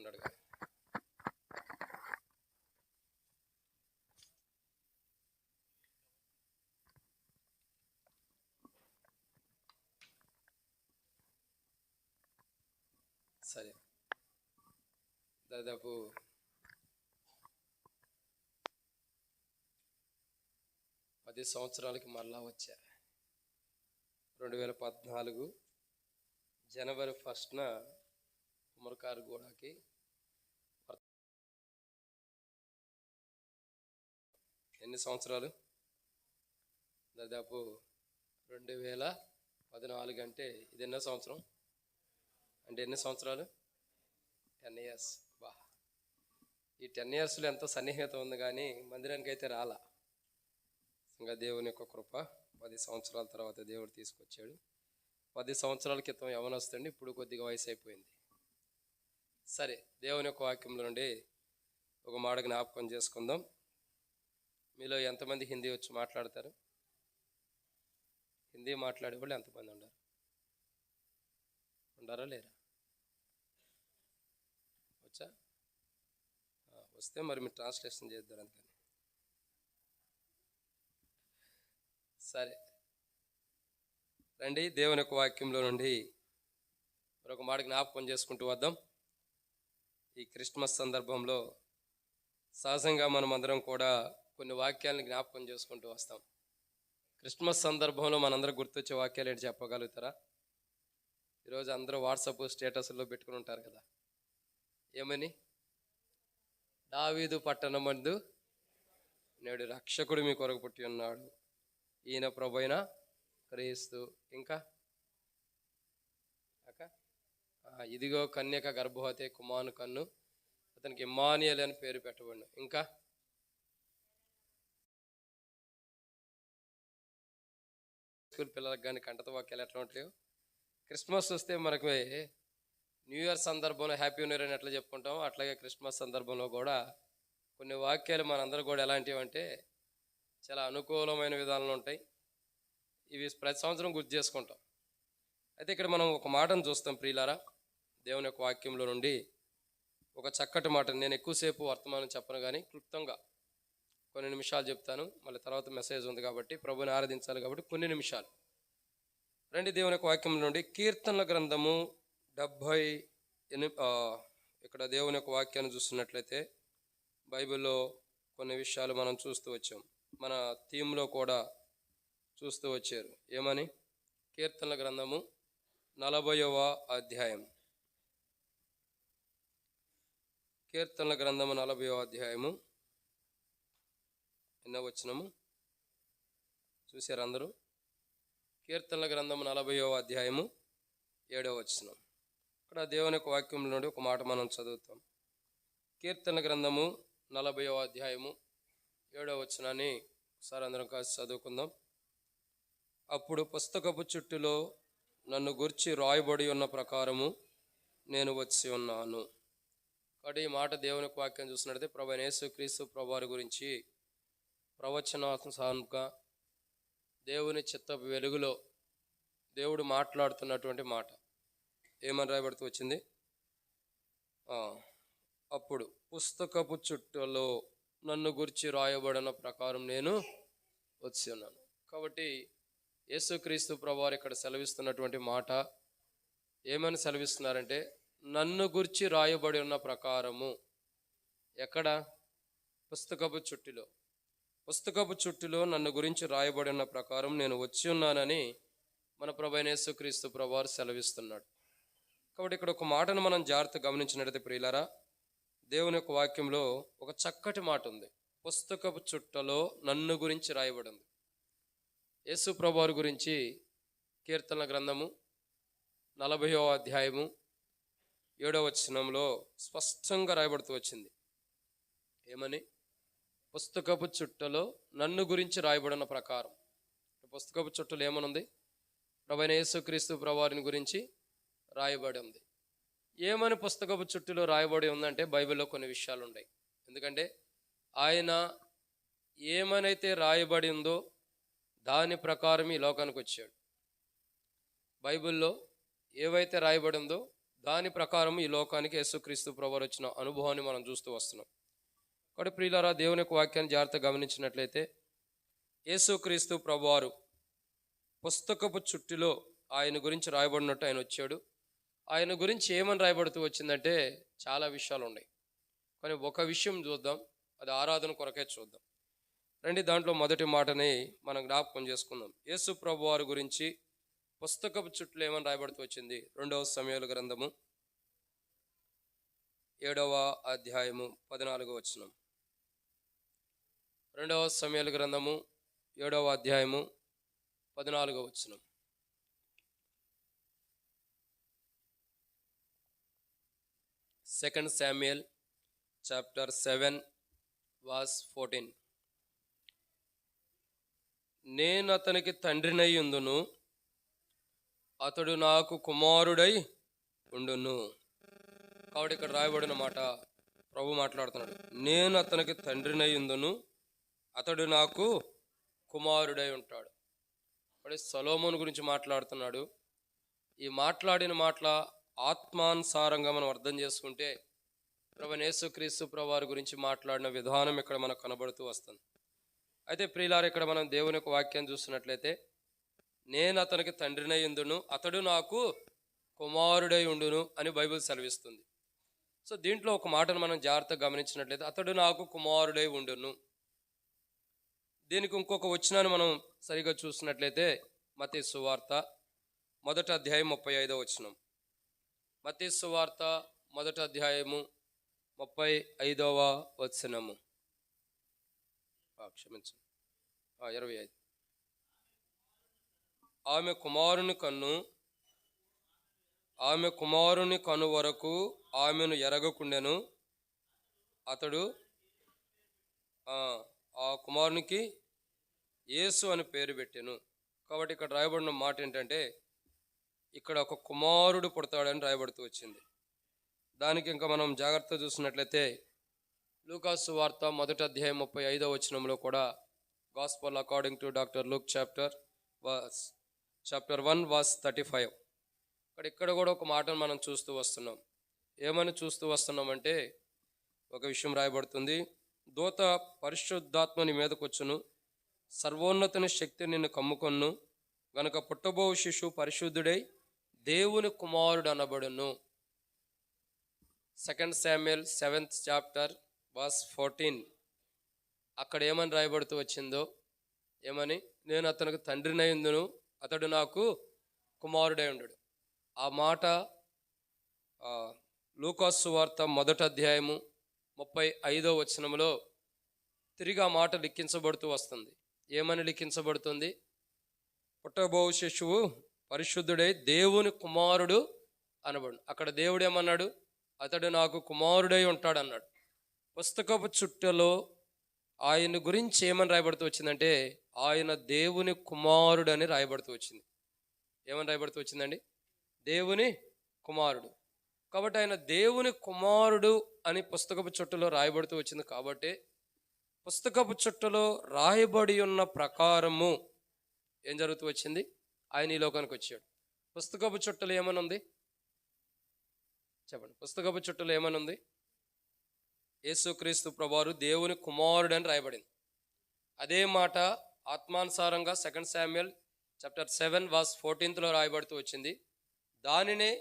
ఉన్నాడు కానీ. సరే, దాదాపు పది సంవత్సరాలకి మరలా వచ్చా. 2014 జనవరి 1న ఉమరకారుగూడకి ఎన్ని సంవత్సరాలు? దాదాపు 2014 అంటే ఇది ఎన్నో సంవత్సరం? అంటే ఎన్ని సంవత్సరాలు? 10 years. బా, ఈ 10 yearsలో ఎంతో సన్నిహితం ఉంది కానీ మందిరానికి అయితే రాలా. ఇంకా దేవుని యొక్క కృప, 10 సంవత్సరాల తర్వాత దేవుడు తీసుకొచ్చాడు. 10 సంవత్సరాల క్రితం యవనొస్తుండి, ఇప్పుడు కొద్దిగా వయసు అయిపోయింది. సరే, దేవుని యొక్క వాక్యంలో నుండి ఒక మాట జ్ఞాపకం చేసుకుందాం. మీలో ఎంతమంది హిందీ వచ్చి మాట్లాడతారు? హిందీ మాట్లాడే వాళ్ళు ఎంతమంది ఉండారా లేరా? వచ్చా? వస్తే మరి మీరు ట్రాన్స్లేషన్ చేద్దారు అందుకని. సరే రండి, దేవుని యొక్క వాక్యంలో నుండి మరొక మాట జ్ఞాపకం చేసుకుంటూ వద్దాం. ఈ క్రిస్మస్ సందర్భంలో సహజంగా మనం అందరం కూడా కొన్ని వాక్యాలను జ్ఞాపకం చేసుకుంటూ వస్తాం. క్రిస్మస్ సందర్భంలో మనందరం గుర్తొచ్చే వాక్యాలు ఏంటి చెప్పగలుగుతారా? ఈరోజు అందరూ వాట్సాప్ స్టేటస్లో పెట్టుకుని ఉంటారు కదా, ఏమని? దావీదు పట్టణమందు నేడు రక్షకుడు మీ కొరకు పుట్టి ఉన్నాడు, ఈయన ప్రభువైన క్రీస్తు. ఇంకా ఇదిగో కన్యక గర్భవతి, కుమారుని కన్ను, అతనికి ఇమ్మానుయేలు అని పేరు పెట్టబడిన. ఇంకా స్కూల్ పిల్లలకు కానీ కంటత వాక్యాలు ఎట్లా ఉంటాయో, క్రిస్మస్ వస్తే మనకు న్యూ ఇయర్ సందర్భంలో హ్యాపీ న్యూ ఇయర్ అని ఎట్లా చెప్పుకుంటాం, అట్లాగే క్రిస్మస్ సందర్భంలో కూడా కొన్ని వాక్యాలు మనందరూ కూడా ఎలాంటివి అంటే చాలా అనుకూలమైన విధానాలు ఉంటాయి. ఇవి ప్రతి సంవత్సరం గుర్తు చేసుకుంటాం. అయితే ఇక్కడ మనం ఒక మాటను చూస్తాం ప్రియులారా, దేవుని యొక్క వాక్యంలో నుండి ఒక చక్కటి మాట. నేను ఎక్కువసేపు వర్తమానం చెప్పను కానీ క్లుప్తంగా కొన్ని నిమిషాలు చెప్తాను. మళ్ళీ తర్వాత మెసేజ్ ఉంది కాబట్టి, ప్రభుని ఆరాధించాలి కాబట్టి కొన్ని నిమిషాలు రండి. దేవుని యొక్క వాక్యం నుండి కీర్తనల గ్రంథము 78. ఇక్కడ దేవుని యొక్క వాక్యాన్ని చూస్తున్నట్లయితే బైబిల్లో కొన్ని విషయాలు మనం చూస్తూ వచ్చాం. మన థీమ్లో కూడా చూస్తూ వచ్చారు. ఏమని? కీర్తనల గ్రంథము 40వ అధ్యాయం. కీర్తనల గ్రంథము 40వ అధ్యాయము ఎన్నో వచనము చూశారు అందరూ? కీర్తనల గ్రంథము 40వ అధ్యాయము 7వ వచనం. ఇక్కడ దేవుని యొక్క వాక్యం నుండి ఒక మాట మనం చదువుతాం. కీర్తనల గ్రంథము 40వ అధ్యాయము 7వ వచనాన్ని ఒకసారి అందరం కలిసి చదువుకుందాం. అప్పుడు పుస్తకపు చుట్టులో నన్ను గుర్చి రాయబడి ఉన్న ప్రకారము నేను వచ్చి ఉన్నాను. కాబట్టి ఈ మాట దేవుని యొక్క వాక్యం చూసినట్లయితే ప్రభువైన యేసుక్రీస్తు ప్రభువారి గురించి ప్రవచనాత్మకంగా దేవుని చిత్తపు వెలుగులో దేవుడు మాట్లాడుతున్నటువంటి మాట. ఏమని రాయబడుతూ వచ్చింది? అప్పుడు పుస్తకపు చుట్టలో నన్ను గురించి రాయబడిన ప్రకారం నేను వచ్చి ఉన్నాను. కాబట్టి యేసుక్రీస్తు ప్రభువారు ఇక్కడ సెలవిస్తున్నటువంటి మాట ఏమని సెలవిస్తున్నారంటే, నన్ను గురించి రాయబడి ఉన్న ప్రకారము. ఎక్కడ? పుస్తకపు చుట్టిలో. పుస్తకపు చుట్టిలో నన్ను గురించి రాయబడి ఉన్న ప్రకారం నేను వచ్చి ఉన్నానని మన ప్రభువైన యేసుక్రీస్తు ప్రభువారు సెలవిస్తున్నాడు. కాబట్టి ఇక్కడ ఒక మాటను మనం జాగ్రత్తగా గమనించినట్లయితే ప్రియులారా, దేవుని యొక్క వాక్యంలో ఒక చక్కటి మాట ఉంది. పుస్తకపు చుట్టలో నన్ను గురించి రాయబడి ఉంది. యేసు ప్రభువారి గురించి కీర్తనల గ్రంథము 40వ అధ్యాయము 7వ వచనంలో స్పష్టంగా రాయబడుతూ వచ్చింది. ఏమని? పుస్తకపు చుట్టలో నన్ను గురించి రాయబడిన ప్రకారం. పుస్తకపు చుట్టలో ఏమనుంది? ప్రభువైన యేసుక్రీస్తు ప్రభువారిని గురించి రాయబడి ఉంది. ఏమని పుస్తకపు చుట్టూలో రాయబడి ఉందంటే బైబిల్లో కొన్ని విషయాలు ఉన్నాయి. ఎందుకంటే ఆయన ఏమనైతే రాయబడి ఉందో దాని ప్రకారం ఈ లోకానికి వచ్చాడు. బైబిల్లో ఏవైతే రాయబడి ఉందో దాని ప్రకారం ఈ లోకానికి యేసుక్రీస్తు ప్రభువారు వచ్చిన అనుభవాన్ని మనం చూస్తూ వస్తున్నాం. కాబట్టి ప్రియులారా, దేవుని యొక్క వాక్యాన్ని జాగ్రత్తగా గమనించినట్లయితే యేసుక్రీస్తు ప్రభువారు పుస్తకపు చుట్టిలో ఆయన గురించి రాయబడినట్టు ఆయన వచ్చాడు. ఆయన గురించి ఏమని రాయబడుతూ వచ్చిందంటే చాలా విషయాలు ఉన్నాయి. కానీ ఒక విషయం చూద్దాం, అది ఆరాధన కొరకే చూద్దాం రండి. దాంట్లో మొదటి మాటని మనం జ్ఞాపకం చేసుకుందాం. యేసు ప్రభువారి గురించి పుస్తకపు చుట్టూ ఏమని రాయబడుతూ వచ్చింది? 2వ సమూయేలు గ్రంథము 7వ అధ్యాయము 14వ వచనం. 2వ సమూయేలు గ్రంథము 7వ అధ్యాయము 14వ వచనం. Second Samuel chapter 7 verse 14. నేను అతనికి తండ్రినై ఉందును, అతడు నాకు కుమారుడై ఉండును. కాబట్టి ఇక్కడ రాయబడిన మాట ప్రభు మాట్లాడుతున్నాడు. నేను అతనికి తండ్రినై ఉందును, అతడు నాకు కుమారుడై ఉంటాడు. మరి సొలొమోను గురించి మాట్లాడుతున్నాడు. ఈ మాట్లాడిన మాటల ఆత్మానుసారంగా మనం అర్థం చేసుకుంటే ప్రభువైన యేసుక్రీస్తు ప్రభువారి గురించి మాట్లాడిన విధానం ఇక్కడ మనకు కనబడుతూ వస్తుంది. అయితే ప్రియులారా, ఇక్కడ మనం దేవుని యొక్క వాక్యాన్ని చూస్తున్నట్లయితే నేను అతనికి తండ్రినై ఉండును, అతడు నాకు కుమారుడై ఉండును అని బైబిల్ సెలవిస్తుంది. సో దీంట్లో ఒక మాటను మనం జాగ్రత్తగా గమనించినట్లయితే అతడు నాకు కుమారుడై ఉండును. దీనికి ఇంకొక వచనాన్ని మనం సరిగా చూసినట్లయితే మత్తయి సువార్త 1వ అధ్యాయం 35వ వచనం. మత్తయి సువార్త 1వ అధ్యాయము 35వ వచనము. క్షమించండి, 25. ఆమె కుమారుని కను వరకు ఆమెను ఎరగకుండెను. అతడు ఆ కుమారునికి యేసు అని పేరు పెట్టెను. కాబట్టి ఇక్కడ రాయబడిన మాట ఏంటంటే ఇక్కడ ఒక కుమారుడు పుడతాడని రాయబడుతూ వచ్చింది. దానికి ఇంకా మనం జాగ్రత్త చూసినట్లయితే లూకాసు వార్త 1వ అధ్యాయం 35వ వచనంలో కూడా gospel according to doctor Luke chapter 1 verse 35. ఇక్కడ కూడా ఒక మాటను మనం చూస్తూ వస్తున్నాం. ఏమని చూస్తూ వస్తున్నామంటే ఒక విషయం రాయబడుతుంది. దూత పరిశుద్ధాత్మని మీదకు వచ్చును, సర్వోన్నతుని శక్తి నిన్ను కమ్ముకొను, గనుక పుట్టబో శిశువు పరిశుద్ధుడై దేవుని కుమారుడు అనబడును. 2 శామ్యూయల్ 7th chapter verse 14. అక్కడ ఏమని రాయబడుతూ వచ్చిందో, ఏమని? నేను అతనికి తండ్రినై ఉందును, అతడు నాకు కుమారుడై ఉండడు. ఆ మాట లూకాసు వార్త 1వ అధ్యాయము 35వ వచనంలో తిరిగి ఆ మాట లిఖించబడుతూ వస్తుంది. ఏమని లిఖించబడుతుంది? పుట్టబో శిశువు పరిశుద్ధుడై దేవుని కుమారుడు అనబడు. అక్కడ దేవుడు ఏమన్నాడు? అతడు నాకు కుమారుడై ఉంటాడు అన్నాడు. పుస్తకపు చుట్టలో ఆయన గురించి ఏమని రాయబడుతూ వచ్చిందంటే ఆయన దేవుని కుమారుడు అని రాయబడుతూ వచ్చింది. ఏమని రాయబడుతూ వచ్చిందండి? దేవుని కుమారుడు. కాబట్టి ఆయన దేవుని కుమారుడు అని పుస్తకపు చుట్టలో రాయబడుతూ వచ్చింది. కాబట్టి పుస్తకపు చుట్టలో రాయబడి ఉన్న ప్రకారము ఏం జరుగుతూ వచ్చింది? ఆయన ఈ లోకానికి వచ్చాడు. పుస్తకపు చుట్టలో ఏమని ఉంది చెప్పండి? పుస్తకపు చుట్టలో ఏమని ఉంది? యేసుక్రీస్తు ప్రభువారు దేవుని కుమారుడు అని రాయబడింది. అదే మాట ఆత్మానుసారంగా 2 శామ్యూయల్ చాప్టర్ 7 verse 14లో రాయబడుతూ వచ్చింది. దానినే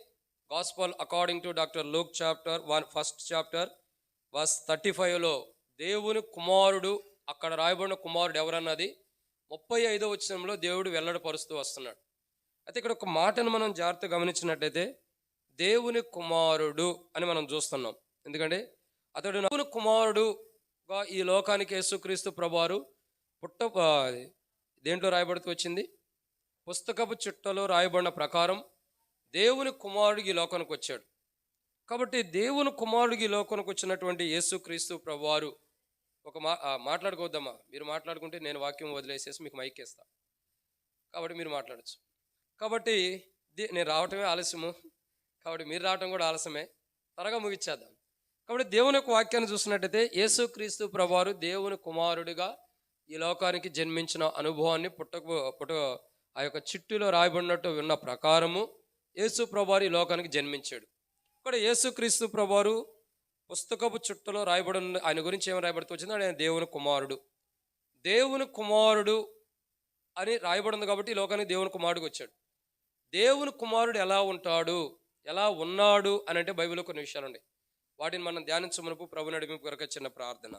gospel according to doctor Luke chapter 1st chapter verse 35లో దేవుని కుమారుడు, అక్కడ రాయబడిన కుమారుడు ఎవరన్నది 35వ వచనంలో దేవుడు వెల్లడిపరుస్తూ వస్తున్నాడు. అయితే ఇక్కడ ఒక మాటను మనం జాగ్రత్తగా గమనించినట్లయితే దేవుని కుమారుడు అని మనం చూస్తున్నాం. ఎందుకంటే అతడు దేవుని కుమారుడుగా ఈ లోకానికి యేసుక్రీస్తు ప్రభువారు దేంట్లో రాయబడుతూ వచ్చింది? పుస్తకపు చుట్టలో రాయబడిన ప్రకారం దేవుని కుమారుడు ఈ లోకానికి వచ్చాడు. కాబట్టి దేవుని కుమారుడు ఈ లోకానికి వచ్చినటువంటి యేసుక్రీస్తు ప్రభువారు ఒక మాట్లాడుకోవద్దామా? మీరు మాట్లాడుకుంటే నేను వాక్యం వదిలేసేసి మీకు మైక్ ఇస్తా, కాబట్టి మీరు మాట్లాడచ్చు. కాబట్టి నేను రావటమే ఆలస్యము, కాబట్టి మీరు రావటం కూడా ఆలస్యమే. త్వరగా ముగిచ్చేద్దాం. కాబట్టి దేవుని యొక్క వాక్యాన్ని చూసినట్టయితే యేసుక్రీస్తు ప్రభువారు దేవుని కుమారుడిగా ఈ లోకానికి జన్మించిన అనుభవాన్ని ఆ యొక్క చిట్టులో రాయబడినట్టు విన్న ప్రకారము యేసు ప్రభువారు ఈ లోకానికి జన్మించాడు. ఇక్కడ యేసుక్రీస్తు ప్రభువారు పుస్తకపు చుట్టలో రాయబడి ఆయన గురించి ఏమి రాయబడుతూ వచ్చింది? ఆయన దేవుని కుమారుడు. దేవుని కుమారుడు అని రాయబడింది కాబట్టి ఈ లోకానికి దేవుని కుమారుడికి వచ్చాడు. దేవుని కుమారుడు ఎలా ఉంటాడు, ఎలా ఉన్నాడు అని అంటే బైబిల్లో కొన్ని విషయాలు ఉన్నాయి. వాటిని మనం ధ్యానించమునపు ప్రభు నడిపింపు కొరకు చిన్న ప్రార్థన.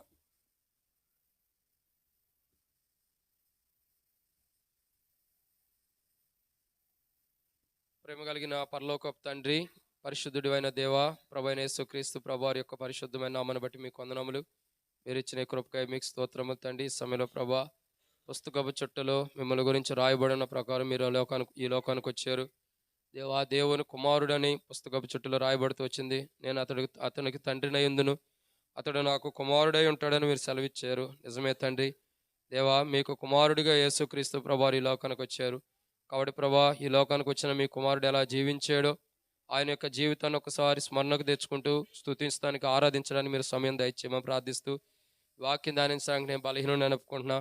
ప్రేమ కలిగిన పరలోకపు తండ్రి, పరిశుద్ధుడు అయిన దేవ, ప్రభు అయిన యేసుక్రీస్తు ప్రభువారి యొక్క పరిశుద్ధమైన నామను బట్టి మీకు వందనములు. మీరు ఇచ్చిన కృపకై మీకు స్తోత్రములు తండ్రి. ఈ సమయంలో ప్రభా పుస్తకపు చుట్టలో మిమ్మల్ని గురించి రాయబడిన ప్రకారం మీరు ఈ లోకానికి వచ్చారు దేవా. దేవుని కుమారుడని పుస్తకపు చుట్టలో రాయబడుతూ వచ్చింది. నేను అతనికి తండ్రినయ్యుందును, అతడు నాకు కుమారుడై ఉంటాడని మీరు సెలవిచ్చారు. నిజమే తండ్రి దేవా, మీకు కుమారుడిగా యేసుక్రీస్తు ప్రభువారు ఈ లోకానికి వచ్చారు. కాబట్టి ప్రభా, ఈ లోకానికి వచ్చిన మీ కుమారుడు ఎలా జీవించాడో ఆయన యొక్క జీవితాన్ని ఒకసారి స్మరణకు తెచ్చుకుంటూ స్తుతించడానికి, ఆరాధించడానికి మీరు సమయం దయచేయమని ప్రార్థిస్తూ, వాక్యం ధ్యానించడానికి నేను బలహీనుడిని అనుకుంటున్నా.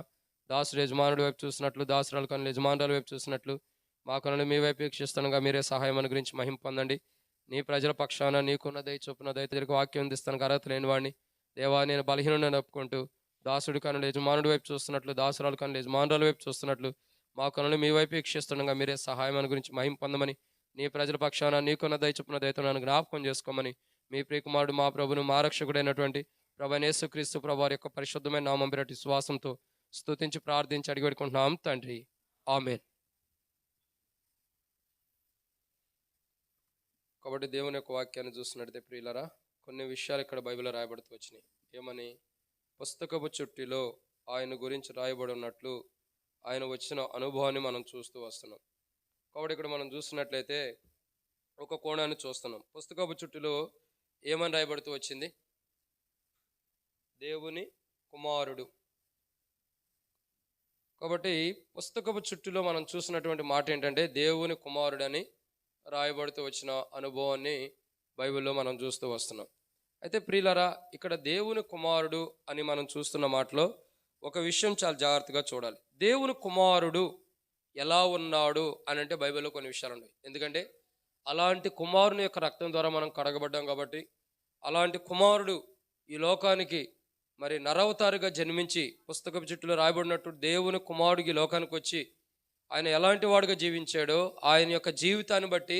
దాసుడు యజమానుడి వైపు చూసినట్లు, దాసురాలు కనులు యజమానుల వైపు చూసినట్లు మా కనులు మీ వైపు వీక్షిస్తానుగా మీరే సహాయం గురించి మహిమ పొందండి. నీ ప్రజల పక్షాన నీకున్న దయ చొప్పున దయచేరికి వాక్యం అందిస్తానికి అర్హత లేని వాడిని దేవా, నేను బలహీనుడిని ఒప్పుకుంటూ దాసుడి కనులు యజమానుడి వైపు చూస్తున్నట్లు, దాసురాలు కనులు యజమానుల వైపు చూస్తున్నట్లు మా కనులు మీ వైపు వీక్షిస్తుండగా మీరే సహాయం గురించి మహిమ పొందమని, నీ ప్రజల పక్షాన నీకున్న దయ చొప్పున దయతో నన్ను జ్ఞాపకం చేసుకోమని మీ ప్రియకుమారుడు మా ప్రభును మా రక్షకుడైనటువంటి ప్రభు యేసుక్రీస్తు ప్రభువారి యొక్క పరిశుద్ధమైన నామం పేరటి విశ్వాసంతో స్తుతించి ప్రార్థించి అడిగి పెట్టుకుంటున్నాం తండ్రి, ఆమేన్. కాబట్టి దేవుని యొక్క వాక్యాన్ని చూస్తున్నట్టయితే ప్రియులరా, కొన్ని విషయాలు ఇక్కడ బైబిల్లో రాయబడుతూ వచ్చినాయి. ఏమని? పుస్తకపు చుట్టిలో ఆయన గురించి రాయబడి ఉన్నట్లు ఆయన వచ్చిన అనుభవాన్ని మనం చూస్తూ వస్తున్నాం. కాబట్టి ఇక్కడ మనం చూస్తున్నట్లయితే ఒక కోణాన్ని చూస్తున్నాం. పుస్తకపు చుట్టిలో ఏమని రాయబడుతూ వచ్చింది? దేవుని కుమారుడు. కాబట్టి పుస్తకపు చుట్టిలో మనం చూసినటువంటి మాట ఏంటంటే దేవుని కుమారుడని రాయబడుతూ వచ్చిన అనుభవాన్ని బైబిల్లో మనం చూస్తూ వస్తున్నాం. అయితే ప్రియులరా, ఇక్కడ దేవుని కుమారుడు అని మనం చూస్తున్న మాటలో ఒక విషయం చాలా జాగ్రత్తగా చూడాలి. దేవుని కుమారుడు ఎలా ఉన్నాడు అని అంటే బైబిల్లో కొన్ని విషయాలు ఉన్నాయి. ఎందుకంటే అలాంటి కుమారుని యొక్క రక్తం ద్వారా మనం కడగబడ్డాం కాబట్టి, అలాంటి కుమారుడు ఈ లోకానికి మరి నరవతారుగా జన్మించి పుస్తకపు చుట్టూలో రాయబడినట్టు దేవుని కుమారుడికి లోకానికి వచ్చి ఆయన ఎలాంటి వాడుగా జీవించాడో ఆయన యొక్క జీవితాన్ని బట్టి,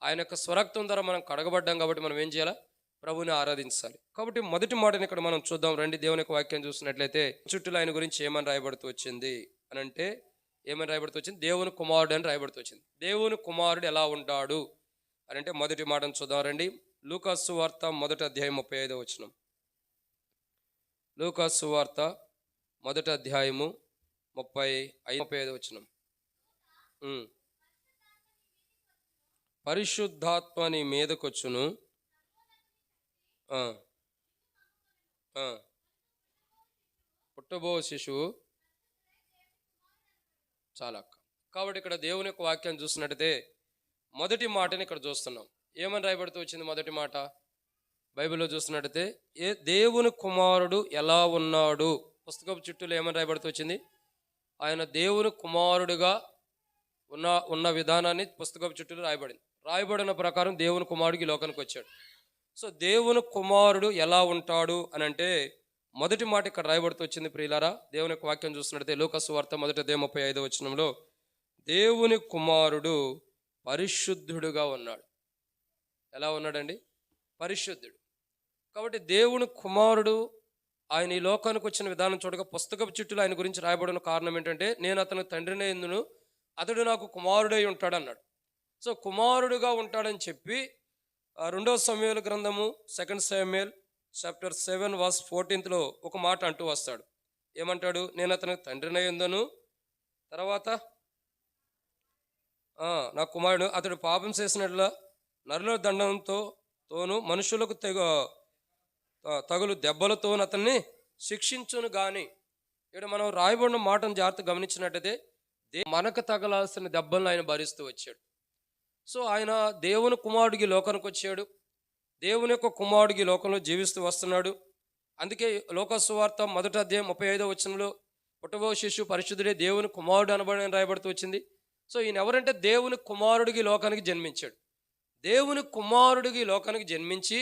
ఆయన యొక్క స్వరక్తం ద్వారా మనం కడగబడ్డాం కాబట్టి మనం ఏం చేయాలి? ప్రభుని ఆరాధించాలి. కాబట్టి మొదటి మాటని ఇక్కడ మనం చూద్దాం రండి. దేవుని యొక్క వాక్యం చూసినట్లయితే చుట్టూలో ఆయన గురించి ఏమని రాయబడుతూ వచ్చింది అని అంటే, ఏమని రాయబడుతూ వచ్చింది? దేవుని కుమారుడు అని రాయబడుతూ వచ్చింది. దేవుని కుమారుడు ఎలా ఉంటాడు అని అంటే మొదటి మాటను చూద్దాం రండి. లూకా సువార్త 1వ అధ్యాయం 35వ వచనం. లూకా సువార్త 1వ అధ్యాయము 35వ వచనం. పరిశుద్ధాత్మ నీ మీదకొచ్చును, పుట్టబో శిశువు చాలా. కాబట్టి ఇక్కడ దేవుని యొక్క వాక్యాన్ని చూస్తున్నట్టయితే మొదటి మాటని ఇక్కడ చూస్తున్నాం. ఏమని రాయబడుతూ వచ్చింది? మొదటి మాట బైబిల్లో చూస్తున్నట్టయితే దేవుని కుమారుడు ఎలా ఉన్నాడు. పుస్తకపు చుట్టూలో ఏమని రాయబడుతూ వచ్చింది? ఆయన దేవుని కుమారుడుగా ఉన్న విధానాన్ని పుస్తకపు చుట్టూలో రాయబడింది. రాయబడిన ప్రకారం దేవుని కుమారుడికి లోకానికి వచ్చాడు. సో దేవుని కుమారుడు ఎలా ఉంటాడు అని అంటే మొదటి మాట ఇక్కడ రాయబడుతూ వచ్చింది. ప్రియులారా, దేవుని యొక్క వాక్యం చూస్తున్నట్లయితే లూకా సువార్త 1వ అధ్యాయం 35వ వచనంలో దేవుని కుమారుడు పరిశుద్ధుడుగా ఉన్నాడు. ఎలా ఉన్నాడండి? పరిశుద్ధుడు. కాబట్టి దేవుని కుమారుడు ఆయన ఈ లోకానికి వచ్చిన విధానం చూడగా పుస్తకపు చుట్టూలో ఆయన గురించి రాయబడిన కారణం ఏంటంటే, నేను అతని తండ్రినే ఎందును, అతడు నాకు కుమారుడై ఉంటాడు అన్నాడు. సో కుమారుడుగా ఉంటాడని చెప్పి 2వ సమూయేలు గ్రంథము 2 సమూయేల్ చాప్టర్ 7 వర్స్ 14లో ఒక మాట అంటూ వస్తాడు. ఏమంటాడు? నేను అతనికి తండ్రినై ఉందను, తర్వాత నా కుమారుడు అతడు పాపం చేసినట్ల నరుల దండంతోను మనుషులకు తగులు దెబ్బలతోను అతన్ని శిక్షించును గాని. ఇక్కడ మనం రాయబడిన మాటను జాగ్రత్తగా గమనించినట్టయితే మనకు తగలాల్సిన దెబ్బలను ఆయన భరిస్తూ వచ్చాడు. సో ఆయన దేవుని కుమారుడికి లోకానికి వచ్చాడు. దేవుని యొక్క కుమారుడికి లోకంలో జీవిస్తూ వస్తున్నాడు. అందుకే లూకా సువార్త 1వ అధ్యాయం 35వ వచనంలో పుట్టబో శిశువు పరిశుద్ధుడే దేవుని కుమారుడు అనబడి రాయబడుతూ వచ్చింది. సో ఈయన ఎవరంటే దేవుని కుమారుడికి లోకానికి జన్మించాడు. దేవుని కుమారుడికి ఈ లోకానికి జన్మించి,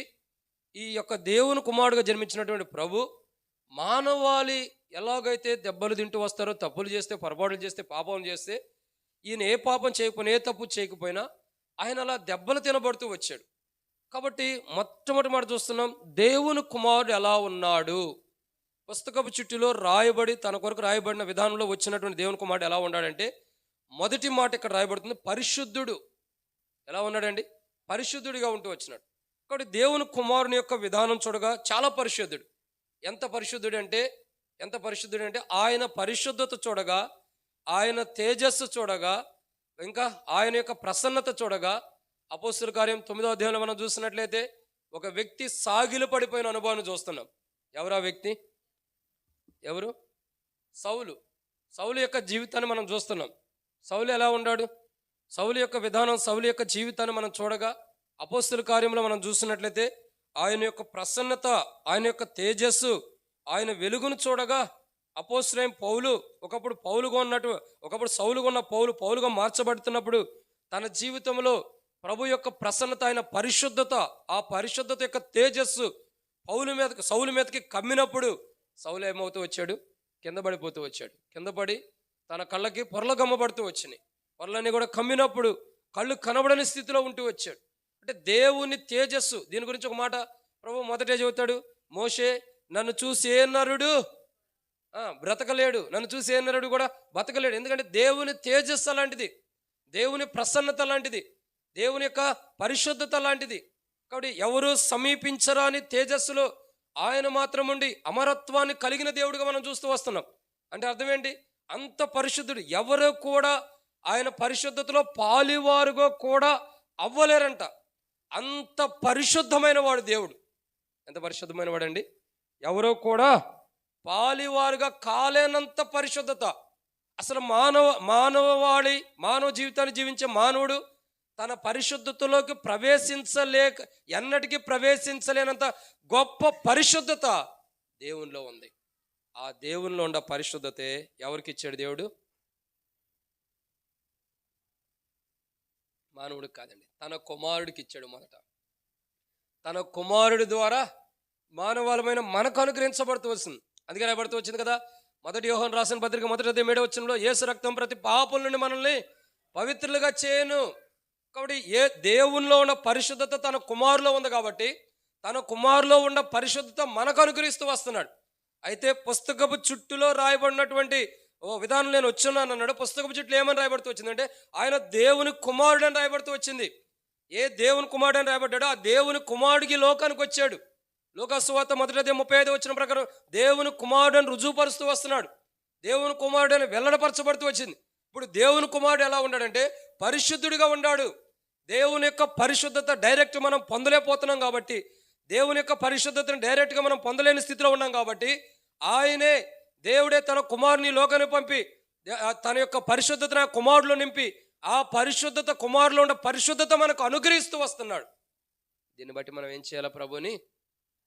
ఈ యొక్క దేవుని కుమారుడుగా జన్మించినటువంటి ప్రభు మానవాళి ఎలాగైతే దెబ్బలు తింటూ వస్తారో, తప్పులు చేస్తే, పొరపాట్లు చేస్తే, పాపం చేస్తే, ఈయన ఏ పాపం చేయకపోయినా, ఏ తప్పు చేయకపోయినా ఆయన అలా దెబ్బలు తినబడుతూ వచ్చాడు. కాబట్టి మొట్టమొదటి మాట చూస్తున్నాం, దేవుని కుమారుడు ఎలా ఉన్నాడు. పుస్తకపు చుట్టిలో రాయబడి, తన కొరకు రాయబడిన విధానంలో వచ్చినటువంటి దేవుని కుమారుడు ఎలా ఉన్నాడంటే, మొదటి మాట ఇక్కడ రాయబడుతుంది, పరిశుద్ధుడు. ఎలా ఉన్నాడండి? పరిశుద్ధుడిగా ఉంటూ వచ్చినాడు. కాబట్టి దేవుని కుమారుని యొక్క విధానం చూడగా చాలా పరిశుద్ధుడు. ఎంత పరిశుద్ధుడు అంటే ఆయన పరిశుద్ధత చూడగా, ఆయన తేజస్సు చూడగా, ఇంకా ఆయన యొక్క ప్రసన్నత చూడగా, అపోస్తలుల కార్యం 9వ అధ్యాయంలో మనం చూసినట్లయితే ఒక వ్యక్తి సాగిలు పడిపోయిన అనుభవాన్ని చూస్తున్నాం. ఎవరా వ్యక్తి? ఎవరు? సౌలు యొక్క జీవితాన్ని మనం చూస్తున్నాం. సౌలు ఎలా ఉన్నాడు? సౌలు యొక్క విధానం, సౌలు యొక్క జీవితాన్ని మనం చూడగా, అపోస్తలుల కార్యంలో మనం చూసినట్లయితే ఆయన యొక్క ప్రసన్నత, ఆయన యొక్క తేజస్సు, ఆయన వెలుగును చూడగా అపోస్తలుడైన పౌలు, ఒకప్పుడు సౌలుగా ఉన్న పౌలుగా మార్చబడుతున్నప్పుడు తన జీవితంలో ప్రభు యొక్క ప్రసన్నత, ఆయన పరిశుద్ధత, ఆ పరిశుద్ధత యొక్క తేజస్సు సౌలు మీదకి కమ్మినప్పుడు సౌలు ఏమవుతూ వచ్చాడు? కింద పడిపోతూ వచ్చాడు. కింద పడి తన కళ్ళకి పొరలు గమ్మబడుతూ వచ్చినాయి. పొరలన్నీ కూడా కమ్మినప్పుడు కళ్ళు కనబడని స్థితిలో ఉంటూ వచ్చాడు. అంటే దేవుని తేజస్సు. దీని గురించి ఒక మాట ప్రభు మొదటే చెబుతాడు, మోషే నన్ను చూసి ఏ నరుడు బ్రతకలేడు, నన్ను చూసి ఏ నరుడు కూడా బతకలేడు. ఎందుకంటే దేవుని తేజస్సు అలాంటిది, దేవుని ప్రసన్నత లాంటిది, దేవుని యొక్క పరిశుద్ధత లాంటిది. కాబట్టి ఎవరు సమీపించరాని తేజస్సులో ఆయన మాత్రం ఉండి అమరత్వాన్ని కలిగిన దేవుడిగా మనం చూస్తూ వస్తున్నాం. అంటే అర్థం ఏంటి? అంత పరిశుద్ధుడు. ఎవరు కూడా ఆయన పరిశుద్ధతలో పాలివారుగా కూడా అవ్వలేరంట. అంత పరిశుద్ధమైన వాడు దేవుడు. ఎంత పరిశుద్ధమైన వాడండి? ఎవరో కూడా పాలివారుగా కాలేనంత పరిశుద్ధత. అసలు మానవ జీవితాన్ని జీవించే మానవుడు తన పరిశుద్ధతలోకి ఎన్నటికీ ప్రవేశించలేనంత గొప్ప పరిశుద్ధత దేవునిలో ఉంది. ఆ దేవునిలో ఉన్న పరిశుద్ధతే ఎవరికి ఇచ్చాడు దేవుడు? మానవుడికి కాదండి, తన కుమారుడికి ఇచ్చాడు. మొదట తన కుమారుడి ద్వారా మానవాళమైన మనకు అనుగ్రహించబడుతూ వస్తుంది. అందుకే రాయబడుతూ వచ్చింది కదా, 1 యోహాను రాసిన పత్రిక 1వ అధ్యాయం 7వ వచనంలో, యేసు రక్తం ప్రతి పాపం నుండి మనల్ని పవిత్రులుగా చేయను. కాబట్టి దేవునిలో ఉన్న పరిశుద్ధత తన కుమారులో ఉంది. కాబట్టి తన కుమారులో ఉన్న పరిశుద్ధత మనకు అనుగ్రహిస్తూ వస్తున్నాడు. అయితే పుస్తకపు చుట్టులో రాయబడినటువంటి విధానం నేను వచ్చున్నాను అన్నాడు. పుస్తకపు చుట్టూ ఏమని రాయబడుతూ వచ్చిందంటే ఆయన దేవుని కుమారుడు అని రాయబడుతూ వచ్చింది. ఏ దేవుని కుమారుడు అని రాయబడ్డాడో ఆ దేవుని కుమారుడికి లోకానికి వచ్చాడు. లోకా సువార్త 1వ అధ్యాయం 35వ వచనం ప్రకారం దేవుని కుమారుడు అని రుజువుపరుస్తూ వస్తున్నాడు. దేవుని కుమారుడు అని వెల్లడపరచబడుతూ వచ్చింది. ఇప్పుడు దేవుని కుమారుడు ఎలా ఉన్నాడంటే పరిశుద్ధుడిగా ఉన్నాడు. దేవుని యొక్క పరిశుద్ధత డైరెక్ట్ మనం పొందలేకపోతున్నాం కాబట్టి, దేవుని యొక్క పరిశుద్ధతను డైరెక్ట్గా మనం పొందలేని స్థితిలో ఉన్నాం కాబట్టి, దేవుడే తన కుమారుని లోకానికి పంపి తన యొక్క పరిశుద్ధత కుమారులో నింపి ఆ పరిశుద్ధత కుమారులో ఉన్న పరిశుద్ధత మనకు అనుగ్రహిస్తూ వస్తున్నాడు. దీన్ని బట్టి మనం ఏం చేయాలి? ప్రభుని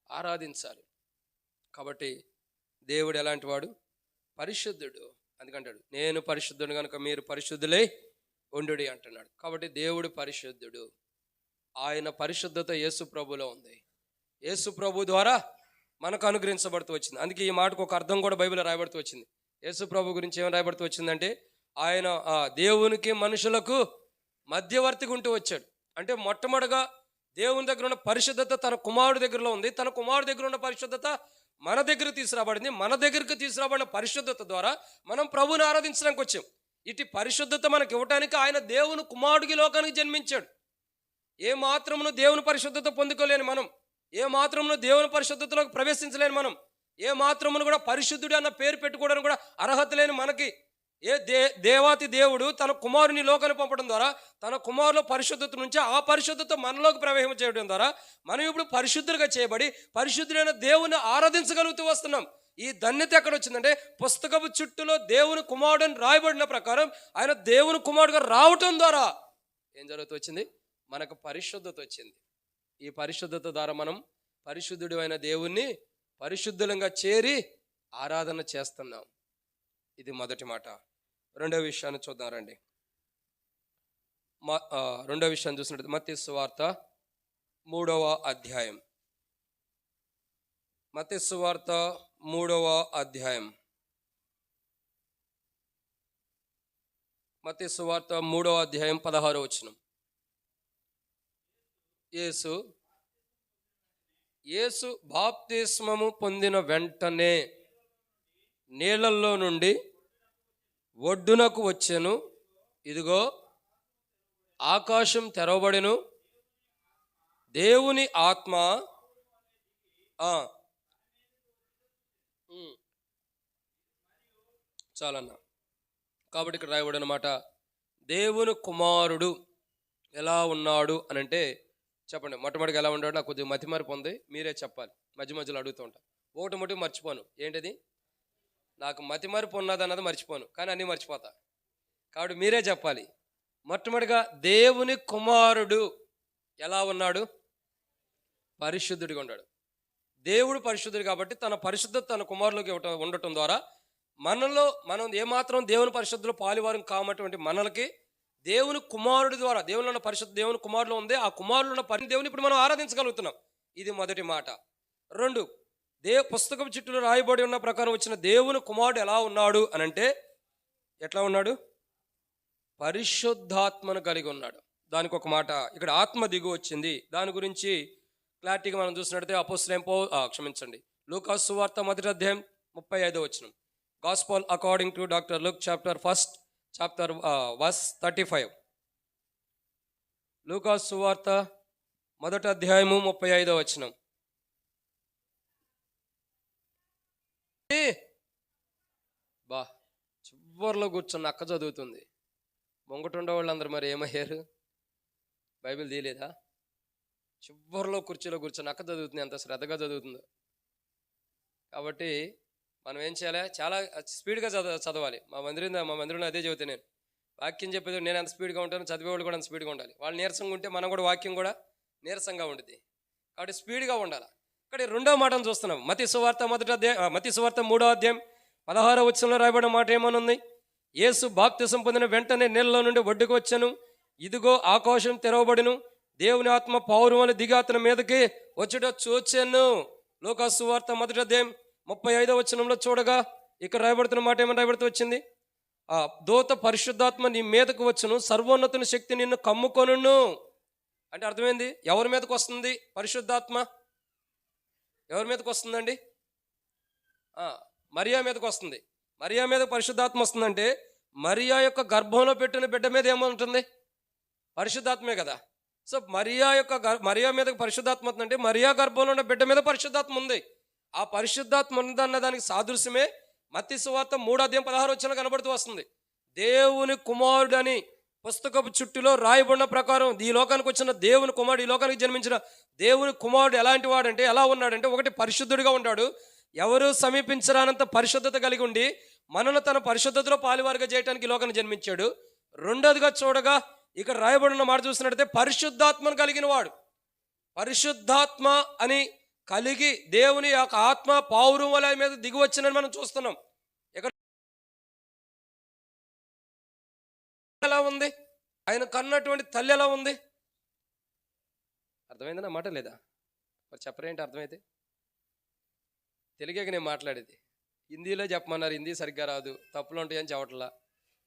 ఆరాధించాలి. కాబట్టి దేవుడు ఎలాంటి వాడు? పరిశుద్ధుడు. అందుకంటాడు, నేను పరిశుద్ధుడు కనుక మీరు పరిశుద్ధులై ఉండుడి అంటున్నాడు. కాబట్టి దేవుడు పరిశుద్ధుడు. ఆయన పరిశుద్ధత యేసు ప్రభులో ఉంది. యేసు ప్రభు ద్వారా మనకు అనుగ్రహించబడుతూ వచ్చింది. అందుకే ఈ మాటకు ఒక అర్థం కూడా బైబిల్లో రాయబడుతూ వచ్చింది. యేసు ప్రభు గురించి ఏమైనా రాయబడుతూ వచ్చిందంటే ఆయన దేవునికి మనుషులకు మధ్యవర్తిగా ఉంటూ వచ్చాడు. అంటే మొట్టమొదటిగా దేవుని దగ్గర ఉన్న పరిశుద్ధత తన కుమారుడి దగ్గరలో ఉంది. తన కుమారుడి దగ్గర ఉన్న పరిశుద్ధత మన దగ్గర తీసుకురాబడింది. మన దగ్గరికి తీసుకురాబడిన పరిశుద్ధత ద్వారా మనం ప్రభుని ఆరాధించడానికి వచ్చాం. ఇటు పరిశుద్ధత మనకి ఇవ్వటానికి ఆయన దేవుని కుమారుడికి లోకానికి జన్మించాడు. ఏ మాత్రమును దేవుని పరిశుద్ధత పొందుకోలేని మనం, ఏ మాత్రమును దేవుని పరిశుద్ధతలోకి ప్రవేశించలేని మనం, ఏ మాత్రమును కూడా పరిశుద్ధుడు అన్న పేరు పెట్టుకోవడానికి కూడా అర్హత లేని మనకి దేవాతి దేవుడు తన కుమారుని లోకాన్ని పంపడం ద్వారా తన కుమారుల పరిశుద్ధత నుంచి ఆ పరిశుద్ధత మనలోకి ప్రవేశం చేయడం ద్వారా మనం ఇప్పుడు పరిశుద్ధులుగా చేయబడి పరిశుద్ధులైన దేవుని ఆరాధించగలుగుతూ వస్తున్నాం. ఈ ధన్యత ఎక్కడ వచ్చిందంటే పుస్తకపు చుట్టూలో దేవుని కుమారుడు అని రాయబడిన ప్రకారం ఆయన దేవుని కుమారుడుగా రావటం ద్వారా ఏం జరుగుతూ వచ్చింది? మనకు పరిశుద్ధత వచ్చింది. ఈ పరిశుద్ధత ద్వారా మనం పరిశుద్ధుడు అయిన దేవుణ్ణి పరిశుద్ధులంగా చేరి ఆరాధన చేస్తున్నాం. ఇది మొదటి మాట. రెండవ విషయాన్ని చూద్దాం రండి. రెండో విషయం చూసినట్టు మత్తయి సువార్త 3వ అధ్యాయం. మత్తయి సువార్త 3వ అధ్యాయం. మత్తయి సువార్త 3వ అధ్యాయం 16వ వచనం. యేసు బాప్తిస్మము పొందిన వెంటనే నీళ్ళల్లో నుండి ఒడ్డునకు వచ్చెను. ఇదిగో ఆకాశం తెరవబడెను, దేవుని ఆత్మ చాలన్నా. కాబట్టి ఇక్కడ రాయబడిన మాట, దేవుని కుమారుడు ఎలా ఉన్నాడు అని అంటే చెప్పండి. మొట్టమొదటిగా ఎలా ఉన్నాడు? నాకు కొద్దిగా మతిమరుపు ఉంది, మీరే చెప్పాలి. మధ్య మధ్యలో అడుగుతూ ఉంటాను. ఒకటి మర్చిపోను. ఏంటిది? నాకు మతిమరుపు ఉన్నది అన్నది మర్చిపోను, కానీ అన్నీ మర్చిపోతా. కాబట్టి మీరే చెప్పాలి. మొట్టమొదటిగా దేవుని కుమారుడు ఎలా ఉన్నాడు? పరిశుద్ధుడిగా ఉన్నాడు. దేవుడు పరిశుద్ధుడు కాబట్టి తన పరిశుద్ధత తన కుమారులకు ఉండటం ద్వారా మనం ఏమాత్రం దేవుని పరిశుద్ధులు పాలివారం కామటువంటి మనలకి దేవుని కుమారుడి ద్వారా, దేవుని ఉన్న పరిశుద్ధ దేవుని కుమారులో ఉంది. ఆ కుమారులో ఉన్న దేవుని ఇప్పుడు మనం ఆరాధించగలుగుతున్నాం. ఇది మొదటి మాట. 2, పుస్తకం చుట్టూ రాయబడి ఉన్న ప్రకారం వచ్చిన దేవుని కుమారుడు ఎలా ఉన్నాడు అని అంటే ఎట్లా ఉన్నాడు? పరిశుద్ధాత్మను కలిగి ఉన్నాడు. దానికి ఒక మాట ఇక్కడ ఆత్మ దిగు వచ్చింది. దాని గురించి క్లారిటీగా మనం చూసినట్లయితే అపోస్తలుడైన లూకాసు సువార్త 1వ అధ్యాయం 35వ వచనం. Gospel according to doctor Luke chapter verse 35. లూకాసు సువార్త 1వ అధ్యాయము 35వ వచనం. చివర్లో కూర్చున్న అక్క చదువుతుంది. ముంగటుండే వాళ్ళందరూ మరి ఏమయ్యారు? బైబిల్ తీయలేదా? చివర్లో కుర్చీలో కూర్చొని అక్క చదువుతుంది, ఎంత శ్రద్ధగా చదువుతుందో. కాబట్టి మనం ఏం చేయాలి? చాలా స్పీడ్గా చదవాలి. మా మందిరంలో అదే చదివితే నేను వాక్యం చెప్పేది నేను ఎంత స్పీడ్గా ఉంటాను, చదివేవాళ్ళు కూడా అంత స్పీడ్గా ఉండాలి. వాళ్ళు నీరసంగా ఉంటే మనం కూడా వాక్యం కూడా నీరసంగా ఉంటుంది. కాబట్టి స్పీడ్గా ఉండాలి. ఇక్కడ రెండో మాటను చూస్తున్నాం. మత్తయి సువార్త 3వ అధ్యాయం 16వ వచనంలో రాయబడిన మాట ఏమనుంది? యేసు బాప్తిసం పొందిన వెంటనే నీళ్ళలో నుండి ఒడ్డుకు వచ్చాను, ఇదిగో ఆకాశం తెరవబడిను, దేవుని ఆత్మ పావురమని దిగి అతని మీదకి వచ్చుట చూచాను. లూకాసు సువార్త 1వ అధ్యాయం 35వ వచనంలో చూడగా ఇక్కడ రాయబడుతున్న మాట ఏమని రాయబడుతూ వచ్చింది? దూత పరిశుద్ధాత్మ నీ మీదకు వచ్చును, సర్వోన్నతుని శక్తి నిన్ను కమ్ముకొనును. అంటే అర్థమైంది? ఎవరి మీదకి వస్తుంది పరిశుద్ధాత్మ? ఎవరి మీదకి వస్తుందండి? మరియా మీదకి వస్తుంది. మరియా మీద పరిశుద్ధాత్మ వస్తుందంటే మరియా యొక్క గర్భంలో పెట్టిన బిడ్డ మీద ఏముంటుంది? పరిశుద్ధాత్మే కదా. సో మరియా మీద పరిశుద్ధాత్మ వస్తుందంటే మరియా గర్భంలో ఉన్న బిడ్డ మీద పరిశుద్ధాత్మ ఉంది. ఆ పరిశుద్ధాత్మ ఉందన్న దానికి సాదృశ్యమే మత్తయి సువార్త 3వ అధ్యాయం 16వ వచనం కనబడుతూ వస్తుంది. దేవుని కుమారుడని పుస్తకపు చుట్టూలో రాయబడిన ప్రకారం ఈ లోకానికి వచ్చిన దేవుని కుమారుడు, ఈ లోకానికి జన్మించిన దేవుని కుమారుడు ఎలాంటి వాడంటే ఎలా ఉన్నాడంటే, ఒకటి పరిశుద్ధుడిగా ఉన్నాడు, ఎవరు సమీపించరానంత పరిశుద్ధత కలిగి ఉండి మనల్ని తన పరిశుద్ధతలో పాలివారిగా చేయడానికి ఈ లోకాన్ని జన్మించాడు. రెండోదిగా చూడగా ఇక్కడ రాయబడిన మాట చూసినట్టయితే పరిశుద్ధాత్మను కలిగిన వాడు. పరిశుద్ధాత్మ అని కలిగి దేవుని యొక్క ఆత్మ పావురం వలె మీద దిగి వచ్చినని మనం చూస్తున్నాం. ఇక్కడ ఎలా ఉంది? ఆయన కన్నటువంటి తల్లి ఎలా ఉంది? అర్థమైంది నా మాట లేదా? మరి చెప్పరేంటి అర్థమైతే? తెలుగే నేను మాట్లాడేది. హిందీలో చెప్పమన్నారు, హిందీ సరిగ్గా రాదు, తప్పులు ఉంటాయని చెప్పట్లా.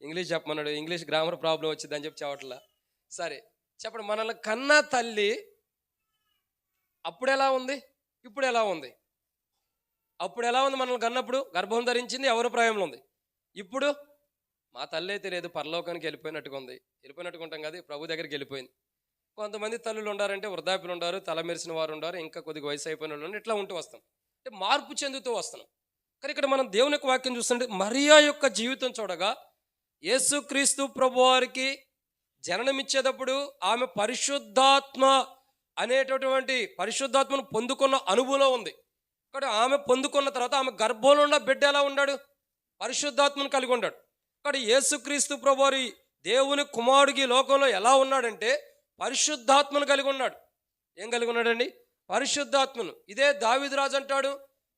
ఇంగ్లీష్ చెప్పమన్నాడు, ఇంగ్లీష్ గ్రామర్ ప్రాబ్లం వచ్చిందని చెప్పట్లా. సరే చెప్పండి, మనల్ని కన్నా తల్లి అప్పుడు ఎలా ఉంది, ఇప్పుడు ఎలా ఉంది? అప్పుడు ఎలా ఉంది? మనల్ని కన్నప్పుడు గర్భం ధరించింది, ఎవరి ప్రాయంలో ఉంది. ఇప్పుడు మా తల్లి అయితే లేదు, పరలోకానికి వెళ్ళిపోయినట్టుగా ఉంది. వెళ్ళిపోయినట్టుగా ఉంటాం కదా, ప్రభు దగ్గరికి వెళ్ళిపోయింది. కొంతమంది తల్లులు ఉండారంటే వృద్ధాప్యులు ఉండారు, తల మెరిసిన వారు ఉండారు, ఇంకా కొద్దిగా వయసు అయిపోయిన వాళ్ళు, ఇట్లా ఉంటూ వస్తాం. అంటే మార్పు చెందుతూ వస్తున్నాం. కానీ ఇక్కడ మనం దేవుని యొక్క వాక్యం చూస్తుంటే మరియా యొక్క జీవితం చూడగా యేసుక్రీస్తు ప్రభువారికి జననమిచ్చేటప్పుడు ఆమె పరిశుద్ధాత్మ అనేటటువంటి పరిశుద్ధాత్మను పొందుకున్న అనుభవం ఉంది. ఇక్కడ ఆమె పొందుకున్న తర్వాత ఆమె గర్భంలో ఉన్న బిడ్డ ఎలా ఉన్నాడు? పరిశుద్ధాత్మను కలిగి ఉన్నాడు. ఇక్కడ యేసుక్రీస్తు ప్రభువారి దేవుని కుమారుడికి లోకంలో ఎలా ఉన్నాడంటే పరిశుద్ధాత్మను కలిగి ఉన్నాడు. ఏం కలిగి ఉన్నాడండి? పరిశుద్ధాత్మను. ఇదే దావీదు రాజు అంటాడు,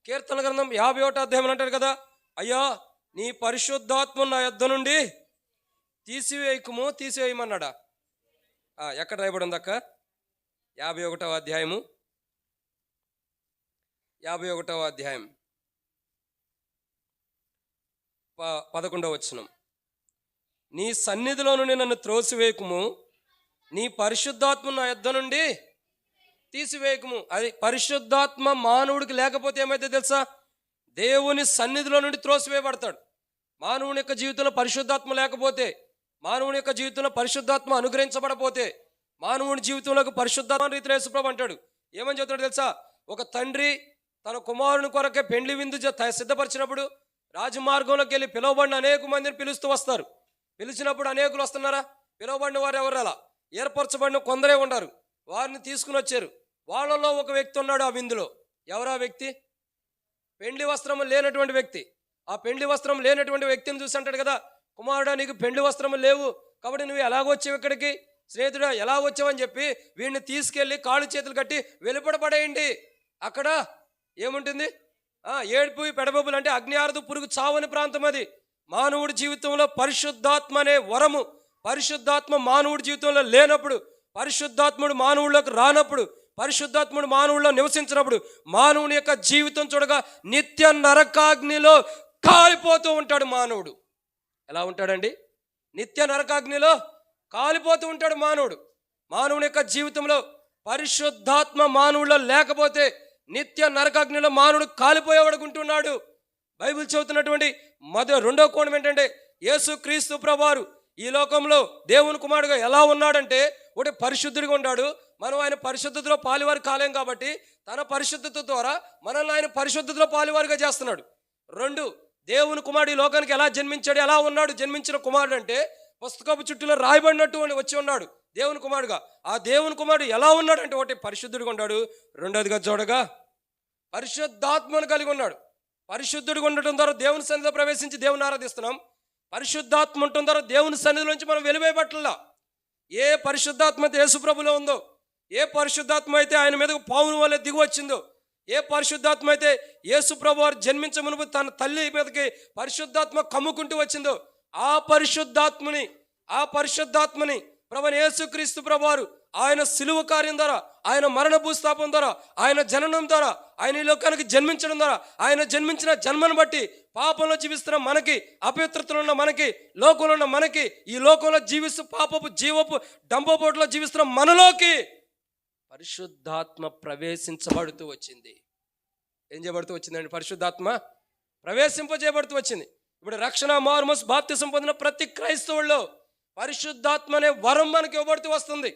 కీర్తన గ్రంథం 51వ అధ్యాయం అంటాడు కదా, అయ్యా నీ పరిశుద్ధాత్మను నా యొద్ద నుండి తీసివేయమన్నాడా? ఎక్కడ రాయబడి ఉంది అక్క? 51వ అధ్యాయము, 51వ అధ్యాయం 11వ వచనం. నీ సన్నిధిలో నుండి నన్ను త్రోసివేయకుము, నీ పరిశుద్ధాత్మ నా యొద్ద నుండి తీసివేయకుము. అది పరిశుద్ధాత్మ మానవుడికి లేకపోతే ఏమైతే తెలుసా? దేవుని సన్నిధిలో నుండి త్రోసివేయబడతాడు. మానవుని యొక్క జీవితంలో పరిశుద్ధాత్మ లేకపోతే, మానవుని యొక్క జీవితంలో పరిశుద్ధాత్మ అనుగ్రహించబడపోతే, మానవుని జీవితంలోకి పరిశుద్ధాత్మ రీతిలో యేసుప్రభువు అంటాడు. ఏమని చెప్తాడు తెలుసా? ఒక తండ్రి తన కుమారుని కొరకే పెండ్లి విందు సిద్ధపరిచినప్పుడు రాజమార్గంలోకి వెళ్ళి పిలువబడిన అనేక మందిని పిలుస్తూ వస్తారు. పిలిచినప్పుడు అనేకులు వస్తున్నారా? పిలువబడిన వారు ఎవరు? అలా ఏర్పరచబడిన కొందరే ఉన్నారు. వారిని తీసుకుని వచ్చారు. వాళ్ళలో ఒక వ్యక్తి ఉన్నాడు ఆ విందులో. ఎవరా వ్యక్తి? పెండ్లి వస్త్రము లేనటువంటి వ్యక్తి. ఆ పెండ్లి వస్త్రం లేనటువంటి వ్యక్తిని చూసి అంటాడు కదా, కుమారుడా నీకు పెండ్లి వస్త్రము లేవు, కాబట్టి నువ్వు ఎలాగొచ్చావు ఇక్కడికి? స్నేహితుడా ఎలా వచ్చావని చెప్పి వీడిని తీసుకెళ్ళి కాళ్ళు చేతులు కట్టి వెలుపడపడేయండి. అక్కడ ఏముంటుంది? ఏడుపు పెడబొబ్బులు, అంటే అగ్ని ఆరదు పురుగు చావని ప్రాంతం అది. మానవుడి జీవితంలో పరిశుద్ధాత్మ అనే వరము, పరిశుద్ధాత్మ మానవుడి జీవితంలో లేనప్పుడు, పరిశుద్ధాత్ముడు మానవుల్లోకి రానప్పుడు, పరిశుద్ధాత్ముడు మానవుల్లో నివసించినప్పుడు మానవుని యొక్క జీవితం చూడగా నిత్య నరకాగ్నిలో కాలిపోతూ ఉంటాడు మానవుడు. ఎలా ఉంటాడండి? నిత్య నరకాగ్నిలో కాలిపోతూ ఉంటాడు మానవుడు. మానవుని యొక్క జీవితంలో పరిశుద్ధాత్మ మానవుల్లో లేకపోతే నిత్య నరకాగ్నిలో మానవుడు కాలిపోయేవాడుకుంటున్నాడు. బైబిల్ చెబుతున్నటువంటి రెండో కోణం ఏంటంటే, యేసుక్రీస్తు ప్రభువారు ఈ లోకంలో దేవుని కుమారుడుగా ఎలా ఉన్నాడంటే, ఒకటి పరిశుద్ధుడిగా ఉన్నాడు. మనం ఆయన పరిశుద్ధతలో పాలివారు కాలేం కాబట్టి తన పరిశుద్ధత ద్వారా మనల్ని ఆయన పరిశుద్ధతలో పాలివారుగా చేస్తున్నాడు. 2, దేవుని కుమారుడు ఈ లోకానికి ఎలా జన్మించాడు, ఎలా ఉన్నాడు? జన్మించిన కుమారుడు అంటే పుస్తకపు చుట్టూలో రాయబడినట్టు వచ్చి ఉన్నాడు దేవుని కుమారుడుగా. ఆ దేవుని కుమారుడు ఎలా ఉన్నాడు అంటే, ఒకటి పరిశుద్ధుడిగా ఉన్నాడు, రెండోదిగా చూడగా పరిశుద్ధాత్మను కలిగి ఉన్నాడు. పరిశుద్ధుడిగా ఉండటం ద్వారా దేవుని సన్నిధిలో ప్రవేశించి దేవుని ఆరాధిస్తున్నాం. పరిశుద్ధాత్మ ఉండటం ద్వారా దేవుని సన్నిధి నుంచి మనం వెలువైపట్ల. ఏ పరిశుద్ధాత్మ అయితే యేసుప్రభులో ఉందో, ఏ పరిశుద్ధాత్మ అయితే ఆయన మీదకు పావును వల్ల దిగి వచ్చిందో, ఏ పరిశుద్ధాత్మ అయితే యేసుప్రభు వారు జన్మించే మునుపు తన తల్లి మీదకి పరిశుద్ధాత్మ కమ్ముకుంటూ వచ్చిందో, ఆ పరిశుద్ధాత్మని ప్రభువైన యేసుక్రీస్తు ప్రభువారు ఆయన సిలువ కార్యం ద్వారా, ఆయన మరణ భూస్థాపం ద్వారా, ఆయన జననం ద్వారా, ఆయన ఈ లోకానికి జన్మించడం ద్వారా, ఆయన జన్మించిన జన్మను బట్టి పాపంలో జీవిస్తున్న మనకి, అపవిత్రతలో ఉన్న మనకి, లోకంలో ఉన్న మనకి, ఈ లోకంలో జీవిస్తూ పాపపు జీవపు డంబపోటులో జీవిస్తున్న మనలోకి పరిశుద్ధాత్మ ప్రవేశించబడుతూ వచ్చింది. ఏం చేయబడుతూ వచ్చిందండి? పరిశుద్ధాత్మ ప్రవేశింపజేయబడుతూ వచ్చింది. ఇప్పుడు రక్షణ, మారుమనసు, బాప్తిసం పొందిన ప్రతి క్రైస్తవుల్లో పరిశుద్ధాత్మ అనే వరం మనకి ఇవ్వబడుతూ వస్తుంది.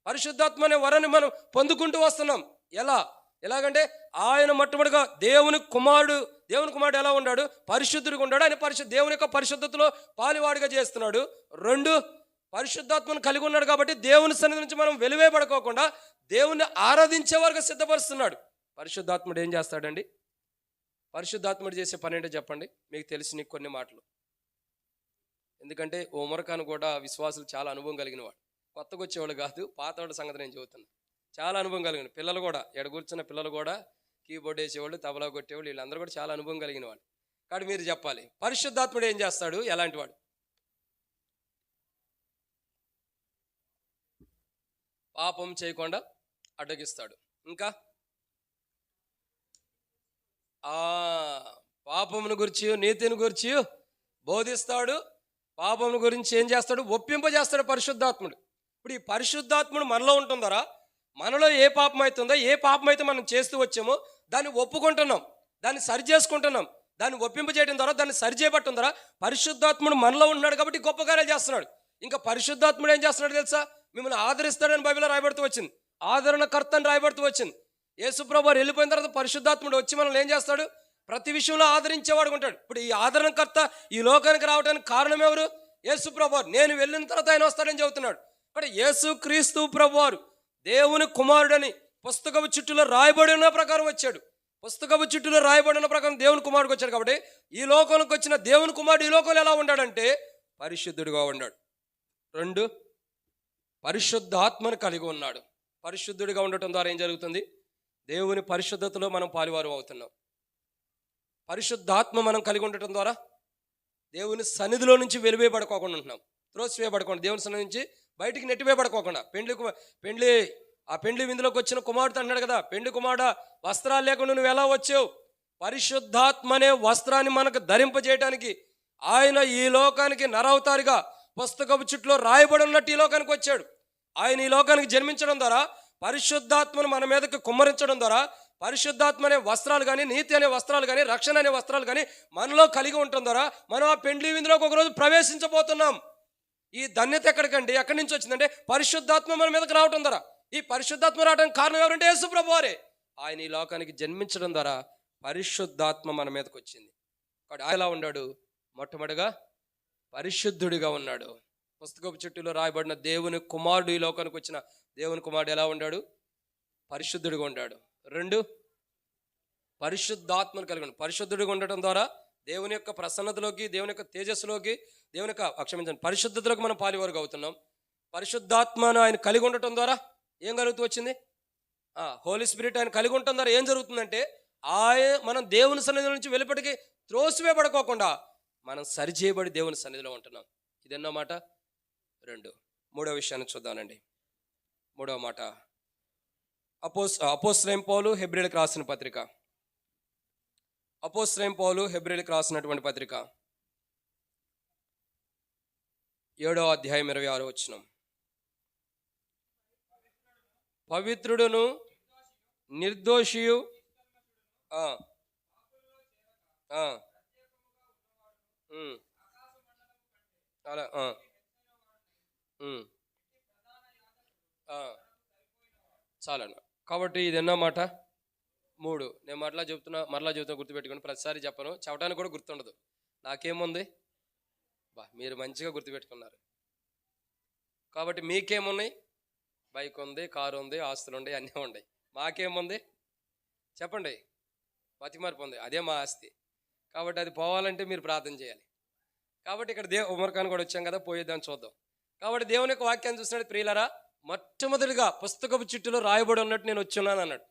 పరిశుద్ధాత్మ అనే వరాన్ని మనం పొందుకుంటూ వస్తున్నాం. ఎలాగంటే ఆయన మొట్టమొదటిగా దేవుని కుమారుడు ఎలా ఉన్నాడు? పరిశుద్ధుడిగా ఉన్నాడు. ఆయన దేవుని యొక్క పరిశుద్ధతలో పాలివాడిగా చేస్తున్నాడు. 2, పరిశుద్ధాత్మను కలిగి ఉన్నాడు కాబట్టి దేవుని సన్నిధి నుంచి మనం వెలువేయబడుకోకుండా దేవుణ్ణి ఆరాధించే వారుగా సిద్ధపరుస్తున్నాడు. పరిశుద్ధాత్ముడు ఏం చేస్తాడండి? పరిశుద్ధాత్ముడు చేసే పని ఏంటో చెప్పండి, మీకు తెలిసిన కొన్ని మాటలు. ఎందుకంటే ఓమరకాను కూడా విశ్వాసులు చాలా అనుభవం కలిగిన వాడు. కొత్తగా వచ్చేవాళ్ళు కాదు, పాతవాళ్ళ సంగతి నేను చెబుతున్నా. చాలా అనుభవం కలిగిన పిల్లలు కూడా, కూర్చున్న పిల్లలు కూడా, కీబోర్డ్ వేసేవాళ్ళు, తబలా కొట్టేవాళ్ళు, వీళ్ళందరూ కూడా చాలా అనుభవం కలిగిన వాళ్ళు. కాబట్టి మీరు చెప్పాలి, పరిశుద్ధాత్ముడు ఏం చేస్తాడు? ఎలాంటి వాడు? పాపం చేయకుండా అడ్డగిస్తాడు. ఇంకా పాపమును గురించి, నీతిని గురించి బోధిస్తాడు. పాపమును గురించి ఏం చేస్తాడు? ఒప్పింపజేస్తాడు పరిశుద్ధాత్ముడు. ఇప్పుడు ఈ పరిశుద్ధాత్ముడు మనలో ఉంటుందరా? మనలో ఏ పాపం అవుతుందో, ఏ పాపం అయితే మనం చేస్తూ వచ్చామో దాన్ని ఒప్పుకుంటున్నాం, దాన్ని సరి చేసుకుంటున్నాం, దాన్ని ఒప్పింపజేయడం ద్వారా దాన్ని సరి చేయబట్టడం ద్వారా పరిశుద్ధాత్ముడు మనలో ఉంటున్నాడు కాబట్టి గొప్ప కార్యాలు చేస్తున్నాడు. ఇంకా పరిశుద్ధాత్ముడు ఏం చేస్తున్నాడు తెలుసా? మిమ్మల్ని ఆదరిస్తాడని బైబిల్లో రాయబడుతూ వచ్చింది. ఆదరణకర్త అని రాయబడుతూ వచ్చింది. యేసుప్రభు వారు వెళ్ళిపోయిన తర్వాత పరిశుద్ధాత్ముడు వచ్చి మనల్ని ఏం చేస్తాడు? ప్రతి విషయంలో ఆదరించేవాడు ఉంటాడు. ఇప్పుడు ఈ ఆదరణకర్త ఈ లోకానికి రావడానికి కారణం ఎవరు? యేసుప్రభు వారు. నేను వెళ్ళిన తర్వాత ఆయన వస్తాడని చెబుతున్నాడు. అంటే యేసుక్రీస్తు ప్రభు వారు దేవుని కుమారుడని పుస్తకపు చుట్టూలో రాయబడిన ప్రకారం వచ్చాడు. పుస్తకపు చుట్టూలో రాయబడిన ప్రకారం దేవుని కుమారుడికి వచ్చాడు. కాబట్టి ఈ లోకంలోకి వచ్చిన దేవుని కుమారుడు ఈ లోకంలో ఎలా ఉన్నాడంటే పరిశుద్ధుడిగా ఉన్నాడు. 2, పరిశుద్ధాత్మను కలిగి ఉన్నాడు. పరిశుద్ధుడిగా ఉండటం ద్వారా ఏం జరుగుతుంది? దేవుని పరిశుద్ధతలో మనం పాలువారం అవుతున్నాం. పరిశుద్ధాత్మ మనం కలిగి ఉండటం ద్వారా దేవుని సన్నిధిలో నుంచి వెలువేయబడుకోకుండా ఉంటున్నాం, త్రోసివేయబడకుండా, దేవుని సన్నిధి నుంచి బయటికి నెట్టివేయబడుకోకుండా. పెండ్లి విందులోకి వచ్చిన కుమారుడు అన్నాడు కదా, పెండ్లి కుమారుడా వస్త్రాలు లేకుండా నువ్వు ఎలా వచ్చావు? పరిశుద్ధాత్మ అనే వస్త్రాన్ని మనకు ధరింపజేయడానికి ఆయన ఈ లోకానికి నరవతారిగా పుస్తకపు చుట్టలో రాయబడి ఉన్నట్టు ఈ లోకానికి వచ్చాడు. ఆయన ఈ లోకానికి జన్మించడం ద్వారా, పరిశుద్ధాత్మను మన మీదకి కుమ్మరించడం ద్వారా, పరిశుద్ధాత్మ అనే వస్త్రాలు కానీ, నీతి అనే వస్త్రాలు కానీ, రక్షణ అనే వస్త్రాలు కానీ మనలో కలిగి ఉండటం ద్వారా మనం ఆ పెండ్లి విందులోకి ఒకరోజు ప్రవేశించబోతున్నాం. ఈ ధన్యత ఎక్కడి నుంచి వచ్చిందంటే పరిశుద్ధాత్మ మన మీదకి రావటం ద్వారా. ఈ పరిశుద్ధాత్మ రావడానికి కారణం ఎవరంటే యేసు ప్రభువారే. ఆయన ఈ లోకానికి జన్మించడం ద్వారా పరిశుద్ధాత్మ మన మీదకి వచ్చింది. కాబట్టి ఆయన ఎలా ఉన్నాడు? మొట్టమొదటిగా పరిశుద్ధుడిగా ఉన్నాడు. పుస్తకపు చుట్టూలో రాయబడిన దేవుని కుమారుడు, ఈ లోకానికి వచ్చిన దేవుని కుమారుడు ఎలా ఉన్నాడు? పరిశుద్ధుడిగా ఉన్నాడు. 2, పరిశుద్ధాత్మను కలిగి ఉన్నాడు. పరిశుద్ధుడిగా ఉండటం ద్వారా దేవుని యొక్క ప్రసన్నతలోకి, దేవుని యొక్క తేజస్సులోకి, దేవుని యొక్క పరిశుద్ధతలోకి మనం పాలివారుగా అవుతున్నాం. పరిశుద్ధాత్మను ఆయన కలిగి ఉండటం ద్వారా ఏం కలుగుతూ వచ్చింది? హోలీ స్పిరిట్ ఆయన కలిగి ఉండటం ద్వారా ఏం జరుగుతుందంటే మనం దేవుని సన్నిధి నుంచి వెలుపటికి త్రోసివేయబడుకోకుండా మనం సరిచేయబడి దేవుని సన్నిధిలో ఉంటున్నాం. ఇదన్నో మాట. 2. మూడో విషయాన్ని చూద్దానండి. మూడవ మాట అపోస్తలుడైన పౌలు హెబ్రీయులకు రాసిన పత్రిక. అపోస్తలుడైన పౌలు హెబ్రీయులకు రాసినటువంటి పత్రిక 7వ అధ్యాయం 26వ వచనం. పవిత్రుడును నిర్దోషియు అలా చాలన్న. కాబట్టి ఇది ఎన్నో మాట? 3. నేను మరలా చెప్తున్నా గుర్తుపెట్టుకోండి. ప్రతిసారి చెప్పను, చెప్పడానికి కూడా గుర్తుండదు. నాకేముంది? మీరు మంచిగా గుర్తుపెట్టుకున్నారు. కాబట్టి మీకేమున్నాయి? బైక్ ఉంది, కారు ఉంది, ఆస్తులు ఉన్నాయి, అన్నీ ఉన్నాయి. మాకేముంది చెప్పండి? మతిమరుపు ఉంది, అదే మా ఆస్తి. కాబట్టి అది పోవాలంటే మీరు ప్రార్థన చేయాలి. కాబట్టి ఇక్కడ ఉమర్ఖాన్ కూడా వచ్చాం కదా, పోయేద్దాన్ని చూద్దాం. కాబట్టి దేవుని యొక్క వాక్యాన్ని చూసినట్టు ప్రియులరా, మొట్టమొదటిగా పుస్తకపు చుట్టూలో రాయబడి ఉన్నట్టు నేను వచ్చున్నాను అన్నాడు.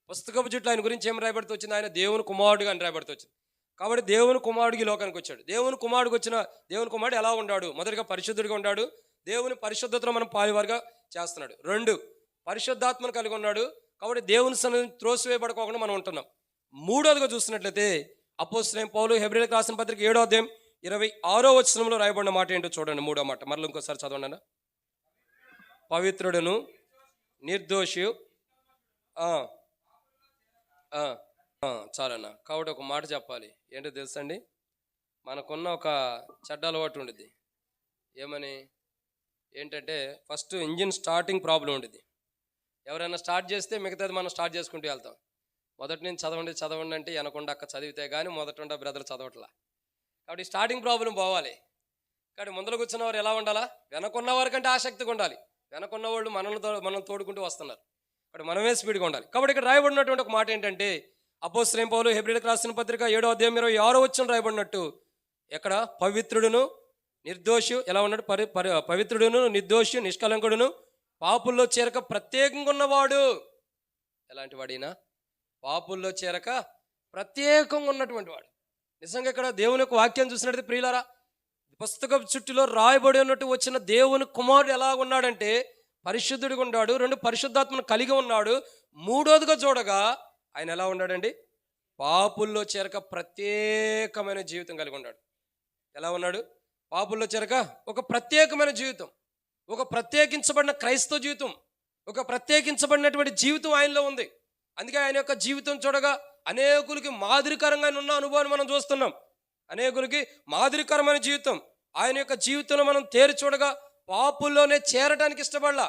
పుస్తకపు చుట్టూ ఆయన గురించి ఏం రాయబడుతూ వచ్చింది? ఆయన దేవుని కుమారుడుగా అని రాయబడుతూ వచ్చింది. కాబట్టి దేవుని కుమారుడికి లోకానికి వచ్చాడు. దేవుని కుమారుడు ఎలా ఉన్నాడు? మొదటిగా పరిశుద్ధుడిగా ఉన్నాడు. దేవుని పరిశుద్ధతను మనం పాలివారుగా చేస్తున్నాడు. 2, పరిశుద్ధాత్మను కలిగి ఉన్నాడు. కాబట్టి దేవుని సన్నిధిని త్రోసివేయబడుకోకుండా మనం ఉంటున్నాం. 3వదిగా చూసినట్లయితే అపోస్తలుడైన పౌలు హెబ్రీయులకు రాసిన పత్రిక 7వ అధ్యాయం 26వ వచనంలో రాయబడిన మాట ఏంటో చూడండి. 3వ మాట మరలా ఇంకోసారి చదవండి. పవిత్రుడును నిర్దోషియు చాలన్నా. కాబట్టి ఒక మాట చెప్పాలి. ఏంటో తెలుసండి, మనకున్న ఒక చెడ్డ అలవాటు ఉండిద్ది. ఏంటంటే ఫస్ట్ ఇంజిన్ స్టార్టింగ్ ప్రాబ్లం ఉండిద్ది. ఎవరైనా స్టార్ట్ చేస్తే మిగతాది మనం స్టార్ట్ చేసుకుంటూ వెళ్తాం. మొదటి నుంచి చదవండి అంటే వెనకుండా అక్క చదివితే కానీ మొదట బ్రదర్ చదవట్లా. కాబట్టి స్టార్టింగ్ ప్రాబ్లం పోవాలి. కాబట్టి ముందర కూర్చున్న వారు ఎలా ఉండాలా? వెనకున్న వారి కంటే ఆసక్తిగా ఉండాలి. వెనకున్న వాళ్ళు మనం తోడుకుంటూ వస్తున్నారు. ఇక్కడ మనమే స్పీడ్గా ఉండాలి. కాబట్టి ఇక్కడ రాయబడినటువంటి ఒక మాట ఏంటంటే, అపోస్తలుడైన పౌలు హెబ్రీయులకు రాసిన పత్రిక 7వ అధ్యాయం 26వ వచనం రాయబడినట్టు, ఎక్కడ పవిత్రుడును నిర్దోషి ఎలా ఉన్నాడు? పవిత్రుడును నిర్దోషి నిష్కలంకుడును పాపుల్లో చేరక ప్రత్యేకంగా ఉన్నవాడు. ఎలాంటి వాడినా? పాపుల్లో చేరక ప్రత్యేకంగా ఉన్నటువంటి వాడు. నిజంగా ఇక్కడ దేవుని యొక్క వాక్యం చూసినట్టు ప్రియులారా, పుస్తకం చుట్టూలో రాయబడి ఉన్నట్టు వచ్చిన దేవుని కుమారుడు ఎలా ఉన్నాడంటే పరిశుద్ధుడిగా ఉన్నాడు. 2, పరిశుద్ధాత్మను కలిగి ఉన్నాడు. 3వదిగా చూడగా ఆయన ఎలా ఉన్నాడండి? పాపుల్లో చేరక ప్రత్యేకమైన జీవితం కలిగి ఉన్నాడు. ఎలా ఉన్నాడు? పాపుల్లో చేరక ఒక ప్రత్యేకమైన జీవితం, ఒక ప్రత్యేకించబడిన క్రైస్తవ జీవితం, ఒక ప్రత్యేకించబడినటువంటి జీవితం ఆయనలో ఉంది. అందుకే ఆయన యొక్క జీవితం చూడగా అనేకులకి మాదిరికరంగా ఉన్న అనుభవాన్ని మనం చూస్తున్నాం. అనేకులకి మాదిరికరమైన జీవితం. ఆయన యొక్క జీవితంలో మనం తేరి చూడగా పాపుల్లోనే చేరడానికి ఇష్టపడలా.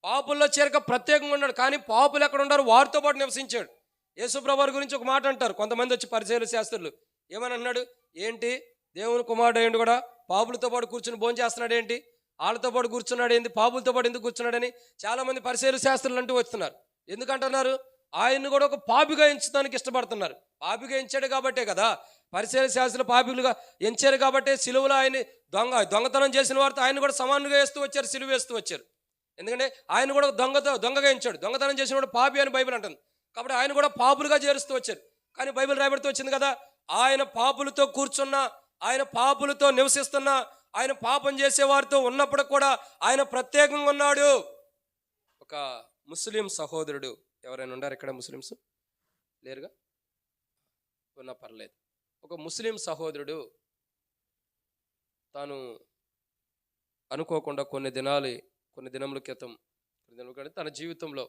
పాపుల్లో చేరక ప్రత్యేకంగా ఉన్నాడు. కానీ పాపులు ఎక్కడ ఉన్నారు? వారితో పాటు నివసించాడు. యేసుప్రభువారి గురించి ఒక మాట అంటారు కొంతమంది వచ్చి, పరిసయ్యులు శాస్త్రులు. ఏమని అన్నాడు? ఏంటి దేవుని కుమారుడు అయ్యిండు కూడా పాపులతో పాటు కూర్చుని భోజనం చేస్తున్నాడు ఏంటి? వాళ్ళతో పాటు కూర్చున్నాడు ఏంటి? పాపులతో పాటు ఎందుకు కూర్చున్నాడని చాలా మంది పరిసయ్యులు శాస్త్రులు అంటూ వస్తున్నారు. ఎందుకంటున్నారు? ఆయన్ని కూడా ఒక పాపిగా ఎంచడానికి ఇష్టపడుతున్నారు. పాపిగా ఎంచాడు కాబట్టే కదా పరిసయ్యుల శాస్త్రులు పాపిలుగా ఎంచారు. కాబట్టి సిలువలో ఆయన దొంగతనం చేసిన వారితో ఆయన కూడా సమానంగా వేస్తూ వచ్చారు, సిలువ వేస్తూ వచ్చారు. ఎందుకంటే ఆయన కూడా దొంగగా ఎంచాడు. దొంగతనం చేసిన వాడు పాపి అని బైబిల్ అంటుంది. కాబట్టి ఆయన కూడా పాపులుగా చేరుస్తూ వచ్చారు. కానీ బైబిల్ రాయబడుతూ వచ్చింది కదా, ఆయన పాపులతో కూర్చున్న, ఆయన పాపులతో నివసిస్తున్న, ఆయన పాపం చేసేవారితో ఉన్నప్పుడు కూడా ఆయన ప్రత్యేకంగా ఉన్నాడు. ఒక ముస్లిం సహోదరుడు, ఎవరైనా ఉండారు ఇక్కడ ముస్లిమ్స్? లేరుగా, ఉన్నా పర్లేదు. ఒక ముస్లిం సహోదరుడు తాను అనుకోకుండా కొన్ని దినముల క్రితం తన జీవితంలో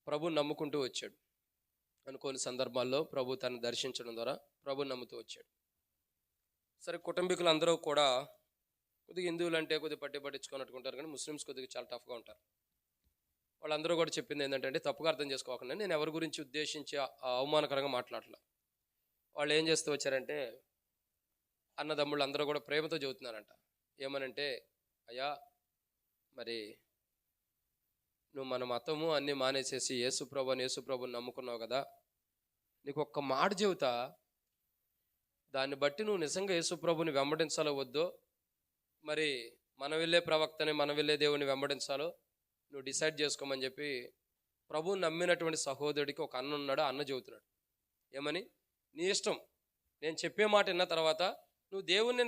ప్రభుని నమ్ముకుంటూ వచ్చాడు. అనుకోని సందర్భాల్లో ప్రభు తను దర్శించడం ద్వారా ప్రభుని నమ్ముతూ వచ్చాడు. సరే, కుటుంబీకులు అందరూ కూడా కొద్దిగా హిందువులు అంటే కొద్దిగా పట్టించుకున్నట్టుకుంటారు, కానీ ముస్లిమ్స్ కొద్దిగా చాలా టఫ్గా ఉంటారు. వాళ్ళందరూ కూడా చెప్పింది ఏంటంటే, తప్పుగా అర్థం చేసుకోకుండా, నేను ఎవరి గురించి ఉద్దేశించి అవమానకరంగా మాట్లాడలే. వాళ్ళు ఏం చేస్తూ వచ్చారంటే, అన్నదమ్ముళ్ళు అందరూ కూడా ప్రేమతో చెబుతున్నారంట. ఏమనంటే, అయ్యా మరి నువ్వు మన మతము అన్నీ మానేసేసి యేసుప్రభుని నమ్ముకున్నావు కదా, నీకు ఒక్క మాట చెబుతా, దాన్ని బట్టి నువ్వు నిజంగా యేసుప్రభుని వెంబడించాలో వద్దో, మరి మనం వెళ్ళే ప్రవక్తని, మనం వెళ్ళే దేవుని వెంబడించాలో నువ్వు డిసైడ్ చేసుకోమని చెప్పి ప్రభువుని నమ్మినటువంటి సహోదరుడికి ఒక అన్న ఉన్నాడు. అన్న చెబుతున్నాడు, ఏమని, నీ ఇష్టం, నేను చెప్పే మాట విన్న తర్వాత నువ్వు దేవుణ్ణి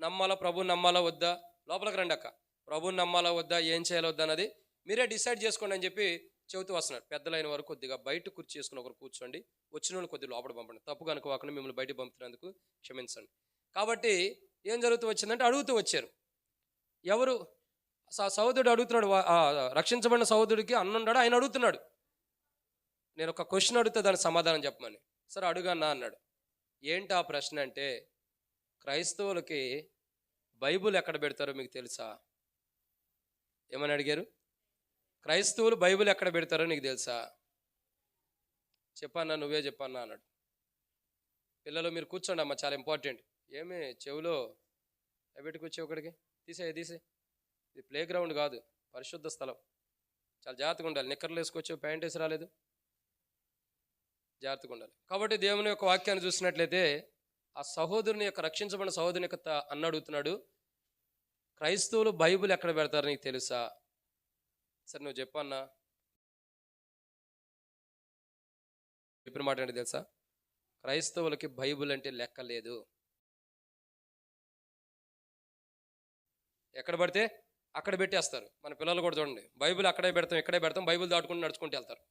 నమ్మాలా, ప్రభువుని నమ్మాలా వద్దా, లోపలికి రండి అక్క, ప్రభువుని నమ్మాలా వద్దా, ఏం చేయాలో వద్దా అన్నది మీరే డిసైడ్ చేసుకోండి అని చెప్పి చెబుతూ వస్తున్నాడు. పెద్దలైన వారు కొద్దిగా బయట కుర్చీ చేసుకుని ఒకరు కూర్చోండి, వచ్చిన వాళ్ళు కొద్దిగా లోపల పంపండి, తప్పు కనుకోకుండా మిమ్మల్ని బయట పంపుతున్నందుకు క్షమించండి. కాబట్టి ఏం జరుగుతూ వచ్చిందంటే, అడుగుతూ వచ్చారు. ఎవరు సహోదరుడు అడుగుతున్నాడు, రక్షించబడిన సహోదరుడికి అన్నున్నాడు, ఆయన అడుగుతున్నాడు, నేను ఒక క్వశ్చన్ అడిగితే దానికి సమాధానం చెప్పమని. సరే అడుగన్నా అన్నాడు. ఏంటి ఆ ప్రశ్న అంటే, క్రైస్తవులకి బైబుల్ ఎక్కడ పెడతారో మీకు తెలుసా? ఏమని అడిగారు? క్రైస్తవులు బైబిల్ ఎక్కడ పెడతారో నీకు తెలుసా? చెప్పన్నా, నువ్వే చెప్పన్నా అన్నాడు. పిల్లలు మీరు కూర్చోండి అమ్మ, చాలా ఇంపార్టెంట్. ఏమి చెవులో పెట్టుకు వచ్చి ఒకడికి తీసే ఇది ప్లే గ్రౌండ్ కాదు, పరిశుద్ధ స్థలం. చాలా జాగ్రత్తగా ఉండాలి. నిక్కర్లు వేసుకొచ్చావు, ప్యాంట్ వేసి రాలేదు, జాగ్రత్తగా ఉండాలి. కాబట్టి దేవుని యొక్క వాక్యాన్ని చూసినట్లయితే, ఆ సహోదరుని యొక్క రక్షించబడిన సహోదరుని యొక్క అన్న అడుగుతున్నాడు, క్రైస్తవులు బైబిల్ ఎక్కడ పెడతారో నీకు తెలుసా? సరే నువ్వు చెప్పన్నా. చెప్పిన మాట ఏంటి తెలుసా? క్రైస్తవులకి బైబిల్ అంటే లెక్క లేదు. ఎక్కడ పడితే అక్కడ పెట్టేస్తారు. మన పిల్లలు కూడా చూడండి, బైబిల్ అక్కడే పెడతాం, ఇక్కడే పెడతాం, బైబిల్ దాటుకుంటూ నడుచుకుంటూ వెళ్తారు.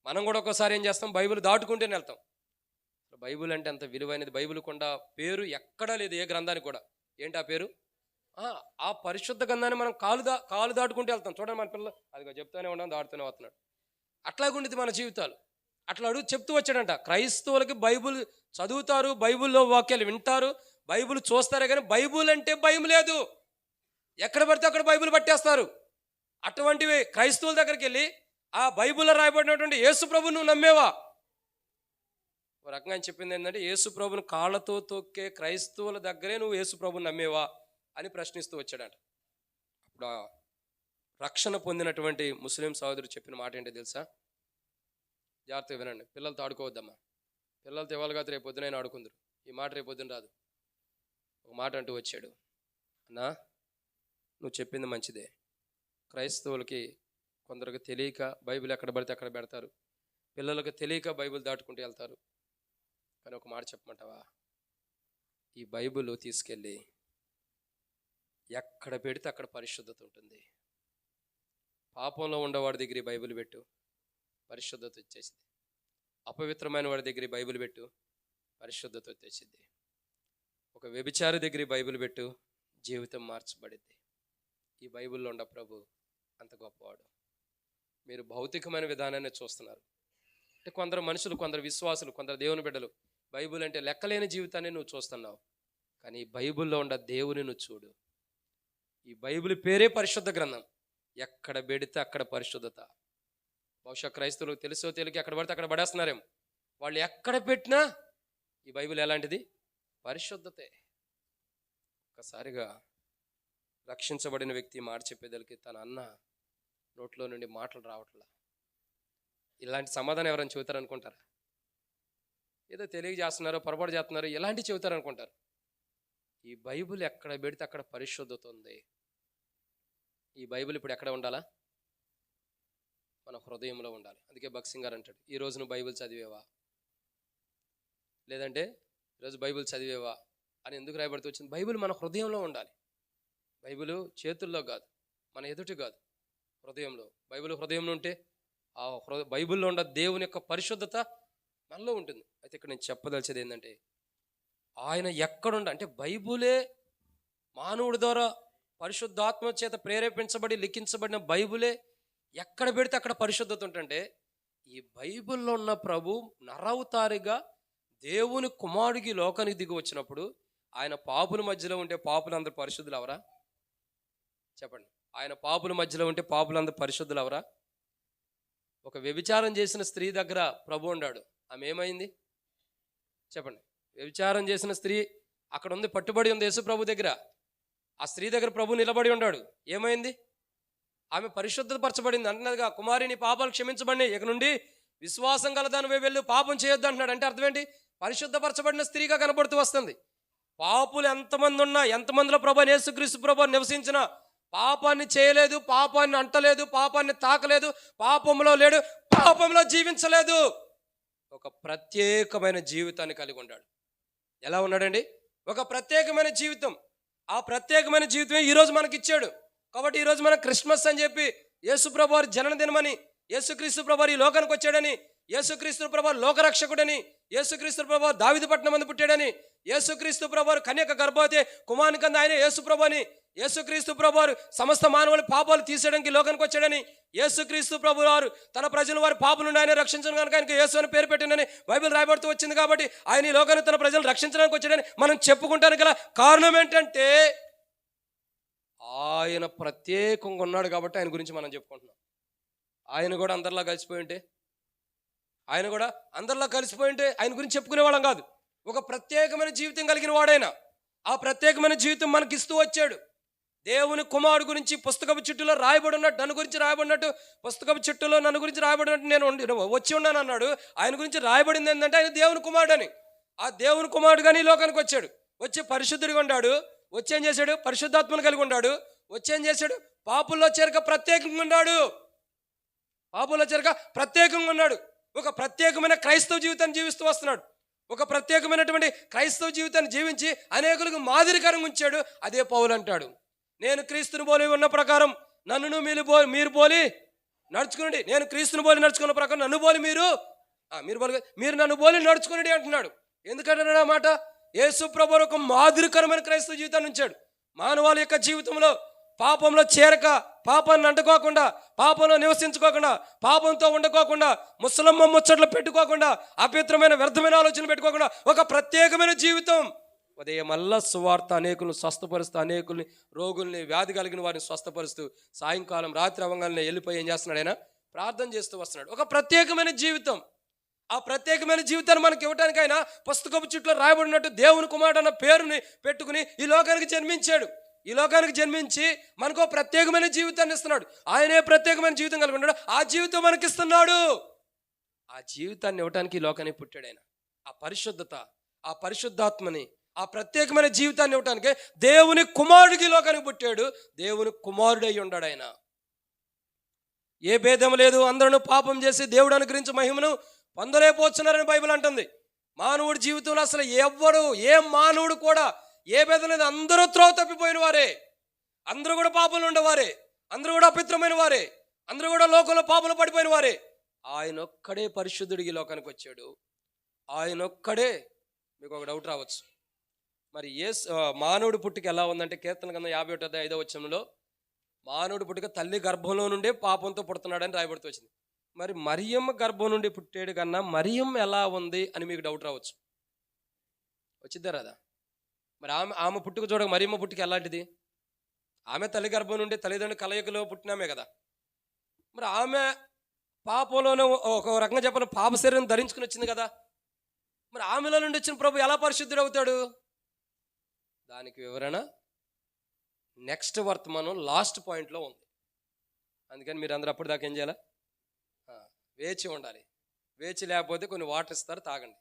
మనం కూడా ఒక్కోసారి ఏం చేస్తాం, బైబిల్ దాటుకుంటూనే వెళ్తాం. బైబిల్ అంటే అంత విలువైనది. బైబిల్ కొండ పేరు ఎక్కడా లేదు, ఏ గ్రంథానికి కూడా. ఏంటి ఆ పేరు? ఆ పరిశుద్ధ గ్రంథాన్ని మనం కాలు దాటుకుంటూ వెళ్తాం. చూడండి మన పిల్లలు అదిగా చెప్తూనే ఉన్నాం, దాటుతూనే వస్తున్నాడు. అట్లాగుండేది మన జీవితాలు. అట్లా అడుగు చెప్తూ వచ్చాడంట, క్రైస్తవులకి బైబిల్ చదువుతారు, బైబిల్లో వాక్యాలు వింటారు, బైబిల్ చూస్తారే కానీ బైబిల్ అంటే భయం లేదు. ఎక్కడ పడితే అక్కడ బైబిల్ పట్టేస్తారు. అటువంటివి క్రైస్తవుల దగ్గరికి వెళ్ళి ఆ బైబిల్లో రాయబడినటువంటి యేసు ప్రభుని నువ్వు నమ్మేవా? ఒక రకంగా ఆయన చెప్పింది ఏంటంటే, యేసు ప్రభుని కాళ్ళతో తొక్కే క్రైస్తవుల దగ్గరే నువ్వు యేసు ప్రభుని నమ్మేవా అని ప్రశ్నిస్తూ వచ్చాడంట. అప్పుడు రక్షణ పొందినటువంటి ముస్లిం సహోదరుడు చెప్పిన మాట ఏంటో తెలుసా? జాగ్రత్తగా వినండి, పిల్లలతో ఆడుకోవద్దమ్మా. పిల్లలతో ఇవ్వాలి కాదు, రేపు పొద్దునైనా ఆడుకుందరు. ఈ మాట రేపు పొద్దున రాదు. ఒక మాట అంటూ వచ్చాడు, అన్నా నువ్వు చెప్పింది మంచిదే, క్రైస్తవులకి కొందరికి తెలియక బైబిల్ ఎక్కడ పడితే అక్కడ పెడతారు, పిల్లలకు తెలియక బైబిల్ దాటుకుంటూ వెళ్తారు. కానీ ఒక మాట చెప్పమంటావా? ఈ బైబిల్ తీసుకెళ్ళి ఎక్కడ పెడితే అక్కడ పరిశుద్ధత ఉంటుంది. పాపంలో ఉండేవాడి దగ్గర బైబిల్ పెట్టు, పరిశుద్ధత వచ్చేసింది. అపవిత్రమైన వాడి దగ్గర బైబిల్ పెట్టు, పరిశుద్ధత వచ్చేసింది. ఒక వ్యభిచారి దగ్గర బైబిల్ పెట్టు, జీవితం మార్చబడింది. ఈ బైబిల్లో ఉండ ప్రభు అంత గొప్పవాడు. మీరు భౌతికమైన విధానాన్ని చూస్తున్నారు. అంటే కొందరు మనుషులు, కొందరు విశ్వాసులు, కొందరు దేవుని బిడ్డలు బైబిల్ అంటే లెక్కలేని జీవితాన్ని నువ్వు చూస్తున్నావు. కానీ ఈ బైబిల్లో ఉండ దేవుని నువ్వు చూడు. ఈ బైబిల్ పేరే పరిశుద్ధ గ్రంథం. ఎక్కడ పెడితే అక్కడ పరిశుద్ధత. బహుశా క్రైస్తవులకు తెలుసో తెలియక ఎక్కడ పడితే అక్కడ పడేస్తున్నారేమో. వాళ్ళు ఎక్కడ పెట్టినా ఈ బైబిల్ ఎలాంటిది? పరిశుద్ధతే. ఒక్కసారిగా రక్షించబడిన వ్యక్తి మాట చెప్పేదలికి తన అన్న నోట్లో నుండి మాటలు రావట్లా. ఇలాంటి సమాధానం ఎవరైనా చెబుతారు అనుకుంటారా? ఏదో తెలియజేస్తున్నారో, పొరపాటు చేస్తున్నారో ఇలాంటివి చెబుతారు అనుకుంటారు. ఈ బైబిల్ ఎక్కడ పెడితే అక్కడ పరిశుద్ధత ఉంది. ఈ బైబిల్ ఇప్పుడు ఎక్కడ ఉండాలా? మన హృదయంలో ఉండాలి. అందుకే భక్త్ సింగ్ గారు అంటాడు, ఈరోజు నువ్వు బైబిల్ చదివేవా, లేదంటే ఈరోజు బైబిల్ చదివేవా అని ఎందుకు రాయబడుతూ వచ్చింది? బైబిల్ మన హృదయంలో ఉండాలి. బైబిల్ చేతుల్లో కాదు, మన ఎదుటి కాదు, హృదయంలో. బైబిల్ హృదయంలో ఉంటే ఆ బైబిల్లో ఉన్న దేవుని యొక్క పరిశుద్ధత మనలో ఉంటుంది. అయితే ఇక్కడ నేను చెప్పదలిచేది ఏంటంటే, ఆయన ఎక్కడుండ అంటే బైబిలే మానవుడి ద్వారా పరిశుద్ధాత్మ చేత ప్రేరేపించబడి లిఖించబడిన బైబిలే ఎక్కడ పెడితే అక్కడ పరిశుద్ధత ఉంటుంటే, ఈ బైబిల్లో ఉన్న ప్రభు నరవతారిగా దేవుని కుమారుడికి లోకానికి దిగి వచ్చినప్పుడు ఆయన పాపుల మధ్యలో ఉంటే పాపులందరూ పరిశుద్ధులు అవరా? చెప్పండి. ఆయన పాపుల మధ్యలో ఉంటే పాపులందరూ పరిశుద్ధులు అవరా? ఒక వ్యభిచారం చేసిన స్త్రీ దగ్గర ప్రభు ఉన్నాడు. ఆమె ఏమైంది చెప్పండి? వ్యభిచారం చేసిన స్త్రీ అక్కడ ఉంది, పట్టుబడి ఉంది యేసు ప్రభు దగ్గర. ఆ స్త్రీ దగ్గర ప్రభు నిలబడి ఉన్నాడు. ఏమైంది? ఆమె పరిశుద్ధపరచబడింది. అంటున్నదిగా, కుమారి నీ పాపాలు క్షమించబడినాయి, ఇక నుండి విశ్వాసం గలదానివై వెళ్ళు, పాపం చేయొద్దు అంటున్నాడు. అంటే అర్థం ఏంటి? పరిశుద్ధపరచబడిన స్త్రీగా కనబడుతూ వస్తుంది. పాపులు ఎంతమంది ఉన్నా, ఎంతమందిలో ప్రభు యేసుక్రీస్తు ప్రభు నివసించినా పాపాన్ని చేయలేదు, పాపాన్ని అంటలేదు, పాపాన్ని తాకలేదు, పాపంలో లేడు, పాపంలో జీవించలేదు. ఒక ప్రత్యేకమైన జీవితాన్ని కలిగి ఉన్నాడు. ఎలా ఉన్నాడండి? ఒక ప్రత్యేకమైన జీవితం. ఆ ప్రత్యేకమైన జీవితమే ఈరోజు మనకి ఇచ్చాడు. కాబట్టి ఈరోజు మనం క్రిస్మస్ అని చెప్పి యేసు ప్రభు వారి జన్మదినమని, యేసుక్రీస్తు ప్రభు వారు ఈ లోకానికి వచ్చాడని, యేసుక్రీస్తు ప్రభు వారు లోకరక్షకుడని, యేసుక్రీస్తు ప్రభు వారు దావీదు పట్టణం మందు పుట్టాడని, యేసుక్రీస్తు ప్రభు వారు కన్యక గర్భవతి కుమారుని కన్నా ఆయన యేసు ప్రభు అని, యేసుక్రీస్తు ప్రభు వారు సమస్త మానవుల పాపాలు తీసేయడానికి లోకానికి వచ్చాడని, యేసుక్రీస్తు ప్రభు వారు తన ప్రజలు వారి పాపలను ఆయన రక్షించడం కనుక ఆయనకు యేసు అని పేరు పెట్టిందని బైబిల్ రాయబడుతూ వచ్చింది. కాబట్టి ఆయన ఈ లోకాన్ని తన ప్రజలను రక్షించడానికి వచ్చాడని మనం చెప్పుకుంటానికి గల కారణం ఏంటంటే, ఆయన ప్రత్యేకంగా ఉన్నాడు కాబట్టి ఆయన గురించి మనం చెప్పుకుంటున్నాం. ఆయన కూడా అందరిలా కలిసిపోయి ఉంటే ఆయన గురించి చెప్పుకునే వాళ్ళం కాదు. ఒక ప్రత్యేకమైన జీవితం కలిగిన వాడైనా ఆ ప్రత్యేకమైన జీవితం మనకి ఇస్తూ వచ్చాడు. దేవుని కుమారుడు గురించి పుస్తకపు చుట్టూలో రాయబడి ఉన్నట్టు, నన్ను గురించి రాయబడినట్టు, పుస్తకపు చుట్టూలో నన్ను గురించి రాయబడినట్టు నేను వచ్చి ఉన్నాను అన్నాడు. ఆయన గురించి రాయబడింది ఏంటంటే ఆయన దేవుని కుమారుడు అని. ఆ దేవుని కుమారుడు కానీ ఈ లోకానికి వచ్చాడు. వచ్చి పరిశుద్ధుడిగా ఉన్నాడు. వచ్చి ఏం చేశాడు? పరిశుద్ధాత్మను కలిగి ఉన్నాడు. వచ్చి ఏం చేశాడు? పాపుల్లో చేరక ప్రత్యేకంగా ఉన్నాడు. ఒక ప్రత్యేకమైన క్రైస్తవ జీవితాన్ని జీవిస్తూ వస్తున్నాడు. ఒక ప్రత్యేకమైనటువంటి క్రైస్తవ జీవితాన్ని జీవించి అనేకులకు మాదిరికరంగా ఉంచాడు. అదే పౌలు అంటాడు, నేను క్రీస్తుని పోలి ఉన్న ప్రకారం నన్ను మీరు పోలి నడుచుకునండి. నేను క్రీస్తుని పోలి నడుచుకున్న ప్రకారం నన్ను పోలి మీరు నన్ను పోలి నడుచుకునండి అంటున్నాడు. ఎందుకంటున్నాడు ఆ మాట? యేసు ప్రభువు ఒక మాదిరికరమైన క్రైస్తవ జీవితాన్ని ఉంచాడు. మానవాళి యొక్క జీవితంలో పాపంలో చేరక, పాపాన్ని అంటుకోకుండా, పాపంలో నివసించుకోకుండా, పాపంతో ఉండకోకుండా, ముసలమ్మ ముచ్చట్లు పెట్టుకోకుండా, అపవిత్రమైన వ్యర్థమైన ఆలోచనలు పెట్టుకోకుండా ఒక ప్రత్యేకమైన జీవితం. ఉదయమల్లా సువార్త అనేకులను స్వస్థపరుస్తూ, అనేకుల్ని రోగుల్ని వ్యాధి కలిగిన వారిని స్వస్థపరుస్తూ, సాయంకాలం రాత్రి అవంగానే వెళ్ళిపోయి ఏం చేస్తున్నాడు? ఆయన ప్రార్థన చేస్తూ వస్తున్నాడు. ఒక ప్రత్యేకమైన జీవితం. ఆ ప్రత్యేకమైన జీవితాన్ని మనకి ఇవ్వడానికి ఆయన పుస్తకపు చుట్టూ రాయబడినట్టు దేవుని కుమారుడు అన్న పేరుని పెట్టుకుని ఈ లోకానికి జన్మించాడు. ఈ లోకానికి జన్మించి మనకు ప్రత్యేకమైన జీవితాన్ని ఇస్తున్నాడు. ఆయనే ప్రత్యేకమైన జీవితం కలిగి ఉన్నాడు. ఆ జీవితం మనకిస్తున్నాడు. ఆ జీవితాన్ని ఇవ్వడానికి ఈ లోకానికి పుట్టాడు ఆయన. ఆ పరిశుద్ధత, ఆ పరిశుద్ధాత్మని, ఆ ప్రత్యేకమైన జీవితాన్ని ఇవ్వటానికి దేవుని కుమారుడికి ఈ లోకానికి పుట్టాడు. దేవుని కుమారుడై ఉన్నాడు ఆయన. ఏ భేదం లేదు. అందరూ పాపం చేసి దేవుడు అనుగ్రహించే మహిమను పొందలేకపోతున్నారని బైబిల్ అంటుంది. మానవుడి జీవితంలో అసలు ఏ మానవుడు కూడా ఏ భేదం లేదు. అందరూ త్రోవ తప్పిపోయిన వారే, అందరూ కూడా పాపంలో ఉండేవారే, అందరూ కూడా అపవిత్రమైన వారే, అందరూ కూడా లోకంలో పాపంలో పడిపోయిన వారే. ఆయన ఒక్కడే పరిశుద్ధుడికి లోకానికి వచ్చాడు. ఆయన ఒక్కడే. మీకు ఒక డౌట్ రావచ్చు, మరి మానవుడి పుట్టుక ఎలా ఉందంటే, కీర్తన గ్రంథం 51:5 వచనంలో మానవుడి పుట్టుక తల్లి గర్భంలో నుండే పాపంతో పుడుతున్నాడని రాయబడుతూ వచ్చింది. మరి మరియమ్మ గర్భం నుండి పుట్టాడు కన్నా మరియమ్మ ఎలా ఉంది అని మీకు డౌట్ రావచ్చు. వచ్చిద్దా రాదా? మరి ఆమె పుట్టుక చూడక మరియమ్మ పుట్టుక ఎలాంటిది? ఆమె తల్లి గర్భం నుండి తల్లిదండ్రుల కలయికలో పుట్టినామే కదా. మరి ఆమె పాపంలోనే ఒక రకంగా చెప్పాలి పాప శరీరం ధరించుకుని వచ్చింది కదా. మరి ఆమెలో నుండి వచ్చిన ప్రభు ఎలా పరిశుద్ధుడు అవుతాడు? దానికి వివరణ నెక్స్ట్ వర్తమానం లాస్ట్ పాయింట్లో ఉంది. అందుకని మీరు అందరూ అప్పటిదాకా ఏం చేయాలా? వేచి ఉండాలి. వేచి లేకపోతే కొన్ని వాటర్ ఇస్తారు, తాగండి.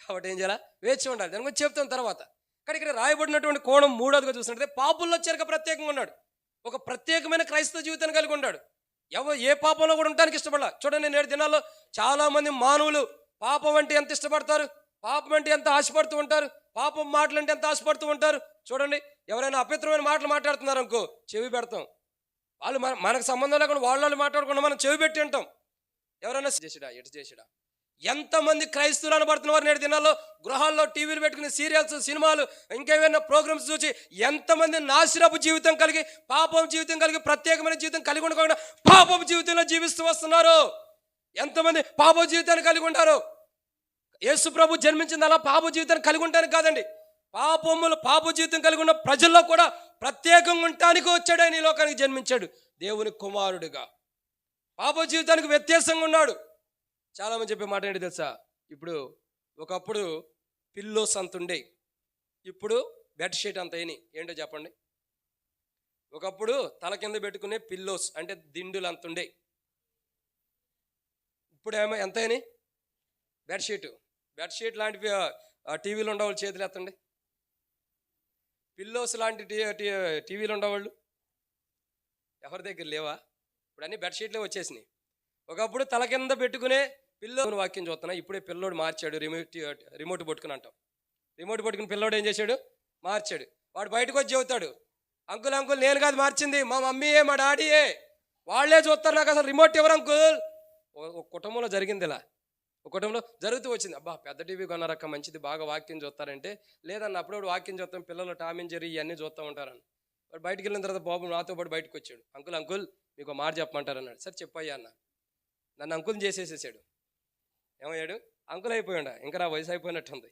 కాబట్టి ఏం చేయాలా? వేచి ఉండాలి. దాని గురించి చెప్తాను తర్వాత. కానీ ఇక్కడ రాయబడినటువంటి కోణం మూడోదిగా చూసినట్లయితే పాపుల్లో చేరక ప్రత్యేకంగా ఉన్నాడు. ఒక ప్రత్యేకమైన క్రైస్తవ జీవితాన్ని కలిగి ఉన్నాడు. ఏ పాపంలో కూడా ఉండడానికి ఇష్టపడాల. చూడండి, నేటి దినాల్లో చాలా మంది మానవులు పాపం అంటే ఎంత ఇష్టపడతారు? పాపం అంటే ఎంత ఆశపడుతూ ఉంటారు, పాపం మాటలు అంటే ఎంత ఆశపడుతూ ఉంటారు. చూడండి, ఎవరైనా అపవిత్రమైన మాటలు మాట్లాడుతున్నారు అనుకో, చెవి పెడతాం. వాళ్ళు మనకు సంబంధం లేకుండా వాళ్ళు మాట్లాడకుండా మనం చెవి పెట్టి ఉంటాం. ఎవరైనా చేసిడా ఎటు చేసిడా. ఎంతమంది క్రైస్తవులు అనబడుతున్నారు నేటి దినాల్లో. గృహాల్లో టీవీలు పెట్టుకుని సీరియల్స్, సినిమాలు, ఇంకేమైనా ప్రోగ్రామ్స్ చూసి ఎంతమంది నాశనపు జీవితం కలిగి, పాపం జీవితం కలిగి, ప్రత్యేకమైన జీవితం కలిగి ఉండకుండా పాపం జీవితంలో జీవిస్తూ వస్తున్నారు. ఎంతమంది పాప జీవితాన్ని కలిగి ఉంటారు. యేసు ప్రభు జన్మించింది అలా పాప జీవితాన్ని కలిగి ఉంటానికి కాదండి. పాప జీవితం కలిగి ఉన్న ప్రజల్లో కూడా ప్రత్యేకంగా ఉండటానికి వచ్చాడు. ఆయన ఈ లోకానికి జన్మించాడు దేవుని కుమారుడిగా. పాప జీవితానికి వ్యత్యాసంగా ఉన్నాడు. చాలామంది చెప్పే మాట ఏంటి తెలుసా, ఇప్పుడు ఒకప్పుడు పిల్లోస్ అంత ఉండే, ఇప్పుడు బెడ్షీట్ అంత అయినాయి. ఏంటో చెప్పండి. ఒకప్పుడు తల కింద పెట్టుకునే పిల్లోస్ అంటే దిండులు అంత ఉండే, ఇప్పుడు ఏమో ఎంత అయినాయి బెడ్షీట్ లాంటివి. టీవీలు ఉండేవాళ్ళు చేతులు ఎత్తండి. పిల్లోస్ లాంటి టీవీలు ఉండేవాళ్ళు ఎవరి దగ్గర లేవా? ఇప్పుడు అన్ని బెడ్షీట్లే వచ్చేసినాయి. ఒకప్పుడు తల కింద పెట్టుకునే పిల్లోని వాక్యం చూస్తున్నా, ఇప్పుడే పిల్లోడు మార్చాడు. రిమోట్ పట్టుకుని అంటాం. రిమోట్ పట్టుకుని పిల్లోడు ఏం చేశాడు, మార్చాడు. వాడు బయటకు వచ్చి చెబుతాడు, అంకుల్ నేను కాదు మార్చింది, మా మమ్మీయే, మా డాడీయే, వాళ్ళే చూస్తారు, నాకు అసలు రిమోట్ ఎవరు అంకుల్. ఒక కుటుంబంలో జరిగింది ఇలా, ఒక కుటుంబంలో జరుగుతూ వచ్చింది. అబ్బా పెద్ద టీవీ కొన్నారక్క, మంచిది, బాగా వాక్యం చూస్తారంటే, లేదన్న అప్పుడప్పుడు వాక్యం చూస్తాం, పిల్లలు టామ్ అండ్ జెర్రీ ఇవన్నీ చూస్తూ ఉంటారని. వాడు బయటికి వెళ్ళిన తర్వాత బాబు నాతో పాటు బయటకు వచ్చాడు. అంకుల్ మీకు మాట చెప్పమంటారు అన్నాడు. సరే చెప్పయ్యా అన్న. నన్ను అంకుల్ని చేసేసేసాడు. ఏమయ్యాడు, అంకుల్ అయిపోయాడు. ఇంకా నా వయసు అయిపోయినట్టుంది.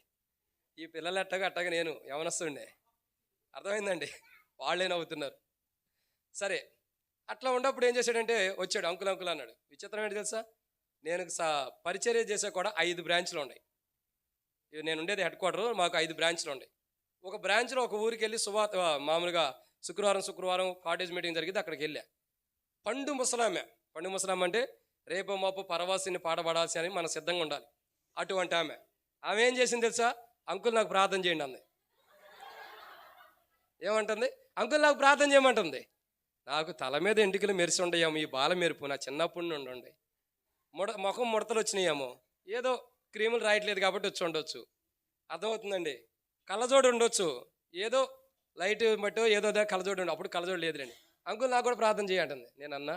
ఈ పిల్లలు అట్టగా నేను యవనస్తుండే. అర్థమైందండి, వాళ్ళే నవ్వుతున్నారు. సరే, అట్లా ఉన్నప్పుడు ఏం చేశాడంటే వచ్చాడు, అంకుల్ అన్నాడు. విచిత్రం ఏంటి తెలుసా, నేను పరిచర్య చేసే కూడా 5 బ్రాంచ్లు ఉన్నాయి. నేను ఉండేది హెడ్ క్వార్టర్, మాకు 5 బ్రాంచ్లు ఉన్నాయి. ఒక బ్రాంచ్లో ఒక ఊరికి వెళ్ళి మామూలుగా శుక్రవారం కాటేజ్ మీటింగ్ జరిగింది, అక్కడికి వెళ్ళా. పండు ముసలామె అంటే రేపు మాపు పరవాసిని పాడబడాల్సి అని మనం సిద్ధంగా ఉండాలి. అటువంటి ఆమె ఏం చేసింది తెలుసా, అంకుల్ నాకు ప్రార్థన చేయండి అంది. ఏమంటుంది, అంకుల్ నాకు ప్రార్థన చేయమంటుంది. నాకు తల మీద ఎంటికలు మెరిసి ఉండేమో, ఈ బాల మెరుపు నా చిన్నప్పటి నుండి ఉండే. ముఖం ముడతలు వచ్చినాయేమో, ఏదో క్రీములు రాయట్లేదు కాబట్టి వచ్చి ఉండొచ్చు. అర్థమవుతుందండి. కళ్ళజోడు ఉండొచ్చు, ఏదో లైట్ బట్టో ఏదో కళ్ళజోడు ఉండి, అప్పుడు కళ్ళజోడు లేదులేండి. అంకుల్ నాకు కూడా ప్రార్థన చేయంటుంది. నేను అన్నా,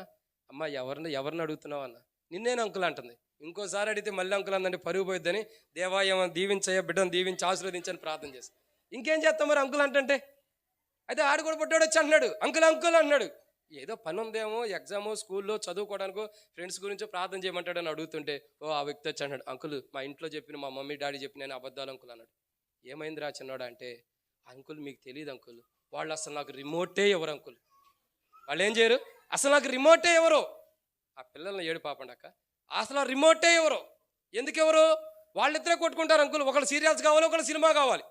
అమ్మ ఎవరిని అడుగుతున్నావు అన్న. నిన్నేను అంకుల్ అంటుంది. ఇంకోసారి అడిగితే మళ్ళీ అంకుల్ అందంటే పరుగు పోయిద్దని, దేవా ఏమన్నా దీవించయ్యా, బిడ్డను దీవించి ఆశీర్వదించని ప్రార్థన చేసి, ఇంకేం చేస్తాం మరి అంకుల్ అంటే. అయితే ఆడు కూడా పుట్టాడు వచ్చి అంటున్నాడు, అంకుల్ అన్నాడు. ఏదో పని ఉందేమో, ఎగ్జామో, స్కూల్లో చదువుకోవడానికో, ఫ్రెండ్స్ గురించో ప్రార్థన చేయమంటాడని అడుగుతుంటే, ఆ వ్యక్తి వచ్చి అన్నాడు, అంకుల్ మా ఇంట్లో చెప్పిన, మా మమ్మీ డాడీ చెప్పిన నేను అబద్ధాలు అంకుల్ అన్నాడు. ఏమైందిరా చిన్నాడు అంటే, అంకుల్ మీకు తెలియదు అంకుల్, వాళ్ళు అసలు నాకు రిమోటే ఎవరు అంకుల్, వాళ్ళు ఏం చేయరు, అసలు నాకు రిమోటే ఎవరు. ఆ పిల్లల్ని ఏడు పాపండక్క, అసలు ఆ రిమోటే ఎవరు, ఎందుకెవరు, వాళ్ళిద్దరే కొట్టుకుంటారు అంకుల్. ఒకళ్ళు సీరియల్స్ కావాలి, ఒకళ్ళు సినిమా కావాలి.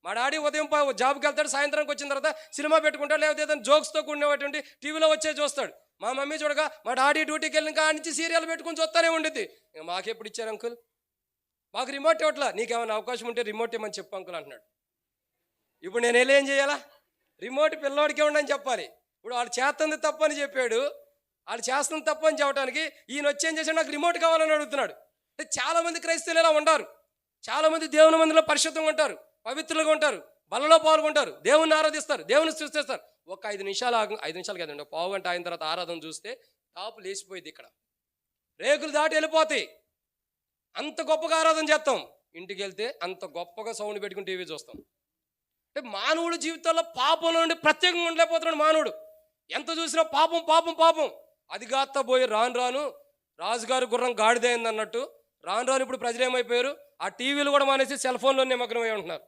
మా డాడీ ఉదయం జాబ్కి వెళ్తాడు, సాయంత్రంకి వచ్చిన తర్వాత సినిమా పెట్టుకుంటాడు, లేకపోతే ఏదైనా జోక్స్తో కూడినటువంటి టీవీలో వచ్చే చూస్తాడు. మా మమ్మీ చూడగా మా డాడీ డ్యూటీకి వెళ్ళిన కాడి నుంచి సీరియల్ పెట్టుకుని చూస్తానే ఉండిద్ది. ఇంకా మాకెప్పుడు ఇచ్చారు అంకుల్, మాకు రిమోట్ ఇవ్వట్లా, నీకేమైనా అవకాశం ఉంటే రిమోట్ ఇవ్వమని చెప్పు అంకుల్ అంటున్నాడు. ఇప్పుడు నేను వెళ్ళి ఏం చేయాలా, రిమోట్ పిల్లోడికే ఉండని చెప్పాలి. ఇప్పుడు వాళ్ళు చేస్తుంది తప్పని చెప్పాడు, వాళ్ళు చేస్తుంది తప్పని చెప్పడానికి ఈయన వచ్చి ఏం చేశాడు, నాకు రిమోట్ కావాలని అడుగుతున్నాడు. అంటే చాలామంది క్రైస్తవులు ఇలా ఉంటారు. చాలామంది దేవుని మందిలో పరిశుద్ధంగా ఉంటారు, పవిత్రులుగా ఉంటారు, బలలో పాల్గొంటారు, దేవుని ఆరాధిస్తారు, దేవుని సృష్టిస్తారు. ఒక 5 నిమిషాలు 5 నిమిషాలు కదండి, 1 పావు గంట అయిన తర్వాత ఆరాధన చూస్తే టాపు లేచిపోయింది, ఇక్కడ రేకులు దాటి వెళ్ళిపోతాయి. అంత గొప్పగా ఆరాధన చేస్తాం, ఇంటికి వెళ్తే అంత గొప్పగా సౌండ్ పెట్టుకుని టీవీ చూస్తాం. అంటే మానవుడి జీవితంలో పాపంలో నుండి ప్రత్యేకంగా ఉండలేకపోతున్నాడు మానవుడు. ఎంత చూసినా పాపం. అది గాత్తా పోయి రాను రాజుగారు గుర్రం గాడిదైంది అన్నట్టు రాను ఇప్పుడు ప్రజలు ఏమైపోయారు, ఆ టీవీలు కూడా మానేసి సెల్ ఫోన్లో నిమగ్నమై ఉంటున్నారు.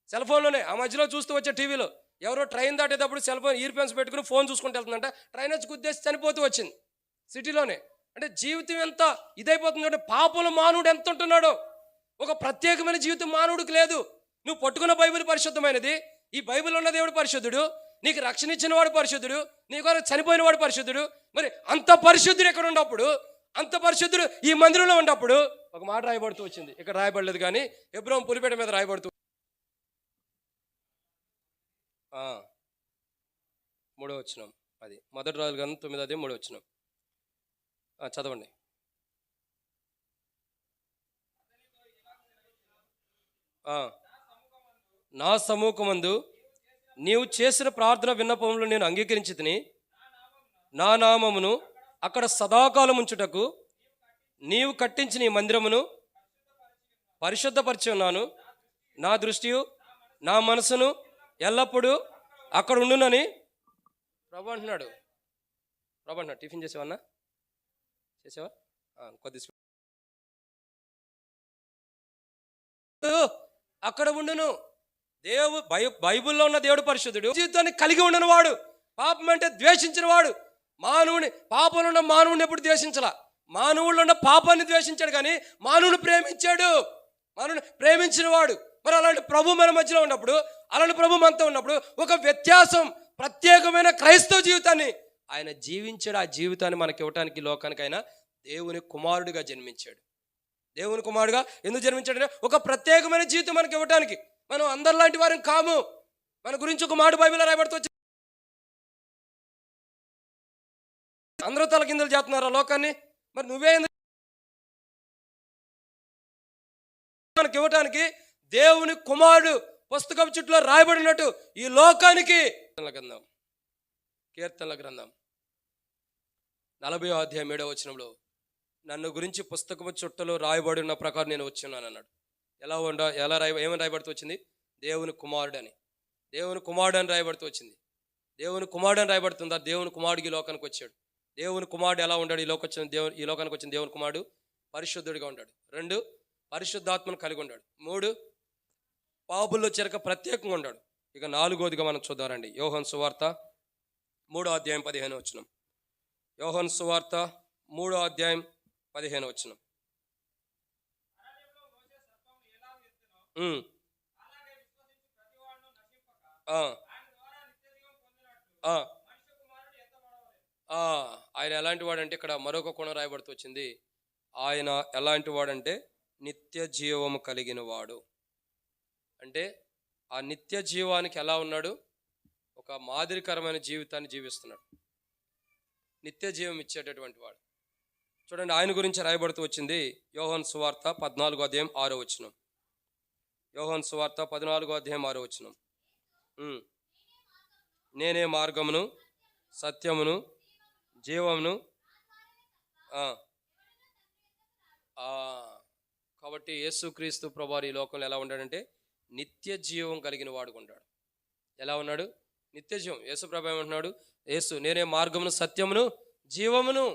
సెల్ ఫోన్లోనే ఆ మధ్యలో చూస్తూ వచ్చే టీవీలో ఎవరో ట్రైన్ దాటేటప్పుడు సెల్ ఫోన్ ఇయర్ ఫోన్స్ పెట్టుకుని ఫోన్ చూసుకుంటూ వెళ్తుందంట, ట్రైన్ వచ్చి గుద్దేసి చనిపోతూ వచ్చింది సిటీలోనే. అంటే జీవితం ఎంత ఇదైపోతుంది అంటే, పాపంలో మానవుడు ఎంత ఉంటున్నాడో. ఒక ప్రత్యేకమైన జీవితం మానవుడికి లేదు. నువ్వు పట్టుకున్న బైబిల్ పరిశుద్ధమైనది, ఈ బైబిల్ ఉన్న దేవుడు పరిశుద్ధుడు, నీకు రక్షణ ఇచ్చిన వాడు పరిశుద్ధుడు, నీకు చనిపోయిన వాడు పరిశుద్ధుడు. మరి అంత పరిశుద్ధుడు ఎక్కడ ఉన్నప్పుడు, అంత పరిశుద్ధుడు ఈ మందిరంలో ఉన్నప్పుడు ఒక మాట రాయబడుతూ వచ్చింది. ఇక్కడ రాయబడలేదు కానీ ఎబ్రోం పులిపేట మీద రాయబడుతూ 3వ వచనం, అది 1 రాజుల గ్రంథం 9వ 3వ వచనం చదవండి. ఆ, నా సముఖమందు నీవు చేసిన ప్రార్థన విన్నపములు నేను అంగీకరించి తిని నా నామమును అక్కడ సదాకాలం ఉంచుటకు నీవు కట్టించిన ఈ మందిరమును పరిశుద్ధపరిచి ఉన్నాను. నా దృష్టియు నా మనసును ఎల్లప్పుడూ అక్కడ ఉండునని ప్రభు అంటున్నాడు. ప్రభు అంటున్నాడు. టిఫిన్ చేసావన్నా? చేసావా? కొద్ది అక్కడ ఉండును. బైబిల్లో ఉన్న దేవుడు పరిశుద్ధుడు. జీవితాన్ని కలిగి ఉండని వాడు, పాపం అంటే ద్వేషించిన వాడు. పాపంలో ఉన్న మానవుని ఎప్పుడు ద్వేషించాల? మానవుల్లో ఉన్న పాపాన్ని ద్వేషించాడు, కానీ మానవుని ప్రేమించాడు. మానవుని ప్రేమించిన వాడు. మరి అలాంటి ప్రభు మన మధ్యలో ఉన్నప్పుడు, అలాంటి ప్రభు మనతో ఉన్నప్పుడు ఒక వ్యత్యాసం, ప్రత్యేకమైన క్రైస్తవ జీవితాన్ని ఆయన జీవించాడు. ఆ జీవితాన్ని మనకి ఇవ్వటానికి లోకానికి ఆయన దేవుని కుమారుడిగా జన్మించాడు. దేవుని కుమారుడుగా ఎందుకు జన్మించాడంటే ఒక ప్రత్యేకమైన జీవితం మనకి ఇవ్వటానికి. మనం అందరిలాంటి వారం కాము. మన గురించి ఒక మాట బైబిల్లో రాయబడుతూ వచ్చి, అందరూ తల కిందలు చేస్తున్నారు లోకాన్ని, మరి నువ్వే మనకి ఇవ్వటానికి దేవుని కుమారుడు పుస్తకం చుట్టూ రాయబడినట్టు ఈ లోకానికి. కీర్తనల గ్రంథం 40వ అధ్యాయం 7వ వచనంలో నన్ను గురించి పుస్తకపు చుట్టలో రాయబడి ఉన్న ప్రకారం నేను వచ్చున్నాను అన్నాడు. ఏమని రాయబడుతూ వచ్చింది? దేవుని కుమారుడు అని. దేవుని కుమారుడు అని రాయబడుతూ వచ్చింది. దేవుని కుమారుడు అని రాయబడుతుందా? దేవుని కుమారుడికి ఈ లోకానికి వచ్చాడు. దేవుని కుమారుడు ఎలా ఉన్నాడు? ఈ లోకానికి వచ్చిన దేవుని కుమారుడు పరిశుద్ధుడిగా ఉన్నాడు. 2, పరిశుద్ధాత్మను కలిగి ఉన్నాడు. 3, పాపుల్లో చేరక ప్రత్యేకంగా ఉన్నాడు. ఇక 4వదిగా మనం చూద్దామండి. యోహాను సువార్త 3వ అధ్యాయం 15వ వచనం. యోహాను సువార్త 3వ అధ్యాయం 15వ వచనం. ఆయన ఎలాంటి వాడంటే, ఇక్కడ మరొక కోణం రాయబడుతూ వచ్చింది. ఆయన ఎలాంటి వాడంటే నిత్య జీవము కలిగిన వాడు. అంటే ఆ నిత్య జీవానికి ఎలా ఉన్నాడు? ఒక మాదిరికరమైన జీవితాన్ని జీవిస్తున్నాడు. నిత్య జీవం ఇచ్చేటటువంటి వాడు. చూడండి, ఆయన గురించి రాయబడుతూ వచ్చింది. యోహాను సువార్త 14వ అధ్యాయం 6వ వచనం. యోహాను సువార్త 14వ అధ్యాయం 6వ వచనం. నేనే మార్గమును సత్యమును జీవమును. కాబట్టి యేసుక్రీస్తు ప్రభువారు ఈ లోకంలో ఎలా ఉన్నాడంటే నిత్య జీవం కలిగిన వాడుగా ఉన్నాడు. ఎలా ఉన్నాడు? నిత్య జీవం. యేసు ప్రభు ఏమంటున్నాడు? నేనే మార్గమును సత్యమును జీవమును.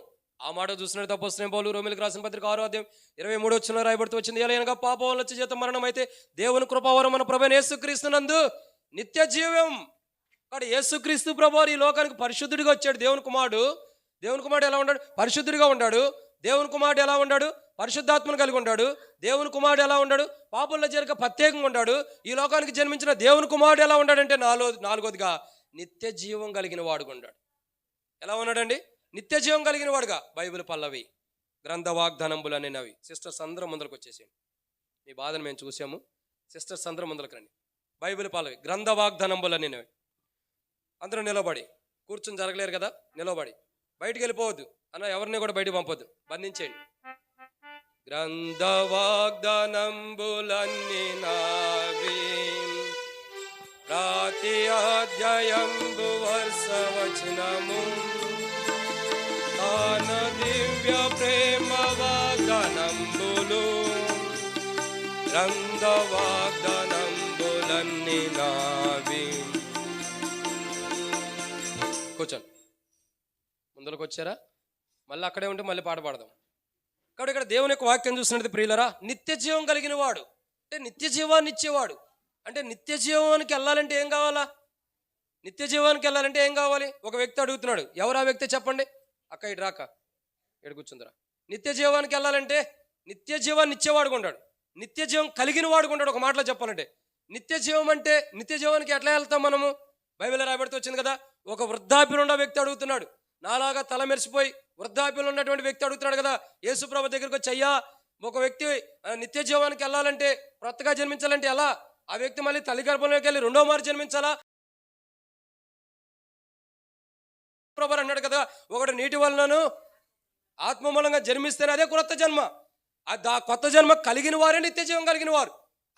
ఆ మాట చూసినట్టు అపోస్తలుడైన పౌలు రోమీయులకు రాసిన పత్రిక 6వ అధ్యాయం 23వ వచనంలో రాయబడుతూ వచ్చింది. ఎలాగనగా పాపం వల్ల వచ్చే జీతం మరణం, అయితే దేవుని కృపావరం మన ప్రభువైన యేసుక్రీస్తునందు నిత్య జీవం. కాబట్టి యేసుక్రీస్తు ప్రభువారు ఈ లోకానికి పరిశుద్ధుడిగా వచ్చాడు. దేవుని కుమారుడు ఎలా ఉన్నాడు? పరిశుద్ధుడిగా ఉన్నాడు. దేవుని కుమారుడు ఎలా ఉన్నాడు? పరిశుద్ధాత్మను కలిగి ఉన్నాడు. దేవుని కుమారుడు ఎలా ఉన్నాడు? పాపంలో చేరక ప్రత్యేకంగా ఉన్నాడు. ఈ లోకానికి జన్మించిన దేవుని కుమారుడు ఎలా ఉన్నాడంటే 4వదిగా నిత్య జీవం కలిగిన వాడుగా ఉన్నాడు. ఎలా ఉన్నాడండి? నిత్య జీవం కలిగిన వాడుగా. బైబిల్ పల్లవి గ్రంథ వాగ్దానంబులు అనేవి. సిస్టర్స్ అందరం ముందరకు వచ్చేసేయండి. మీ బాధను మేము చూసాము. సిస్టర్స్ అందరం ముందరకు రండి. బైబిల్ పల్లవి గ్రంథ వాగ్దానంబులు అనేవి. అందరూ నిలబడి, కూర్చుని జరగలేరు కదా, నిలబడి. బయటికి వెళ్ళిపోవద్దు అన్న, ఎవరిని కూడా బయటకు పంపొద్దు, బంధించేయండి. గ్రంథ వాగ్దానంబులన్నీ నావి, ప్రతి అధ్యాయంబు వర్షవచనము, తాన దివ్య ప్రేమ వాగ్దానంబులు, గ్రంథ వాగ్దానంబులన్నీ నావి. కూర్చోండి. ముందులోకి వచ్చారా? మళ్ళీ అక్కడే ఉంటే మళ్ళీ పాట పాడదాం. కాబట్టి ఇక్కడ దేవుని యొక్క వాక్యం చూసినట్టు ప్రియులరా, నిత్య జీవం కలిగిన వాడు అంటే నిత్య జీవాన్ని ఇచ్చేవాడు. అంటే నిత్య జీవానికి వెళ్ళాలంటే ఏం కావాలా? నిత్య జీవానికి వెళ్ళాలంటే ఏం కావాలి? ఒక వ్యక్తి అడుగుతున్నాడు. ఎవరు ఆ వ్యక్తి చెప్పండి. అక్క ఇటు రాక, ఇటు కూర్చుందిరా. నిత్య జీవానికి వెళ్ళాలంటే నిత్య జీవాన్ని ఇచ్చేవాడు ఉంటాడు, నిత్య జీవం కలిగిన వాడు ఉంటాడు. ఒక మాటలో చెప్పాలంటే నిత్య జీవం అంటే, నిత్య జీవానికి ఎట్లా వెళ్తాం మనము? బైబిల్ రాయబడుతూ వచ్చింది కదా. ఒక వృద్ధాప్యంలో ఉన్న వ్యక్తి అడుగుతున్నాడు. నాలాగా తల మెరిసిపోయి వృద్ధాప్యంలో ఉన్నటువంటి వ్యక్తి అడుగుతున్నాడు కదా, యేసు ప్రభు దగ్గరికి వచ్చి, అయ్యా, ఒక వ్యక్తి నిత్య జీవానికి వెళ్ళాలంటే, కొత్తగా జన్మించాలంటే ఎలా? ఆ వ్యక్తి మళ్ళీ తల్లి గర్భంలోకి వెళ్ళి 2వ మారు జన్మించాలా? ప్రభు అన్నాడు కదా, ఒకటి నీటి వలనను ఆత్మ మూలంగా జన్మిస్తేనే అదే కొత్త జన్మ. ఆ కొత్త జన్మ కలిగిన వారే నిత్య జీవం కలిగిన వారు.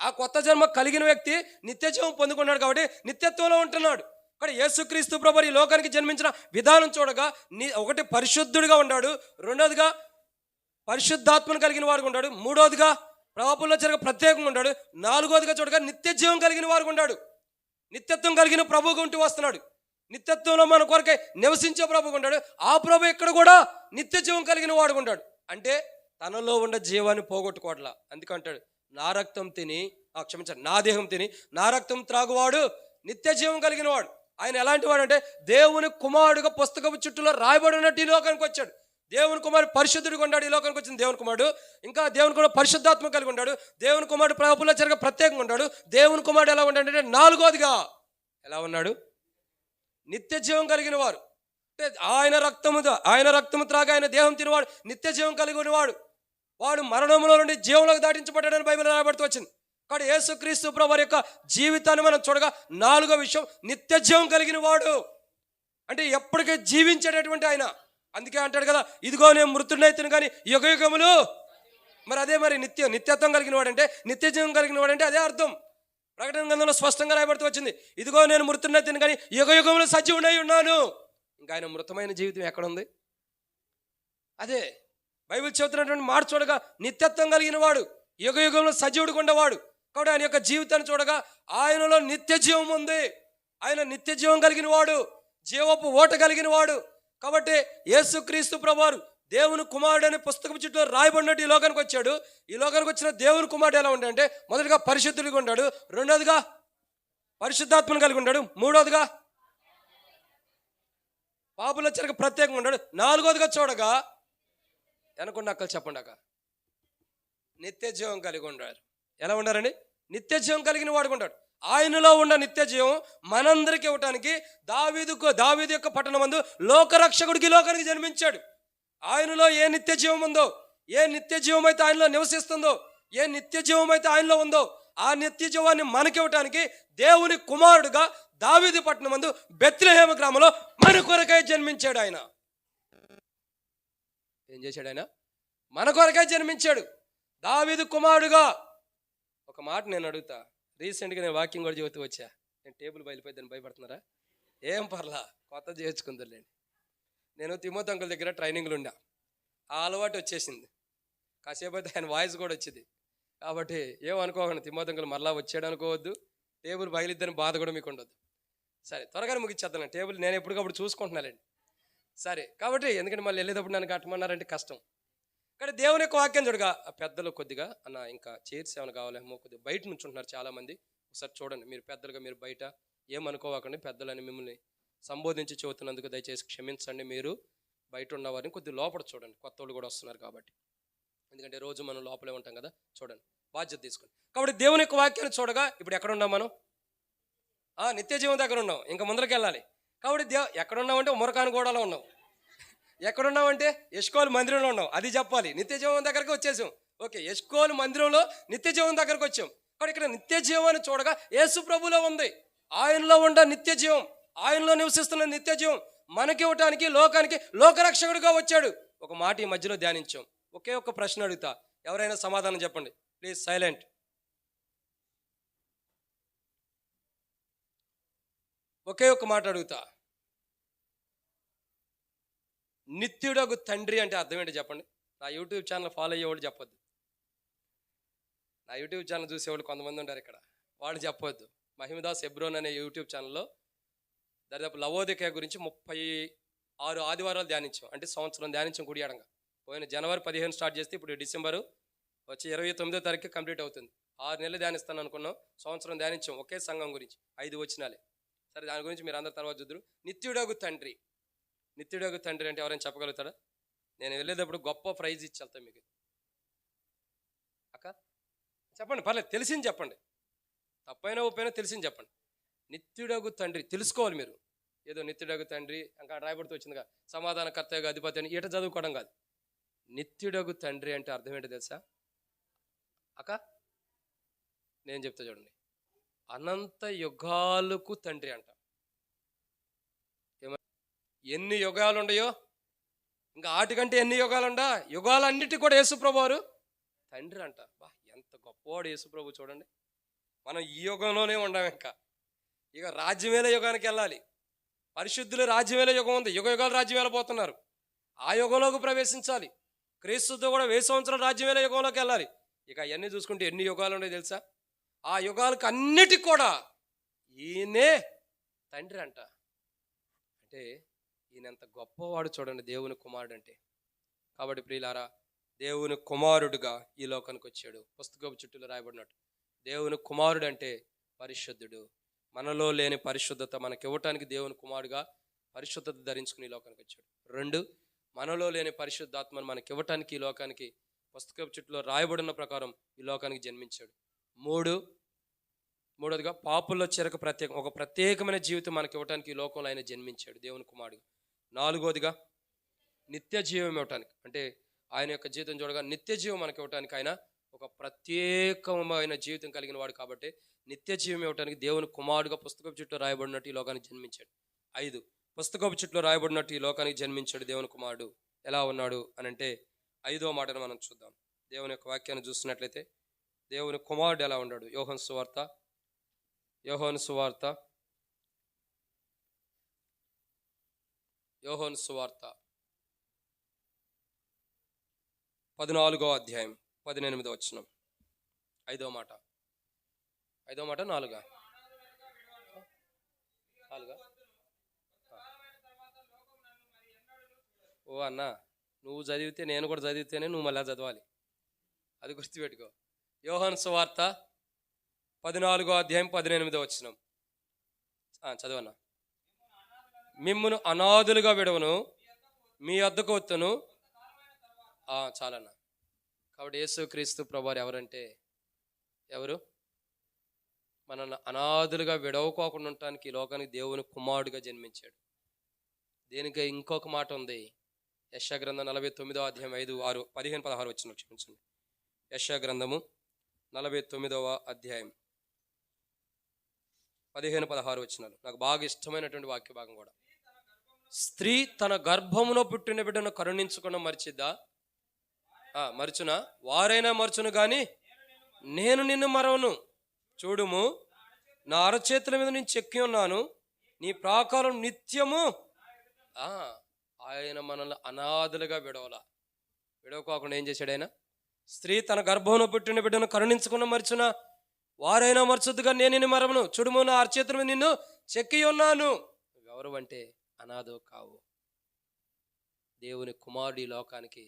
ఆ కొత్త జన్మ కలిగిన వ్యక్తి నిత్య జీవం పొందుకున్నాడు కాబట్టి నిత్యత్వంలో ఉంటున్నాడు. కానీ యేసుక్రీస్తు ప్రభువు ఈ లోకానికి జన్మించిన విధానం చూడగా ఒకటి పరిశుద్ధుడిగా ఉన్నాడు, రెండోదిగా పరిశుద్ధాత్మను కలిగిన వాడుగా ఉన్నాడు, మూడోదిగా పాపుల్లో చెరగ ప్రత్యేకంగా ఉన్నాడు, నాలుగోదిగా చూడగా నిత్య జీవం కలిగిన వాడుగా ఉన్నాడు. నిత్యత్వం కలిగిన ప్రభువుగా ఉంటూ వస్తున్నాడు. నిత్యత్వంలో మన కొరకై నివసించే ప్రభువుగా ఉన్నాడు. ఆ ప్రభు ఇక్కడ కూడా నిత్య జీవం కలిగిన వాడుగా ఉన్నాడు. అంటే తనలో ఉన్న జీవాన్ని పోగొట్టుకోవట్లా. అందుకంటాడు నా రక్తం తిని క్షమించండి నా దేహం తిని నా రక్తం త్రాగువాడు నిత్య జీవం కలిగిన వాడు. ఆయన ఎలాంటి వాడు అంటే దేవుని కుమారుడుగా పుస్తకపు చుట్టూలో రాయబడి ఉన్నట్టు ఈ లోకానికి వచ్చాడు. దేవుని కుమారుడు పరిశుద్ధుడిగా ఉన్నాడు. ఈ లోకానికి వచ్చిన దేవుని కుమారుడు ఇంకా దేవుని కుమారుడు పరిశుద్ధాత్మ కలిగి ఉన్నాడు. దేవుని కుమారుడు ప్రభువులో చెరగ ప్రత్యేకంగా ఉన్నాడు. దేవుని కుమారుడు ఎలా ఉన్నాడంటే నాలుగోదిగా ఎలా ఉన్నాడు? నిత్య జీవం కలిగిన వారు. అంటే ఆయన రక్తము త్రాగి ఆయన దేహం తినవాడు నిత్య జీవం కలిగిన వాడు. వాడు మరణంలో నుండి జీవంలోకి దాటించబడ్డాడని బైబిల్ రాయబడుతూ వచ్చింది. కాబట్టి యేసుక్రీస్తు ప్రభువు యొక్క జీవితాన్ని మనం చూడగా నాలుగో విషయం నిత్య జీవం కలిగిన వాడు. అంటే ఎప్పటికీ జీవించేటటువంటి ఆయన. అందుకే అంటాడు కదా, ఇదిగో నేను మృతుడైతును కానీ యుగయుగములు. మరి అదే మరి నిత్యత్వం కలిగిన వాడు అంటే నిత్య జీవం కలిగిన వాడు అంటే అదే అర్థం. ప్రకటన గ్రంథంలో స్పష్టంగా రాయబడుతూ వచ్చింది, ఇదిగో నేను మృతుడైతును కానీ యుగయుగములు సజీవుడై ఉన్నాను. ఇంకా ఆయన మృతమైన జీవితం ఎక్కడుంది? అదే బైబిల్ చెబుతున్నటువంటి మాట చూడగా నిత్యత్వం కలిగిన వాడు, యుగయుగంలో సజీవుడిగా ఉండేవాడు. కాబట్టి ఆయన యొక్క జీవితాన్ని చూడగా ఆయనలో నిత్య జీవం ఉంది. ఆయన నిత్య జీవం కలిగిన వాడు, జీవపు ఓట కలిగిన వాడు. కాబట్టి యేసుక్రీస్తు ప్రభువారు దేవుని కుమారుడు అనే పుస్తకం చుట్టూ రాయబడినట్టు ఈ లోకానికి వచ్చాడు. ఈ లోకానికి వచ్చిన దేవుని కుమారుడు ఎలా ఉంటాడంటే మొదటిగా పరిశుద్ధుడిగా ఉన్నాడు, రెండోదిగా పరిశుద్ధాత్మను కలిగి ఉన్నాడు, మూడోదిగా పాపుల చెరగ ప్రత్యేకంగా ఉన్నాడు, నాలుగోదిగా చూడగా వెనకుండా అక్కలు చెప్పండి అక్క నిత్య జీవం కలిగి ఉన్నాడు. ఎలా ఉన్నారండి? నిత్య జీవం కలిగిన వాడుకుంటాడు. ఆయనలో ఉన్న నిత్య జీవం మనందరికి ఇవ్వటానికి దావీదు యొక్క పట్టణమందు లోకరక్షకుడికి లోకానికి జన్మించాడు. ఆయనలో ఏ నిత్య జీవం ఉందో, ఏ నిత్య జీవం అయితే ఆయనలో నివసిస్తుందో, ఏ నిత్య జీవం అయితే ఆయనలో ఉందో ఆ నిత్య జీవాన్ని మనకివ్వటానికి దేవుని కుమారుడుగా దావీదు పట్టణమందు బెత్లెహేము గ్రామంలో మన కొరకై జన్మించాడు. ఆయన ఏం చేశాడు? ఆయన మన కొరకై జన్మించాడు. దావీదు కుమారుడుగా. ఒక మాట నేను అడుగుతా, రీసెంట్గా నేను వాకింగ్ కూడా చెబుతూ వచ్చా. నేను టేబుల్ బయలుపోయిద్దని భయపడుతున్నారా? ఏం పర్లా, కొత్త చేర్చుకుందరులేండి. నేను తిమోతి అంకుల్ దగ్గర ట్రైనింగ్లు ఉండా. ఆ అలవాటు వచ్చేసింది. కాసేపు అయితే ఆయన వాయిస్ కూడా వచ్చింది. కాబట్టి ఏమనుకోకండి, తిమోతి అంకుల్ మరలా వచ్చాడు అనుకోవద్దు, టేబుల్ బయలుద్దని బాధ కూడా మీకు ఉండదు. సరే, త్వరగానే ముగిచ్చేద్దాను. టేబుల్ నేను ఎప్పటికప్పుడు చూసుకుంటున్నానండి. సరే, కాబట్టి ఎందుకంటే మళ్ళీ వెళ్ళేటప్పుడు నన్ను కట్టమన్నారంటే కష్టం. కానీ దేవుని యొక్క వాక్యం చూడగా ఆ పెద్దలు కొద్దిగా అన్న ఇంకా చైర్స్ ఏమైనా కావాలేమో, కొద్దిగా బయట నుంచి ఉంటున్నారు చాలామంది. ఒకసారి చూడండి, మీరు పెద్దలుగా మీరు బయట ఏమనుకోవాకండి. పెద్దలని మిమ్మల్ని సంబోధించి చెబుతున్నందుకు దయచేసి క్షమించండి. మీరు బయట ఉన్నవారిని కొద్దిగా లోపల చూడండి, కొత్త వాళ్ళు కూడా వస్తున్నారు కాబట్టి. ఎందుకంటే రోజు మనం లోపలే ఉంటాం కదా, చూడండి, బాధ్యత తీసుకోండి. కాబట్టి దేవుని యొక్క వాక్యాన్ని చూడగా ఇప్పుడు ఎక్కడ ఉన్నాం మనం? నిత్య జీవం దగ్గర ఉన్నాం. ఇంకా ముందరికి వెళ్ళాలి. కాబట్టి ఎక్కడున్నామంటే ఉమరకాన్ గోడలో ఉన్నాం. ఎక్కడున్నామంటే ఎష్కోల్ మందిరంలో ఉన్నాం. అది చెప్పాలి. నిత్య జీవం దగ్గరకు వచ్చేసాం. ఓకే, ఎష్కోల్ మందిరంలో నిత్య జీవం దగ్గరకు వచ్చాం. కాబట్టి ఇక్కడ నిత్య జీవాన్ని చూడగా యేసు ప్రభులో ఉంది. ఆయనలో ఉండ నిత్య జీవం, ఆయనలో నివసిస్తున్న నిత్య జీవం మనకి ఇవ్వటానికి లోకానికి లోకరక్షకుడిగా వచ్చాడు. ఒక మాట ఈ మధ్యలో ధ్యానించాం. ఒకే ఒక ప్రశ్న అడుగుతా, ఎవరైనా సమాధానం చెప్పండి ప్లీజ్. సైలెంట్. ఒకే ఒక మాట అడుగుతా, నిత్యుడగు తండ్రి అంటే అర్థం ఏంటి చెప్పండి. నా యూట్యూబ్ ఛానల్ ఫాలో అయ్యేవాళ్ళు చెప్పొద్దు. నా యూట్యూబ్ ఛానల్ చూసేవాళ్ళు కొంతమంది ఉంటారు ఇక్కడ, వాళ్ళు చెప్పొద్దు. మహిమదాస్ ఎబ్రోన్ అనే యూట్యూబ్ ఛానల్లో దాదాపు లవోదికయ గురించి 36 ఆదివారాలు ధ్యానించాం. అంటే సంవత్సరం ధ్యానించాం కుడియాడంగా. పోయిన జనవరి 15 స్టార్ట్ చేస్తే ఇప్పుడు డిసెంబరు వచ్చి 29వ తారీఖు కంప్లీట్ అవుతుంది. 6 నెలలు ధ్యానిస్తాను అనుకున్నాం. సంవత్సరం ధ్యానించాం ఒకే సంఘం గురించి, 5 వచనాలే. సరే, దాని గురించి మీరు అందరి తర్వాత చూద్దరు. నిత్యుడగు తండ్రి, నిత్యుడగు తండ్రి అంటే ఎవరైనా చెప్పగలుగుతారా? నేను వెళ్ళేటప్పుడు గొప్ప ప్రైజ్ ఇచ్చి వెళ్తాను మీకు. అక్క చెప్పండి, పర్లేదు, తెలిసింది చెప్పండి, తప్పైనా ఒప్పైనా తెలిసింది చెప్పండి. నిత్యుడగు తండ్రి తెలుసుకోవాలి మీరు. ఏదో నిత్యుడగు తండ్రి ఇంకా రాయబడుతూ వచ్చిందిగా, సమాధానకర్తగా అధిపతి అని ఇట చదువుకోవడం కాదు. నిత్యుడగు తండ్రి అంటే అర్థం ఏంటో తెలుసా అక్క? నేను చెప్తా చూడండి. అనంత యుగాలకు తండ్రి అంట. ఎన్ని యుగాలు ఉన్నాయో ఇంకా వాటికంటే ఎన్ని యుగాలు ఉండా, యుగాలన్నిటికీ కూడా యేసుప్రభు వారు తండ్రి అంట. బా, ఎంత గొప్పవాడు యేసుప్రభు చూడండి. మనం ఈ యుగంలోనే ఉండం. ఇక రాజ్యమేల యుగానికి వెళ్ళాలి. పరిశుద్ధుల రాజ్యమేల యుగం ఉంది, యుగ యుగాలు రాజ్యం వెళ్ళబోతున్నారు. ఆ యుగంలోకి ప్రవేశించాలి. క్రీస్తుతో కూడా 1000 సంవత్సరాల రాజ్యమేల యుగంలోకి వెళ్ళాలి. ఇక అవన్నీ చూసుకుంటే ఎన్ని యుగాలు ఉన్నాయో తెలుసా? ఆ యుగాలకు అన్నిటికి కూడా ఈయనే తండ్రి అంట. అంటే ఈయన ఎంత గొప్పవాడు చూడండి, దేవుని కుమారుడు అంటే. కాబట్టి ప్రియులారా, దేవుని కుమారుడుగా ఈ లోకానికి వచ్చాడు. పుస్తకపు చుట్టూలో రాయబడినట్టు దేవుని కుమారుడు అంటే పరిశుద్ధుడు. మనలో లేని పరిశుద్ధత మనకి ఇవ్వటానికి దేవుని కుమారుడుగా పరిశుద్ధత ధరించుకుని ఈ లోకానికి వచ్చాడు. 2, మనలో లేని పరిశుద్ధాత్మను మనకి ఇవ్వటానికి ఈ లోకానికి పుస్తకపు చుట్టూలో రాయబడిన ప్రకారం ఈ లోకానికి జన్మించాడు. 3వదిగా పాపుల్లో చెరక ఒక ప్రత్యేకమైన జీవితం మనకి ఇవ్వటానికి ఈ లోకంలో ఆయన జన్మించాడు దేవుని కుమారుడుగా. 4వదిగా నిత్య జీవం ఇవ్వటానికి, అంటే ఆయన యొక్క జీవితం చూడగా నిత్య జీవం మనకి ఇవ్వటానికి ఆయన ఒక ప్రత్యేకమైన జీవితం కలిగిన వాడు. కాబట్టి నిత్య జీవం ఇవ్వటానికి దేవుని కుమారుడుగా పుస్తకపు చుట్టూ రాయబడినట్టు ఈ లోకానికి జన్మించాడు. 5, పుస్తకపు చుట్టూ రాయబడినట్టు ఈ లోకానికి జన్మించాడు దేవుని కుమారుడు. ఎలా ఉన్నాడు అని అంటే 5వ మాటను మనం చూద్దాం. దేవుని యొక్క వాక్యాన్ని చూస్తున్నట్లయితే దేవుని కుమారుడు ఎలా ఉన్నాడు? యోహాను సువార్త 14వ అధ్యాయం 18వ వచనం. 5వ మాట 4గా ఓ అన్నా, నువ్వు చదివితే నేను కూడా చదివితేనే నువ్వు మళ్ళీ చదవాలి, అది గుర్తుపెట్టుకో. యోహాను సువార్త 14వ అధ్యాయం 18వ వచనం చదవన్నా. మిమ్మును అనాథులుగా విడవను, మీ వద్దకు వత్తును. చాలన్నా. కాబట్టి యేసుక్రీస్తు ప్రభువారు ఎవరంటే ఎవరు? మనల్ని అనాథులుగా విడవకోకుండా ఉండటానికి ఈ లోకానికి దేవుని కుమారుడిగా జన్మించాడు. దేనికి ఇంకొక మాట ఉంది. యెషయా గ్రంథం 49వ అధ్యాయం 15-16 వచనం, క్షమించండి. యెషయా గ్రంథము 49వ అధ్యాయం 15-16 వచనాలు నాకు బాగా ఇష్టమైనటువంటి వాక్య భాగం కూడా. స్త్రీ తన గర్భములో పుట్టిన బిడ్డను కరుణించకుండా మరచునా? వారైనా మరచును గాని నేను నిన్ను మరవను. చూడుము, నా అరచేతుల మీద నేను చెక్కి ఉన్నాను, నీ ప్రాకారం నిత్యము. ఆయన మనల్ని అనాథులుగా విడవకోకుండా ఏం చేశాడు ఆయన? స్త్రీ తన గర్భంలో పుట్టిన బిడ్డను కరుణించకుండా మరచునా? వారైనా మరచొద్దుగా నేను నిన్ను మరవను. చూడుము, నా అరచేతుల మీద నిన్ను చెక్కి ఉన్నాను. ఎవరు అంటే అనాథో కావు. దేవుని కుమారుడు ఈ లోకానికి,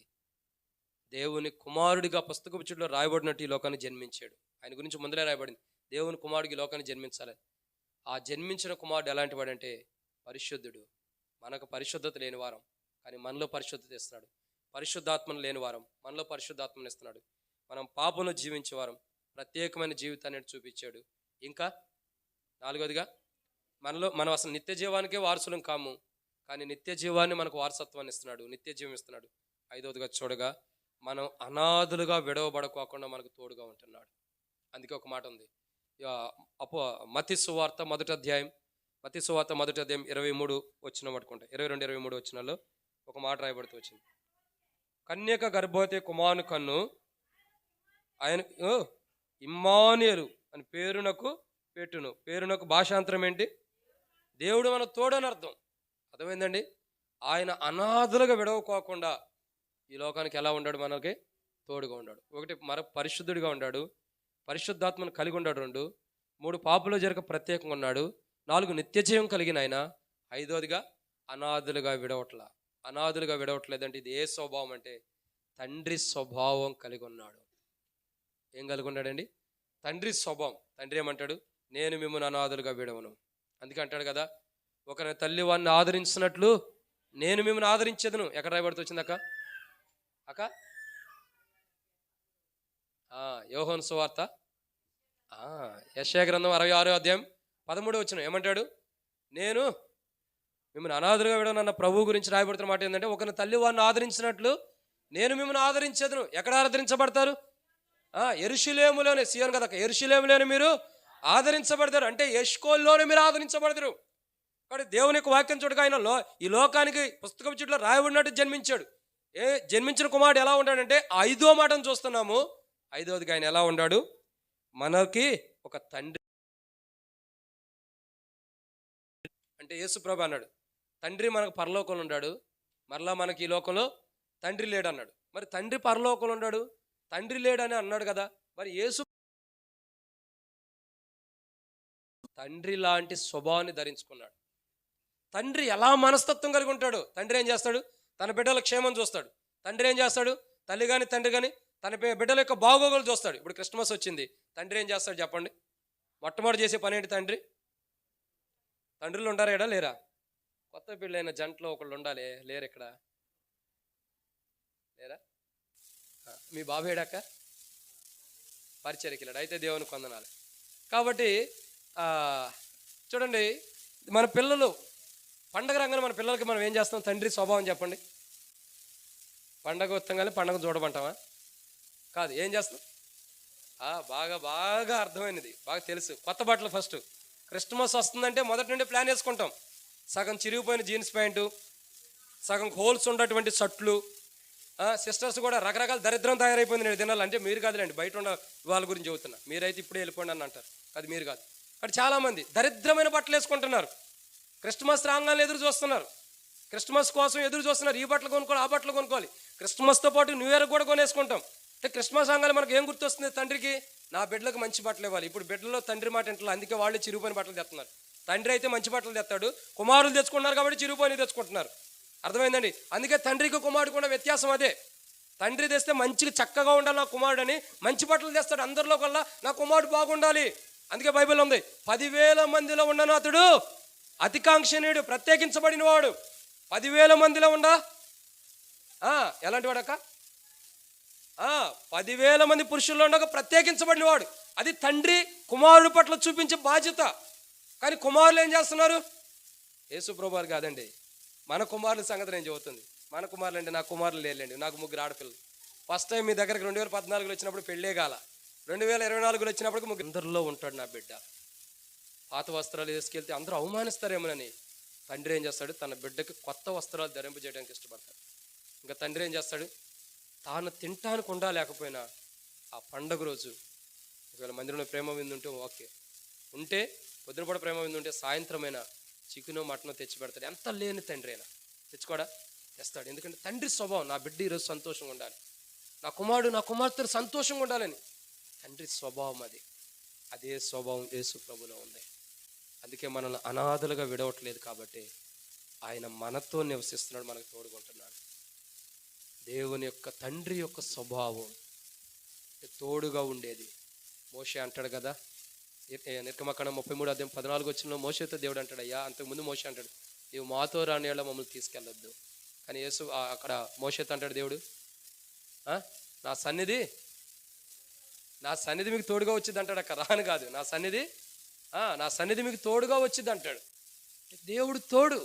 దేవుని కుమారుడిగా పుస్తకపు చుట్టూ రాయబడినట్టు ఈ లోకాన్ని జన్మించాడు. ఆయన గురించి ముందరే రాయబడింది, దేవుని కుమారుడికి ఈ లోకాన్ని జన్మించాలి. ఆ జన్మించిన కుమారుడు ఎలాంటి వాడంటే పరిశుద్ధుడు. మనకు పరిశుద్ధత లేని వారం, కానీ మనలో పరిశుద్ధత ఇస్తున్నాడు. పరిశుద్ధాత్మను లేని వారం, మనలో పరిశుద్ధాత్మను ఇస్తున్నాడు. మనం పాపంలో జీవించే వారం, ప్రత్యేకమైన జీవితాన్ని చూపించాడు. ఇంకా 4వదిగా మనం అసలు నిత్య జీవానికే వారసులం కాము, కానీ నిత్య జీవాన్ని మనకు వారసత్వాన్ని ఇస్తున్నాడు, నిత్య జీవం ఇస్తున్నాడు. 5వదిగా చూడగా మనం అనాథులుగా విడవబడకోకుండా మనకు తోడుగా ఉంటున్నాడు. అందుకే ఒక మాట ఉంది, మత్తయి సువార్త 1వ అధ్యాయం 23 వచనం పట్టుకుంటా, 22-23 వచనాల్లో ఒక మాట రాయబడుతూ వచ్చింది. కన్యక గర్భవతి కుమారుని కన్ను ఆయన ఇమ్మానుయేలు అని పేరునకు పెట్టును. పేరునకు భాషాంతరం ఏంటి? దేవుడు మన తోడని అర్థం. అర్థమైందండి? ఆయన అనాథులుగా విడవకోకుండా ఈ లోకానికి ఎలా ఉన్నాడు? మనకి తోడుగా ఉన్నాడు. 1 పరిశుద్ధుడిగా ఉన్నాడు, పరిశుద్ధాత్మను కలిగి ఉన్నాడు. 3 పాపుల జరగ ప్రత్యేకంగా ఉన్నాడు. 4 నిత్య జీవం కలిగిన ఆయన. 5వదిగా అనాథులుగా విడవట్లేదంటే ఇది ఏ స్వభావం అంటే తండ్రి స్వభావం కలిగి ఉన్నాడు. ఏం కలిగి ఉన్నాడండి? తండ్రి స్వభావం. తండ్రి ఏమంటాడు? నేను మిమ్మల్ని అనాథులుగా విడవను. అందుకే అంటాడు కదా, ఒకరి తల్లి వాడిని ఆదరించినట్లు నేను మిమ్మల్ని ఆదరించేదను. ఎక్కడ రాయబడుతూ వచ్చింది అక్క? యోహాను సువార్త యెషయా గ్రంథం 66వ అధ్యాయం 13వ వచనం ఏమంటాడు? నేను మిమ్మల్ని అనాథులుగా విడవనన్న ప్రభువు గురించి రాయబడుతున్న మాట ఏంటంటే, ఒకరిని తల్లి వారిని ఆదరించినట్లు నేను మిమ్మల్ని ఆదరించేదను. ఎక్కడ ఆదరించబడతారు? యెరూషలేములోనే. సీయోను కదా, యెరూషలేములోనే మీరు ఆదరించబడతారు. అంటే ఎష్కోల్లోనే మీరు ఆదరించబడతారు. కాబట్టి దేవుని యొక్క వాక్యం చూడగా ఆయన ఈ లోకానికి పుస్తకం చుట్టూ రాయబడినట్టు జన్మించాడు. జన్మించిన కుమారుడు ఎలా ఉంటాడంటే 5వ మాటను చూస్తున్నాము. 5వదిగా ఆయన ఎలా ఉన్నాడు? మనకి ఒక తండ్రి అంటే యేసుప్రభు అన్నాడు, తండ్రి మనకు పరలోకంలో ఉన్నాడు, మరలా మనకి ఈ లోకంలో తండ్రి లేడు అన్నాడు. మరి తండ్రి పరలోకంలో ఉన్నాడు, తండ్రి లేడని అన్నాడు కదా, మరి యేసు తండ్రి లాంటి స్వభావాన్ని ధరించుకున్నాడు. తండ్రి ఎలా మనస్తత్వం కలిగి ఉంటాడు? తండ్రి ఏం చేస్తాడు? తన బిడ్డల క్షేమం చూస్తాడు. తండ్రి ఏం చేస్తాడు? తల్లి కానీ తండ్రి కానీ తన బిడ్డల యొక్క బాగోగులు చూస్తాడు. ఇప్పుడు క్రిస్మస్ వచ్చింది, తండ్రి ఏం చేస్తాడు చెప్పండి? మొట్టమొదటి చేసే పని ఏంటి? తండ్రి. తండ్రులు ఉండారా లేరా? కొత్త పెళ్ళైన జంటలో ఒకళ్ళు ఉండాలి, లేరు ఇక్కడ? లేరా? మీ బాబు ఏడాక పరిచర్యకి వెళ్ళాడు, అయితే దేవుని కొందనాలి. కాబట్టి చూడండి, మన పిల్లలు పండగ రంగంలో మన పిల్లలకి మనం ఏం చేస్తాం? తండ్రి స్వభావం చెప్పండి. పండగ వస్తాం కానీ పండగ చూడమంటామా? కాదు, ఏం చేస్తాం? బాగా బాగా అర్థమైనది, బాగా తెలుసు. కొత్త బట్టలు ఫస్ట్ క్రిస్మస్ వస్తుందంటే మొదటి నుండి ప్లాన్ వేసుకుంటాం. సగం చిరిగిపోయిన జీన్స్ ప్యాంటు, సగం హోల్స్ ఉన్నటువంటి షర్ట్లు. సిస్టర్స్ కూడా రకరకాల దరిద్రం తయారైపోయింది నేను తినాలి అంటే. మీరు కాదులేండి, బయట ఉన్న వాళ్ళ గురించి చెబుతున్నా. మీరైతే ఇప్పుడే వెళ్ళిపోండి అని అంటారు, అది మీరు కాదు. కానీ చాలామంది దరిద్రమైన బట్టలు వేసుకుంటున్నారు. క్రిస్మస్ రాగానే ఎదురు చూస్తున్నారు, క్రిస్మస్ కోసం ఎదురు చూస్తున్నారు. ఈ బట్టలు కొనుక్కోవాలి, ఆ బట్టలు కొనుక్కోవాలి. క్రిస్మస్తో పాటు న్యూ ఇయర్ కూడా కొనేసుకుంటాం. అంటే క్రిస్మస్ రాగానే మనకు ఏం గుర్తొస్తుంది? తండ్రికి నా బిడ్డలకు మంచి బట్టలు ఇవ్వాలి. ఇప్పుడు బిడ్డలో తండ్రి మాట ఇంట్లో, అందుకే వాళ్ళే చిరిగిపోయిన బట్టలు తెస్తున్నారు. తండ్రి అయితే మంచి బట్టలు తెస్తాడు, కుమారులు తెచ్చుకుంటున్నారు కాబట్టి చిరిగిపోయినవి తెచ్చుకుంటున్నారు. అర్థమైందండి? అందుకే తండ్రికి కుమారుడు కూడా వ్యత్యాసం అదే. తండ్రి తెస్తే మంచిగా చక్కగా ఉండాలి నా కుమారుడు అని మంచి బట్టలు తెస్తాడు. అందరిలో కల్లా నా కుమారుడు బాగుండాలి. అందుకే బైబిల్ ఉంది, 10,000 మందిలో ఉండను అతడు అతికాంక్షణీయుడు, ప్రత్యేకించబడిన వాడు. 10,000 మందిలో ఉండా ఎలాంటి వాడక్క? 10,000 మంది పురుషుల్లో ఉండగా ప్రత్యేకించబడిన వాడు. అది తండ్రి కుమారుడు పట్ల చూపించే బాధ్యత. కానీ కుమారులు ఏం చేస్తున్నారు? యేసు ప్రభువారు కాదండి, మన కుమారుల సంగతి నేను చెబుతుంది. మన కుమారులు అంటే, నా కుమారులు లేదండి, నాకు 3 ఆడపిల్లలు. ఫస్ట్ టైం మీ దగ్గరికి 2014 వచ్చినప్పుడు పెళ్ళే కాల, 2024 వచ్చినప్పటికి 3 అందరిలో ఉంటాడు నా బిడ్డ. పాత వస్త్రాలు వేసుకెళ్తే అందరూ అవమానిస్తారేమోనని తండ్రి ఏం చేస్తాడు? తన బిడ్డకి కొత్త వస్త్రాలు ధరింపజేయడానికి ఇష్టపడతాడు. ఇంకా తండ్రి ఏం చేస్తాడు? తాను తింటానికి ఉండా లేకపోయినా ఆ పండగ రోజు ఒకవేళ మందిరంలో ప్రేమ విందు ఉంటే ఓకే, ఉంటే పొద్దునపూట ప్రేమ విందు ఉంటే సాయంత్రమైనా చికెనో మటనో తెచ్చి పెడతాడు. ఎంత లేని తండ్రి అయినా తెచ్చుకోడా? తెస్తాడు. ఎందుకంటే తండ్రి స్వభావం, నా బిడ్డ ఈరోజు సంతోషంగా ఉండాలి, నా కుమారుడు నా కుమార్తె సంతోషంగా ఉండాలని తండ్రి స్వభావం అది. అదే స్వభావం యేసు ప్రభులో ఉంది. అందుకే మనల్ని అనాథలుగా విడవట్లేదు, కాబట్టి ఆయన మనతో నివసిస్తున్నాడు, మనకు తోడుకుంటున్నాడు. దేవుని యొక్క తండ్రి యొక్క స్వభావం తోడుగా ఉండేది. మోషే అంటాడు కదా, నిర్గమకాండం 33:14 మోషేతో దేవుడు అంటాడు, అయ్యా అంతకుముందు మోషే అంటాడు, నీవు మాతో రాని వాళ్ళ మమ్మల్ని తీసుకెళ్ళొద్దు. కానీ యేసు అక్కడ మోషేతో అంటాడు దేవుడు, నా సన్నిధి మీకు తోడుగా వచ్చింది అంటాడు. అక్కడ రాను కాదు, నా సన్నిధి మీకు తోడుగా వచ్చింది అంటాడు. దేవుడు తోడు.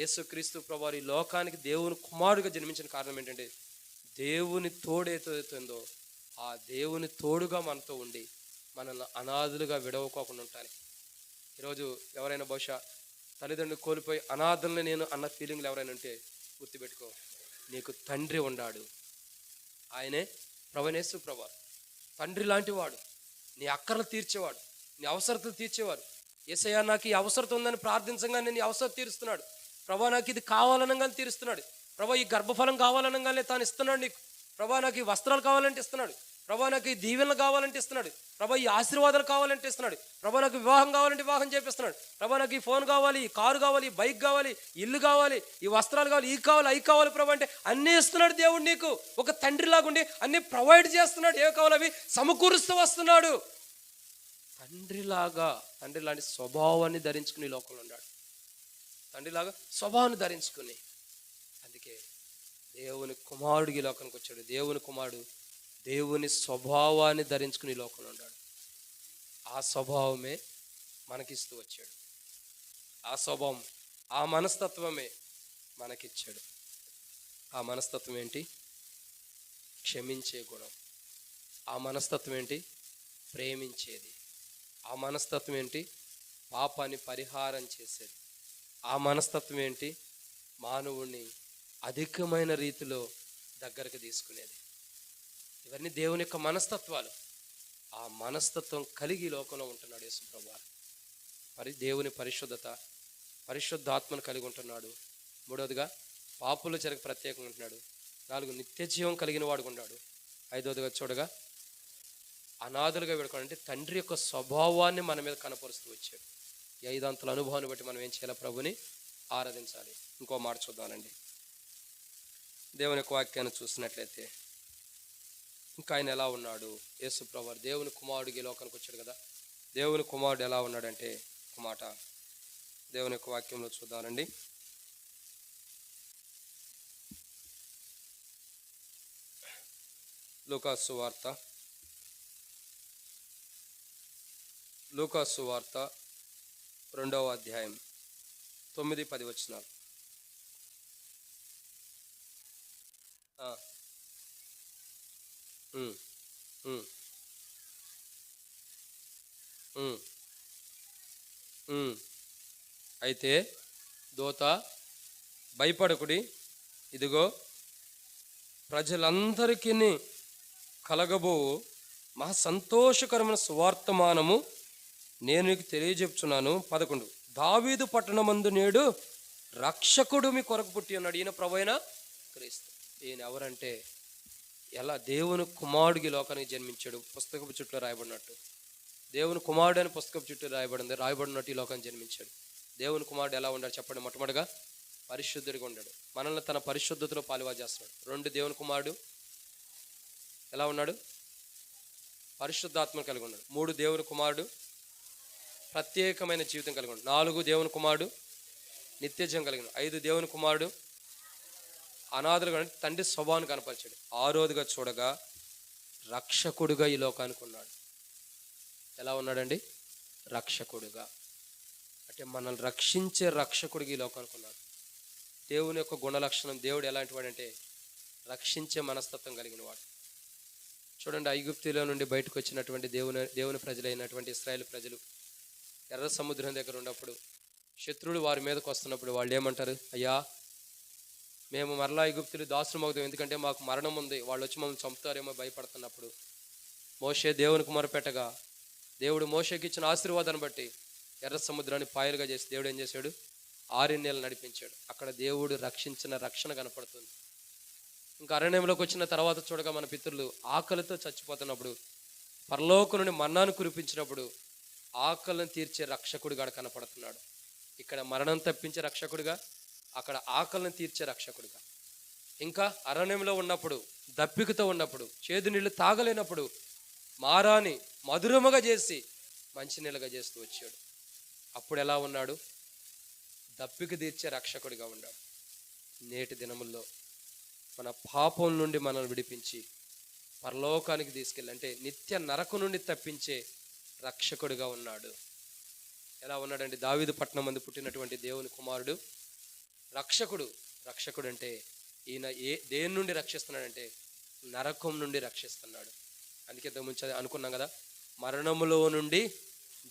యేసుక్రీస్తు ప్రభువారు ఈ లోకానికి దేవుని కుమారుడిగా జన్మించిన కారణం ఏంటంటే, దేవుని తోడు ఏదైతుందో ఆ దేవుని తోడుగా మనతో ఉండి మనల్ని అనాథులుగా విడవకోకుండా ఉంటాను. ఈరోజు ఎవరైనా బహుశా తల్లిదండ్రులు కోల్పోయి అనాథుల్ని నేను అన్న ఫీలింగ్లు ఎవరైనా ఉంటే గుర్తుపెట్టుకో, నీకు తండ్రి ఉన్నాడు. ఆయనే ప్రభువైన యేసు ప్రభువారు. తండ్రి లాంటి వాడు, నీ అక్కర్లు తీర్చేవాడు, నీ అవసరతలు తీర్చేవాడు. యేసయ్యా నాకు ఈ అవసరత ఉందని ప్రార్థించగానే నీ అవసరం తీరుస్తున్నాడు. ప్రభా నాకు ఇది కావాలనగానే తీరుస్తున్నాడు. ప్రభా ఈ గర్భఫలం కావాలనగానే తాను ఇస్తున్నాడు నీకు. ప్రభా నాకు ఈ వస్త్రాలు కావాలంటే ఇస్తున్నాడు. ప్రభా నాకు ఈ దీవెనలు కావాలంటే ఇస్తున్నాడు. ప్రభా ఈ ఆశీర్వాదాలు కావాలంటే ఇస్తున్నాడు. ప్రభా నాకు వివాహం కావాలంటే వివాహం చేపిస్తున్నాడు. ప్రభా నాకు ఈ ఫోన్ కావాలి, ఈ కారు కావాలి, ఈ బైక్ కావాలి, ఇల్లు కావాలి, ఈ వస్త్రాలు కావాలి, ఈ కావాలి, అవి కావాలి ప్రభా అంటే అన్నీ ఇస్తున్నాడు దేవుడు నీకు. ఒక తండ్రిలాగా ఉండి అన్నీ ప్రొవైడ్ చేస్తున్నాడు. ఏ కావాలి అవి సమకూరుస్తూ వస్తున్నాడు. తండ్రి లాంటి స్వభావాన్ని ధరించుకుని లోకంలో ఉన్నాడు. తండ్రిలాగా స్వభావాన్ని ధరించుకుని, అందుకే దేవుని కుమారుడికి లోకానికి వచ్చాడు. దేవుని కుమారుడు దేవుని స్వభావాన్ని ధరించుకుని లోకంలో ఉన్నాడు. ఆ స్వభావమే మనకిస్తూ వచ్చాడు. ఆ స్వభావం, ఆ మనస్తత్వమే మనకిచ్చాడు. ఆ మనస్తత్వం ఏంటి? క్షమించే గుణం. ఆ మనస్తత్వం ఏంటి? ప్రేమించేది. ఆ మనస్తత్వం ఏంటి? పాపాన్ని పరిహారం చేసేది. ఆ మనస్తత్వం ఏంటి? మానవుణ్ణి అధికమైన రీతిలో దగ్గరకు తీసుకునేది. ఇవన్నీ దేవుని యొక్క మనస్తత్వాలు. ఆ మనస్తత్వం కలిగి ఈ లోకంలో ఉంటున్నాడు యేసు ప్రభువారు. దేవుని పరిశుద్ధత, పరిశుద్ధాత్మను కలిగి ఉంటున్నాడు. మూడవదిగా పాపుల చెరకు ప్రత్యేకంగా ఉంటున్నాడు. 4 నిత్య జీవం కలిగిన వాడుగా ఉన్నాడు. 5వదిగా చూడగా అనాథులుగా వేడుకోవాలంటే తండ్రి యొక్క స్వభావాన్ని మన మీద కనపరుస్తూ వచ్చాడు. ఈ 5 అంతల అనుభవాన్ని బట్టి మనం ఏం చేయాలి? ప్రభుని ఆరాధించాలి. ఇంకో మాట చూద్దామండి. దేవుని యొక్క వాక్యాన్ని చూసినట్లయితే ఇంకా ఆయన ఎలా ఉన్నాడు? యేసు ప్రభువారు దేవుని కుమారుడికి లోకానికి వచ్చాడు కదా. దేవుని కుమారుడు ఎలా ఉన్నాడంటే ఒక మాట దేవుని యొక్క వాక్యంలో చూద్దామండి. లూకాసు వార్త 2వ అధ్యాయం 9-10 వచనాలు. అయితే దూత, భయపడకుడి, ఇదిగో ప్రజలందరికీ కలగబో మహా సంతోషకరమైన సువార్తమానము నేను నీకు తెలియజెప్చున్నాను. 11 దావీదు పట్టణమందు నేడు రక్షకుడు మీ కొరకు పుట్టి ఉన్నాడు. ఈయన ప్రభువైన క్రీస్తు. ఈయన ఎవరంటే ఎలా దేవుని కుమారుడికి లోకానికి జన్మించాడు. పుస్తకపు చుట్టూ రాయబడినట్టు దేవుని కుమారుడు అని పుస్తకపు చుట్టూ రాయబడినట్టు ఈ లోకానికి జన్మించాడు. దేవుని కుమారుడు ఎలా ఉన్నాడు చెప్పండి? మొట్టమొదటిగా పరిశుద్ధుడిగా ఉన్నాడు. మనల్ని తన పరిశుద్ధతలో పాలువారు చేస్తున్నాడు. 2 దేవుని కుమారుడు ఎలా ఉన్నాడు? పరిశుద్ధాత్మ కలిగి ఉన్నాడు. 3 దేవుని కుమారుడు ప్రత్యేకమైన జీవితం కలిగి ఉన్నాడు. 4 దేవుని కుమారుడు నిత్యజీవం కలిగిన. 5 దేవుని కుమారుడు అనాథులుగా తండ్రి స్వభావాన్ని కనపరిచాడు. 6వదిగా చూడగా రక్షకుడుగా ఈ లోకానికి ఉన్నాడు. ఎలా ఉన్నాడండి? రక్షకుడుగా. అంటే మనల్ని రక్షించే రక్షకుడికి ఈ లోకానికి ఉన్నాడు. దేవుని యొక్క గుణ లక్షణం, దేవుడు ఎలాంటి వాడంటే రక్షించే మనస్తత్వం కలిగిన వాడు. చూడండి, ఐగుప్తులో నుండి బయటకు వచ్చినటువంటి దేవుని ప్రజలైనటువంటి ఇశ్రాయేలు ప్రజలు ఎర్ర సముద్రం దగ్గర ఉన్నప్పుడు శత్రువులు వారి మీదకి వస్తున్నప్పుడు వాళ్ళు ఏమంటారు? అయ్యా, మేము మరలా ఐగుప్తులు దాసులం అవుతాం, ఎందుకంటే మాకు మరణం ఉంది, వాళ్ళు వచ్చి మమ్మల్ని చంపుతారేమో భయపడుతున్నప్పుడు మోషే దేవునికి మొరపెట్టగా దేవుడు మోషేకి ఇచ్చిన ఆశీర్వాదాన్ని బట్టి ఎర్ర సముద్రాన్ని పాయలుగా చేసి దేవుడు ఏం చేశాడు? 6 నెలలు నడిపించాడు. అక్కడ దేవుడు రక్షించిన రక్షణ కనపడుతుంది. ఇంకా అరణ్యంలోకి వచ్చిన తర్వాత చూడగా మన పితరులు ఆకలితో చచ్చిపోతున్నప్పుడు పరలోకం నుండి మన్నాను కురిపించినప్పుడు ఆకలిని తీర్చే రక్షకుడిగా కనపడుతున్నాడు. ఇక్కడ మరణం తప్పించే రక్షకుడిగా, అక్కడ ఆకలిని తీర్చే రక్షకుడిగా. ఇంకా అరణ్యంలో ఉన్నప్పుడు, దప్పికతో ఉన్నప్పుడు, చేదు నీళ్లు తాగలేనప్పుడు మారాని మధురముగా చేసి మంచినీళ్ళగా చేస్తూ వచ్చాడు. అప్పుడు ఎలా ఉన్నాడు? దప్పిక తీర్చే రక్షకుడిగా ఉన్నాడు. నేటి దినముల్లో మన పాపం నుండి మనల్ని విడిపించి పరలోకానికి తీసుకెళ్ళి, అంటే నిత్య నరకం నుండి తప్పించే రక్షకుడిగా ఉన్నాడు. ఎలా ఉన్నాడండి? దావీదు పట్టణం మందు పుట్టినటువంటి దేవుని కుమారుడు రక్షకుడు. రక్షకుడు అంటే ఈయన దేని నుండి రక్షిస్తున్నాడంటే నరకం నుండి రక్షిస్తున్నాడు. అందుకే ముందు అనుకున్నాం కదా, మరణములో నుండి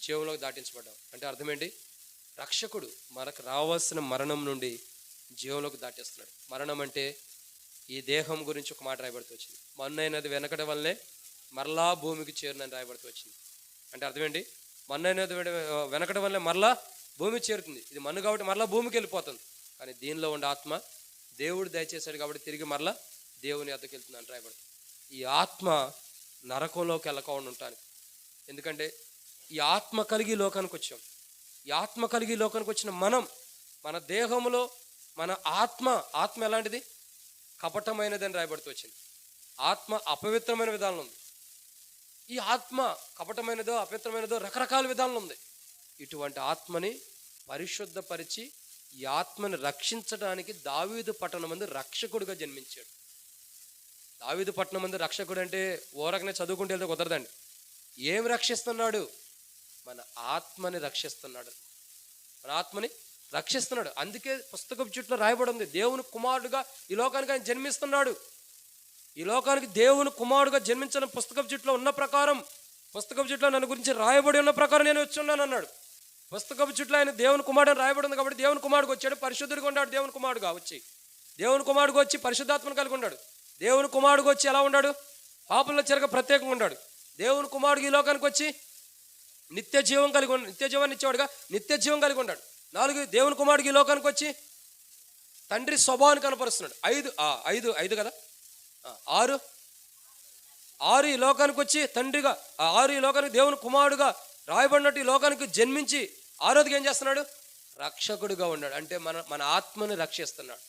జీవంలోకి దాటించబడ్డాం. అంటే అర్థం ఏంటి? రక్షకుడు మనకు రావాల్సిన మరణం నుండి జీవంలోకి దాటిస్తున్నాడు. మరణం అంటే ఈ దేహం గురించి ఒక మాట రాయబడుతూ వచ్చింది. మన్నైనది వెనకట వల్లనే మరలా భూమికి చేరునని రాయబడుతూ వచ్చింది. అంటే అర్థమేంటి? మన్నైనది వెనకట వల్లనే మరలా భూమి చేరుతుంది. ఇది మన్ను కాబట్టి మరలా భూమికి వెళ్ళిపోతుంది. కానీ దీనిలో ఉండే ఆత్మ దేవుడు దయచేశాడు కాబట్టి తిరిగి మరలా దేవుని వద్దకు వెళ్తుంది అని రాయబడుతుంది. ఈ ఆత్మ నరకంలోకి వెళ్ళకుండా ఉంటాను. ఎందుకంటే ఈ ఆత్మ కలిగి లోకానికి వచ్చాం. ఈ ఆత్మ కలిగి లోకానికి వచ్చిన మనం, మన దేహంలో మన ఆత్మ ఎలాంటిది? కపటమైనది అని రాయబడుతూ వచ్చింది. ఆత్మ అపవిత్రమైన విధానం ఉంది. ఈ ఆత్మ కపటమైనదో అపవిత్రమైనదో రకరకాల విధానం ఉంది. ఇటువంటి ఆత్మని పరిశుద్ధపరిచి ఈ ఆత్మని రక్షించడానికి దావీదు పట్టణమందు రక్షకుడిగా జన్మించాడు. దావీదు పట్టణమందు రక్షకుడు అంటే ఓరకనే చదువుకుంటే వెళ్తే కుదరదండి. ఏం రక్షిస్తున్నాడు? మన ఆత్మని రక్షిస్తున్నాడు. మన ఆత్మని రక్షిస్తున్నాడు. అందుకే పుస్తకపు చుట్టూ రాయబడి ఉంది, దేవుని కుమారుడుగా ఈ లోకానికి ఆయన జన్మిస్తున్నాడు. ఈ లోకానికి దేవుని కుమారుడుగా జన్మించిన పుస్తకపు చుట్టూ ఉన్న ప్రకారం, పుస్తకపు చుట్టూ నన్ను గురించి రాయబడి ఉన్న ప్రకారం నేను వచ్చి ఉన్నాను అన్నాడు. పుస్తకపు చుట్టూ ఆయన దేవుని కుమారుడు రాయబడి ఉంది కాబట్టి దేవుని కుమారుడుగా వచ్చాడు. పరిశుద్ధుడిగా ఉన్నాడు. దేవుని కుమారుడుగా వచ్చి పరిశుద్ధాత్మను కలిగి ఉన్నాడు. దేవుని కుమారుడుగా వచ్చి ఎలా ఉన్నాడు? పాపంలో చెరగ ప్రత్యేకంగా ఉన్నాడు. దేవుని కుమారుడు ఈ లోకానికి వచ్చి నిత్య జీవాన్ని ఇచ్చేవాడుగా నిత్య జీవం కలిగి ఉన్నాడు. 4 దేవుని కుమారుడికి ఈ లోకానికి వచ్చి తండ్రి స్వభావాన్ని కనపరుస్తున్నాడు. 5 కదా, 6 ఈ లోకానికి వచ్చి తండ్రిగా, 6 ఈ లోకానికి దేవుని కుమారుడుగా రాయబడినట్టు ఈ లోకానికి జన్మించి 6వదికి ఏం చేస్తున్నాడు? రక్షకుడిగా ఉన్నాడు. అంటే మన ఆత్మని రక్షిస్తున్నాడు.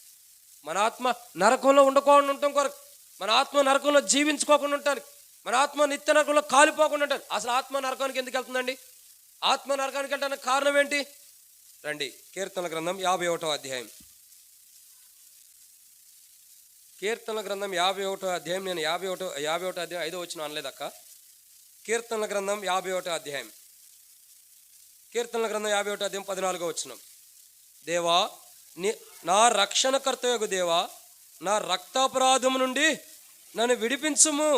మన ఆత్మ నరకంలో ఉండకుండా ఉండటం కొరకు, మన ఆత్మ నరకంలో జీవించుకోకుండా ఉంటానికి, మన ఆత్మ నిత్య నరకంలో కాలిపోకుండా ఉంటాను. అసలు ఆత్మ నరకానికి ఎందుకు వెళ్తుందండి? ఆత్మ నరకానికి వెళ్ళడానికి కారణం ఏంటి? రండి, కీర్తనల గ్రంథం 51వ అధ్యాయం. కీర్తనల గ్రంథం 51వ అధ్యాయం. నేను 51వ అధ్యాయం 5వ వచనం అనలేదక్క. కీర్తనల గ్రంథం 51వ అధ్యాయం. కీర్తనల గ్రంథం 51వ అధ్యాయం 14వ వచనం. దేవా, నా రక్షణకర్తయగు దేవా, నా రక్తాపరాధము నుండి నన్ను విడిపించుము.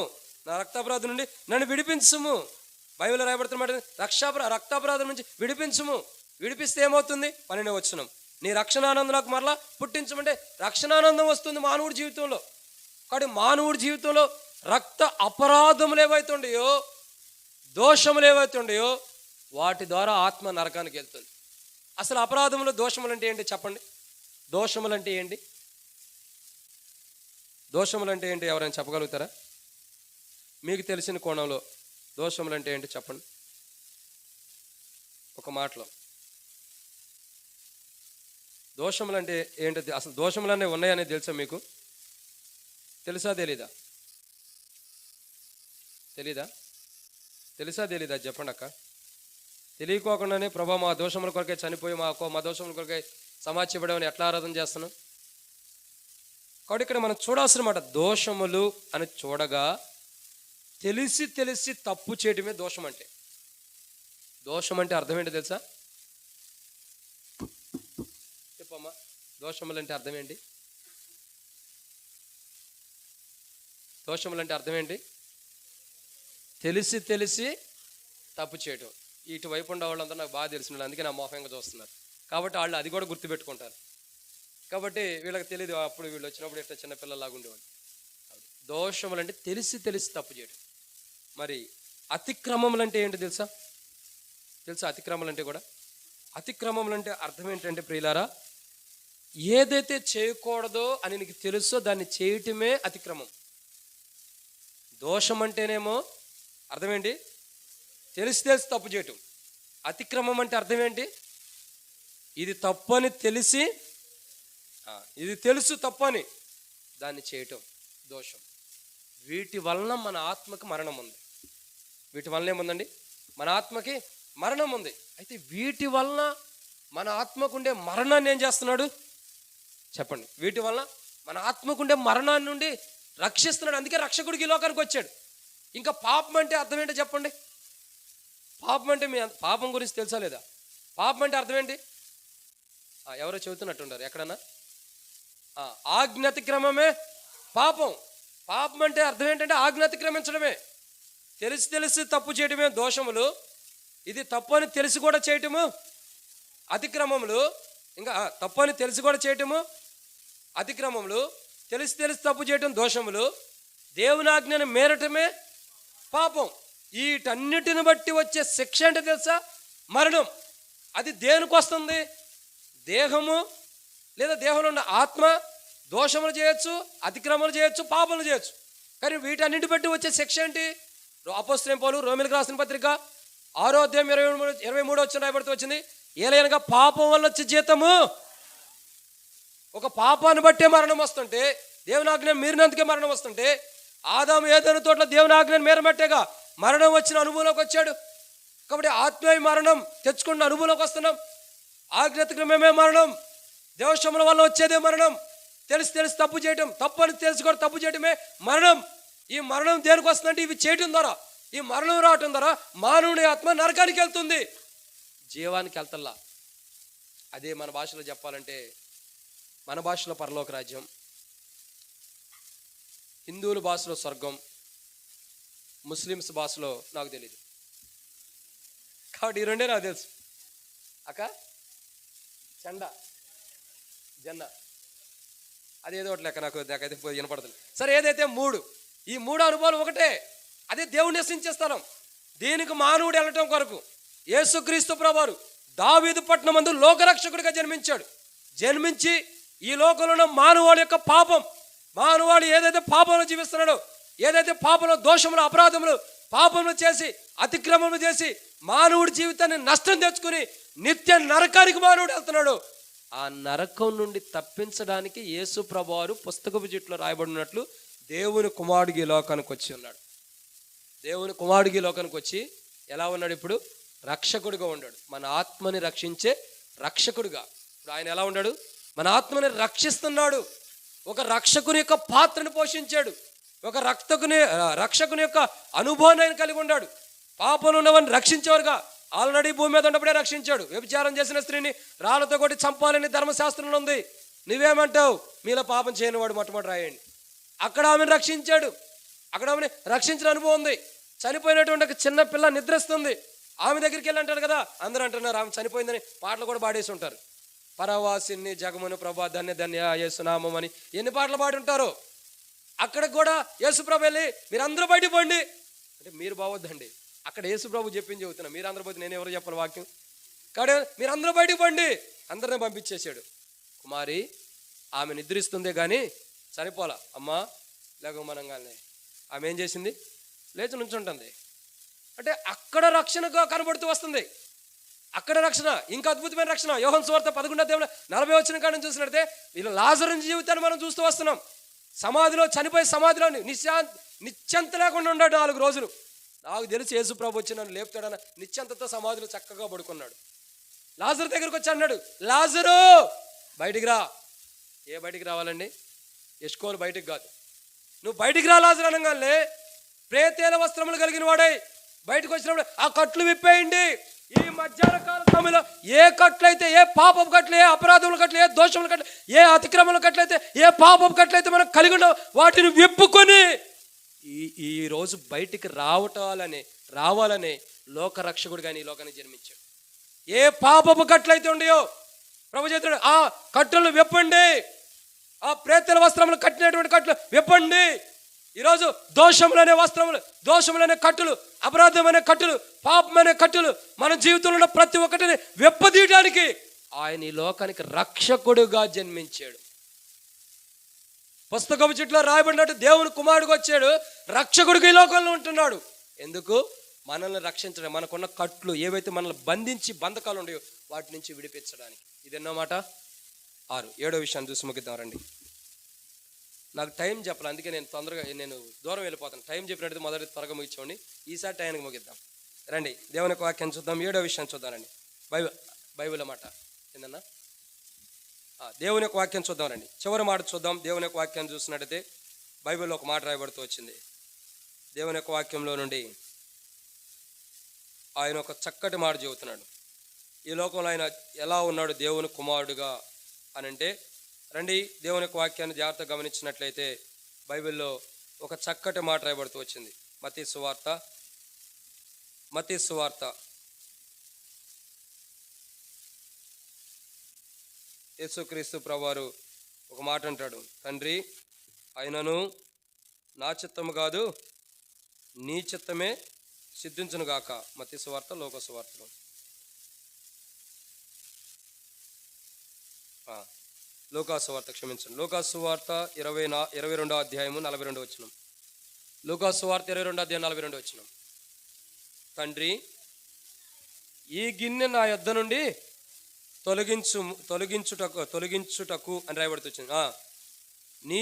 నా రక్తాపరాధం నుండి నన్ను విడిపించుము. బైబిల్లో రాయబడుతున్న రక్తాపరాధం నుంచి విడిపించుము. విడిపిస్తే ఏమవుతుంది? 12వ వచనం. నీ రక్షణానందం నాకు మరలా పుట్టించమంటే రక్షణానందం వస్తుంది మానవుడి జీవితంలో. కాబట్టి మానవుడి జీవితంలో రక్త అపరాధములు ఏవైతుండయో, దోషములు ఏవైతుండయో వాటి ద్వారా ఆత్మ నరకానికి వెళ్తుంది. అసలు అపరాధములు, దోషములు అంటే ఏంటి చెప్పండి? దోషములు అంటే ఏంటి? దోషములు అంటే ఏంటి? ఎవరైనా చెప్పగలుగుతారా? మీకు తెలిసిన కోణంలో దోషములు అంటే ఏంటి చెప్పండి ఒక మాటలో. దోషములు అంటే ఏంటి? అసలు దోషములనే ఉన్నాయనేది తెలుసా మీకు? తెలుసా తెలీదా? తెలీదా చెప్పండి అక్క. తెలియకోకుండానే ప్రభా మా దోషముల కొరకే చనిపోయి మా దోషముల కొరకే సమాజపడమని ఎట్లా ఆరాధన చేస్తున్నాం? కాబట్టి ఇక్కడ మనం చూడాల్సిన మాట, దోషములు అని చూడగా తెలిసి తప్పు చేయటమే దోషం అంటే. దోషం అంటే అర్థం ఏంటి తెలుసా? చెప్పమ్మా, దోషములు అంటే అర్థం ఏంటి? దోషములు అంటే అర్థం ఏంటి? తెలిసి తప్పు చేయటం. ఇటువైపు ఉండే వాళ్ళంతా నాకు బాగా తెలిసిన, అందుకే నా మోహంగా చూస్తున్నారు. కాబట్టి వాళ్ళు అది కూడా గుర్తుపెట్టుకుంటారు. కాబట్టి వీళ్ళకి తెలియదు, అప్పుడు వీళ్ళు వచ్చినప్పుడు ఇట్లా చిన్నపిల్లలాగా ఉండేవాళ్ళు. దోషములు అంటే తెలిసి తప్పు చేయడం. మరి అతిక్రమములు అంటే ఏంటి తెలుసా? అతిక్రమములు అంటే కూడా, అతిక్రమములు అంటే అర్థం ఏంటంటే ప్రియులారా, ఏదైతే చేయకూడదో అని నీకు తెలుసో దాన్ని చేయటమే అతిక్రమం. దోషం అంటేనేమో అర్థం ఏంటి? తెలిసి తప్పు చేయటం. అతిక్రమం అంటే అర్థం ఏంటి? ఇది తప్పు అని తెలిసి, ఇది తెలుసు తప్పు అని దాన్ని చేయటం దోషం. వీటి వలన మన ఆత్మకి మరణం ఉంది. వీటి వలన ఏముందండి? మన ఆత్మకి మరణం ఉంది. అయితే వీటి వలన మన ఆత్మకుండే మరణాన్ని ఏం చేస్తున్నాడు చెప్పండి? వీటి వలన మన ఆత్మకుండే మరణాన్ని నుండి రక్షిస్తున్నాడు. అందుకే రక్షకుడికి ఈ లోకానికి వచ్చాడు. ఇంకా పాపం అంటే అర్థం ఏంటో చెప్పండి? పాపం అంటే మీ పాపం గురించి తెలుసా లేదా? పాపం అంటే అర్థం ఏంటి? ఎవరో చెబుతున్నట్టున్నారు ఎక్కడన్నా. ఆజ్ఞాతిక్రమమే పాపం. పాపం అంటే అర్థం ఏంటంటే ఆజ్ఞాతిక్రమించడమే. తెలిసి తప్పు చేయటమే దోషములు. ఇది తప్పు అని తెలిసి కూడా చేయటము అతిక్రమములు. ఇంకా తప్పు అని తెలిసి కూడా చేయటము అతిక్రమములు. తెలిసి తప్పు చేయటం దోషములు. దేవుని ఆజ్ఞను మేరటమే పాపం. వీటన్నిటిని బట్టి వచ్చే శిక్ష అంటే తెలుసా? మరణం. అది దేనికి వస్తుంది? దేహము లేదా దేహంలో ఉన్న ఆత్మ దోషములు చేయొచ్చు, అతిక్రమలు చేయొచ్చు, పాపములు చేయొచ్చు. కానీ వీటన్నిటి బట్టి వచ్చే శిక్ష ఏంటి? అపోస్తలుడైన పౌలు రోమీయులకు రాసిన పత్రిక 6వ అధ్యాయం 23వ వచనం రాయబడుతూ వచ్చింది, ఏలయనగా పాపం వల్ల వచ్చే జీతము. ఒక పాపాన్ని బట్టే మరణం వస్తుంటే, దేవుని ఆజ్ఞ మీరినందుకే మరణం వస్తుంటే, ఆదాము ఏదైనా తోటలో దేవుని ఆజ్ఞను మేరమట్టేగా మరణం వచ్చిన అనుభవంలోకి వచ్చాడు. కాబట్టి ఆత్మీయ మరణం తెచ్చుకున్న అనుభవంలోకి వస్తున్నాం. ఆజ్ఞాతిక్రమమే మరణం. దోషముల వల్ల వచ్చేదే మరణం. తెలిసి తప్పు చేయటం, తప్పు అని తెలిసి కూడా తప్పు చేయటమే మరణం. ఈ మరణం దేనికి వస్తుందంటే ఇవి చేయటం ద్వారా, ఈ మరణం రావటం ద్వారా మానవుని ఆత్మ నరకానికి వెళ్తుంది, జీవానికి వెళ్తల్లా. అదే మన భాషలో చెప్పాలంటే, మన భాషలో పరలోక రాజ్యం, హిందువుల భాషలో స్వర్గం, ముస్లిమ్స్ భాషలో నాకు తెలియదు. కాబట్టి ఈ రెండే నాకు తెలుసు. అక్క చండా జన్న అదేదో ఒకటి లెక్క, నాకైతే వినపడుతుంది. సరే, ఏదైతే ఈ మూడు అనుభవాలు ఒకటే. అదే దేవుడు నివసించే స్థలం. దీనికి మానవుడు వెళ్ళటం కొరకు యేసుక్రీస్తు ప్రభువారు దావీదు పట్టణమందు లోకరక్షకుడిగా జన్మించాడు. జన్మించి ఈ లోకంలో ఉన్న మానవాళి యొక్క పాపం, మానవాళి ఏదైతే పాపంలో జీవిస్తున్నాడో, ఏదైతే పాపంలో దోషములు అపరాధములు పాపములు చేసి అతిక్రమములు చేసి మానవుడి జీవితాన్ని నష్టం తెచ్చుకుని నిత్య నరకానికి మానవుడు వెళ్తున్నాడు. ఆ నరకం నుండి తప్పించడానికి యేసు ప్రభువారు పుస్తకపు చుట్లో రాయబడినట్లు దేవుని కుమారుడికి ఈ లోకానికి వచ్చి ఉన్నాడు. దేవుని కుమారుడికి ఈ లోకానికి వచ్చి ఎలా ఉన్నాడు? ఇప్పుడు రక్షకుడిగా ఉన్నాడు. మన ఆత్మని రక్షించే రక్షకుడిగా ఇప్పుడు ఆయన ఎలా ఉన్నాడు? మన ఆత్మని రక్షిస్తున్నాడు. ఒక రక్షకుని యొక్క పాత్రను పోషించాడు. ఒక రక్షకుని యొక్క అనుభవాన్ని ఆయన కలిగి ఉన్నాడు. పాపంలో ఉన్నవాడిని రక్షించేవారుగా ఆల్రెడీ భూమి మీద ఉన్నప్పుడే రక్షించాడు. వ్యభిచారం చేసిన స్త్రీని రాళ్లతో కొట్టి చంపాలని ధర్మశాస్త్రంలో ఉంది. నువ్వేమంటావు? మీలో పాపం చేయని వాడు మొట్టమొదటి రాయండి. అక్కడ ఆమెను రక్షించాడు. అక్కడ ఆమెను రక్షించిన అనుభవం ఉంది. చనిపోయినటువంటి ఒక చిన్న పిల్ల నిద్రిస్తుంది. ఆమె దగ్గరికి వెళ్ళి అంటాడు కదా, అందరూ అంటున్నారు ఆమె చనిపోయిందని పాటలు కూడా పాడేసి ఉంటారు. పరవాసిని జగమును ప్రభా ధన్య ధన్య యేసునామం అని ఎన్ని పాటలు పాడి ఉంటారో. అక్కడికి కూడా యేసుప్రభు వెళ్ళి మీరందరూ బయటికి పోండి అంటే మీరు బావద్దండి, అక్కడ యేసుప్రభు చెప్పింది చెబుతున్నా. మీరు అందరూ పోతే నేను ఎవరు చెప్పాలి వాక్యం? కాబట్టి మీరందరూ బయటికి పోండి, అందరినీ పంపించేశాడు. కుమారి ఆమె నిద్రిస్తుందే కానీ చనిపోలా. అమ్మా లేకమనంగానే ఆమె ఏం చేసింది? లేచి నుంచుంటుంది. అంటే అక్కడ రక్షణగా కనబడుతూ వస్తుంది. అక్కడ రక్షణ, ఇంకా అద్భుతమైన రక్షణ. యోహాను సువార్త 11:40 కాడ నుంచి చూసినట్టే వీళ్ళు లాజరు జీవితాన్ని మనం చూస్తూ వస్తున్నాం. సమాధిలో చనిపోయి సమాధిలో నిశ్చంత లేకుండా ఉన్నాడు 4 రోజులు. నాకు తెలిసి యేసు ప్రభు వచ్చి నన్ను లేపుతాడన్న నిశ్చంతతో సమాధిలో చక్కగా పడుకున్నాడు. లాజరు దగ్గరకు వచ్చి అన్నాడు, లాజరు బయటికి రా. ఏ బయటికి రావాలండి? ఎష్కోలు బయటికి కాదు, నువ్వు బయటికి రా లాజరు అనగానే ప్రేతేల వస్త్రములు కలిగిన వాడై బయటకు వచ్చినప్పుడు ఆ కట్లు విప్పేయండి. ఈ మధ్యాహ్న కాల సమయంలో ఏ కట్లయితే, ఏ పాపపు కట్లు, ఏ అపరాధముల కట్లు, ఏ దోషముల కట్లు, ఏ అతిక్రమముల కట్లయితే, ఏ పాపపు కట్లయితే మనం కలిగి ఉన్నాం వాటిని విప్పుకొని ఈ రోజు బయటికి రావాలనే లోక రక్షకుడు కానీ ఈ లోకానికి జన్మించాడు. ఏ పాపపు కట్లయితే ఉండయో ప్రభు చేతుడు ఆ కట్టులను విప్పండి. ఆ ప్రేతల వస్త్రములు కట్టినటువంటి కట్లు విప్పండి. ఈరోజు దోషములనే వస్త్రములు, దోషములనే కట్టులు, అపరాధమైన కట్టులు, పాపమైన కట్టులు మన జీవితంలో ఉన్న ప్రతి ఒక్కటిని వెప్పదీయడానికి ఆయన ఈ లోకానికి రక్షకుడుగా జన్మించాడు. పుస్తకపు చుట్లో రాయబడినట్టు దేవుని కుమారుడికి వచ్చాడు, రక్షకుడిగా ఈ లోకంలో ఉంటున్నాడు. ఎందుకు? మనల్ని రక్షించడం, మనకున్న కట్లు ఏవైతే మనల్ని బంధించి బంధకాలు ఉన్నాయో వాటి నుంచి విడిపించడానికి. ఇది ఎన్నో మాట? 6. 7వ విషయాన్ని చూసి ముగిద్దాం రండి. నాకు టైం చెప్పాలి, అందుకే నేను దూరం వెళ్ళిపోతాను. టైం చెప్పినట్టు మొదటి త్వరగా ముగించండి, ఈసారి టైంకి ముగిద్దాం రండి. దేవుని యొక్క వాక్యాన్ని చూద్దాం. 7వ విషయాన్ని చూద్దాం రండి. బైబిల్ మాట ఏందన్నా? దేవుని యొక్క వాక్యం చూద్దాం రండి. చివరి మాట చూద్దాం. దేవుని యొక్క వాక్యాన్ని చూసినట్టయితే బైబిల్లో ఒక మాట రాయబడుతూ వచ్చింది. దేవుని యొక్క వాక్యంలో నుండి ఆయన ఒక చక్కటి మాట చెబుతున్నాడు. ఈ లోకంలో ఆయన ఎలా ఉన్నాడు దేవుని కుమారుడుగా అని అంటే రండి, దేవుని యొక్క వాక్యాన్ని జాగ్రత్తగా గమనించినట్లయితే బైబిల్లో ఒక చక్కటి మాట రాయబడుతూ వచ్చింది. మత్తయి సువార్త యేసుక్రీస్తు ప్రభువారు ఒక మాట అంటాడు, తండ్రి అయినను నా చిత్తము కాదు నీ చిత్తమే సిద్ధించును గాక. మత్తయి సువార్త, లోక సువార్తలో లోకాసువార్త క్షమించండి. లోకాసువార్త 22వ అధ్యాయము 42వ వచనం. లోకాసువార్త 22వ అధ్యాయం 42వ వచనం. తండ్రి ఈ గిన్నె నా యొద్ద నుండి తొలగించుటకు అని రాయబడుతుంది. నీ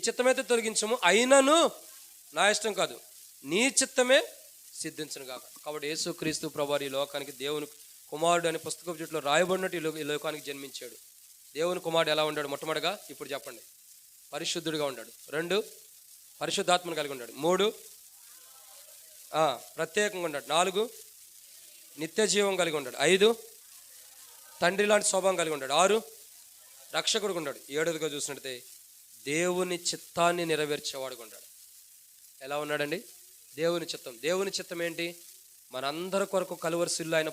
చిత్తమైతే తొలగించము, అయినను నా ఇష్టం కాదు నీ చిత్తమే సిద్ధించును గాక. కాబట్టి యేసుక్రీస్తు ప్రభువారు ఈ లోకానికి దేవుని కుమారుడు అనే పుస్తకపు చుట్లో రాయబడినట్టు ఈ లోకానికి జన్మించాడు. దేవుని కుమారుడు ఎలా ఉన్నాడు? మొట్టమొదటిగా ఇప్పుడు చెప్పండి, పరిశుద్ధుడిగా ఉన్నాడు. 2 పరిశుద్ధాత్మను కలిగి ఉన్నాడు. 3 ప్రత్యేకంగా ఉన్నాడు. 4 నిత్య జీవం కలిగి ఉన్నాడు. 5 తండ్రి లాంటి స్వభావం కలిగి ఉన్నాడు. 6 రక్షకుడిగా ఉన్నాడు. 7గా చూసినట్టయితే దేవుని చిత్తాన్ని నెరవేర్చేవాడుగా ఉన్నాడు. ఎలా ఉన్నాడండి? దేవుని చిత్తం ఏంటి? మనందరి కొరకు కలువరి సిలువ ఆయన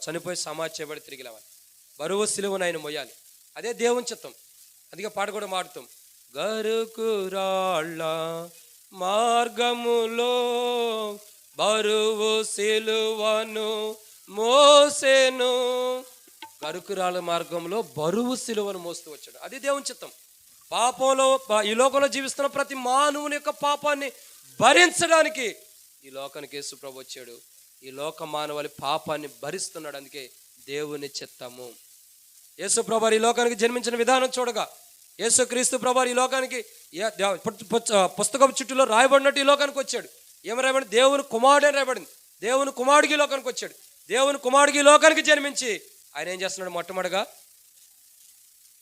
చనిపోయి సమాధి చేయబడి తిరిగి లేవాలి, బరువు సిలువను ఆయన మొయ్యాలి. అదే దేవుని చిత్తం. అందుకే పాట కూడా మాడుతాం, గరుకు రాళ్ళ మార్గములో బరువు సిలువను మోసెను. గరుకురాల మార్గంలో బరువు సిలువను మోస్తూ వచ్చాడు. అది దేవుని చిత్తం. పాపంలో ఈ లోకంలో జీవిస్తున్న ప్రతి మానవుని యొక్క పాపాన్ని భరించడానికి ఈ లోకానికి యేసు ప్రభు వచ్చాడు. ఈ లోక మానవాళి పాపాన్ని భరిస్తున్నాడు. అందుకే దేవుని చిత్తము. యేసు ప్రభు ఈ లోకానికి జన్మించిన విధానం చూడగా, యేసు క్రీస్తు ప్రభు ఈ లోకానికి పుస్తకం చుట్టూలో రాయబడినట్టు ఈ లోకానికి వచ్చాడు. ఏమి రాయబడింది? దేవుని కుమారుడు అని రాయబడింది. దేవుని కుమారుడికి ఈ లోకానికి వచ్చాడు. దేవుని కుమారుడికి ఈ లోకానికి జన్మించి ఆయన ఏం చేస్తున్నాడు? మొట్టమొదటిగా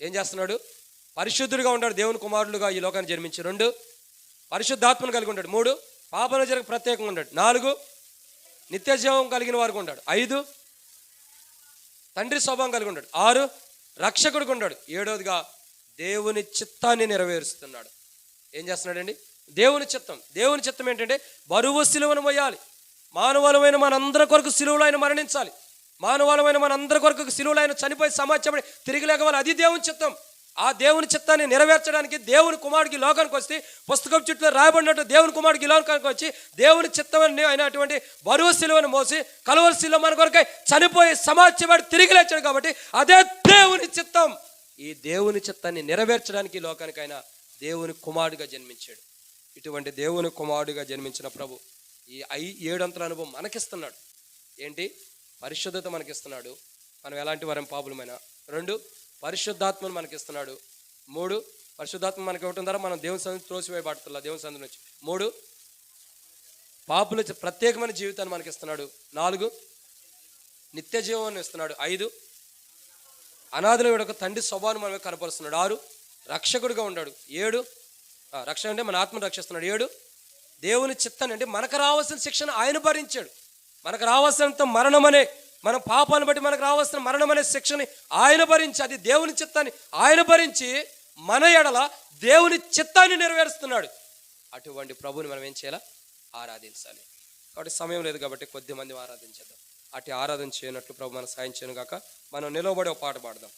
ఏం చేస్తున్నాడు? పరిశుద్ధుడిగా ఉంటాడు. దేవుని కుమారుడుగా ఈ లోకానికి జన్మించి. 2, పరిశుద్ధాత్మను కలిగి ఉంటాడు. 3, పాపన జరిగి ప్రత్యేకంగా ఉంటాడు. 4, నిత్య జీవం కలిగిన వారికి ఉంటాడు. 5, తండ్రి స్వభావం కలిగి ఉంటాడు. 6, రక్షకుడికి ఉంటాడు. 7వదిగా దేవుని చిత్తాన్ని నెరవేరుస్తున్నాడు. ఏం చేస్తున్నాడండి? దేవుని చిత్తం. దేవుని చిత్తం ఏంటంటే బరువు సిలువను మోయాలి. మానవాళమైన మనందరి కొరకు సిలువలో ఆయన మరణించాలి. మానవాళమైన మనందరి కొరకు సిలువలో ఆయన చనిపోయి సమాజపడి తిరిగి లేకవాలి. అది దేవుని చిత్తం. ఆ దేవుని చిత్తాన్ని నెరవేర్చడానికి దేవుని కుమారుడికి లోకానికి వస్తే, పుస్తకం చుట్టూ రాయబడినట్టు దేవుని కుమారుడికి లోకానికి వచ్చి దేవుని చిత్తమని అయినటువంటి బరువు సిలువను మోసి కలువరి సిలువ మన కొరకై చనిపోయి సమాజపడి తిరిగి లేచాడు. కాబట్టి అదే దేవుని చిత్తం. ఈ దేవుని చిత్తాన్ని నెరవేర్చడానికి లోకానికి ఆయన దేవుని కుమారుడిగా జన్మించాడు. ఇటువంటి దేవుని కుమారుడిగా జన్మించిన ప్రభు ఈ 7 అంతల అనుభవం మనకిస్తున్నాడు. ఏంటి? పరిశుద్ధత మనకిస్తున్నాడు. మనం ఎలాంటి వారం పాపులమైన. 2, పరిశుద్ధాత్మను మనకిస్తున్నాడు. 3, పరిశుద్ధాత్మ మనకి ఇవ్వటం ద్వారా మనం దేవుని సన్నిధి త్రోసివేయబడుతున్నా దేవుని సన్నిధి నుంచి. 3, పాపుల ప్రత్యేకమైన జీవితాన్ని మనకిస్తున్నాడు. 4, నిత్య జీవాన్ని ఇస్తున్నాడు. 5, అనాథుల యొక్క తండ్రి స్వభావాన్ని మనమే కనపరుస్తున్నాడు. 6, రక్షకుడిగా ఉన్నాడు. 7, రక్షణ అంటే మన ఆత్మను రక్షిస్తున్నాడు. 7, దేవుని చిత్తాన్ని అంటే మనకు రావాల్సిన శిక్షను ఆయన భరించాడు. మనకు రావాల్సినంత మరణమనే, మన పాపాన్ని బట్టి మనకు రావాల్సిన మరణం అనే శిక్షని ఆయన భరించి, అది దేవుని చిత్తాన్ని ఆయన భరించి మన ఎడల దేవుని చిత్తాన్ని నెరవేరుస్తున్నాడు. అటువంటి ప్రభుని మనం ఏం చేయాలా? ఆరాధించాలి. కాబట్టి సమయం లేదు కాబట్టి కొద్ది మంది ఆరాధించేద్దాం. అటు ఆరాధన చేయనట్లు ప్రభు మన సాయం చేయను గాక. మనం నిలవబడి ఒక పాట పాడదాం.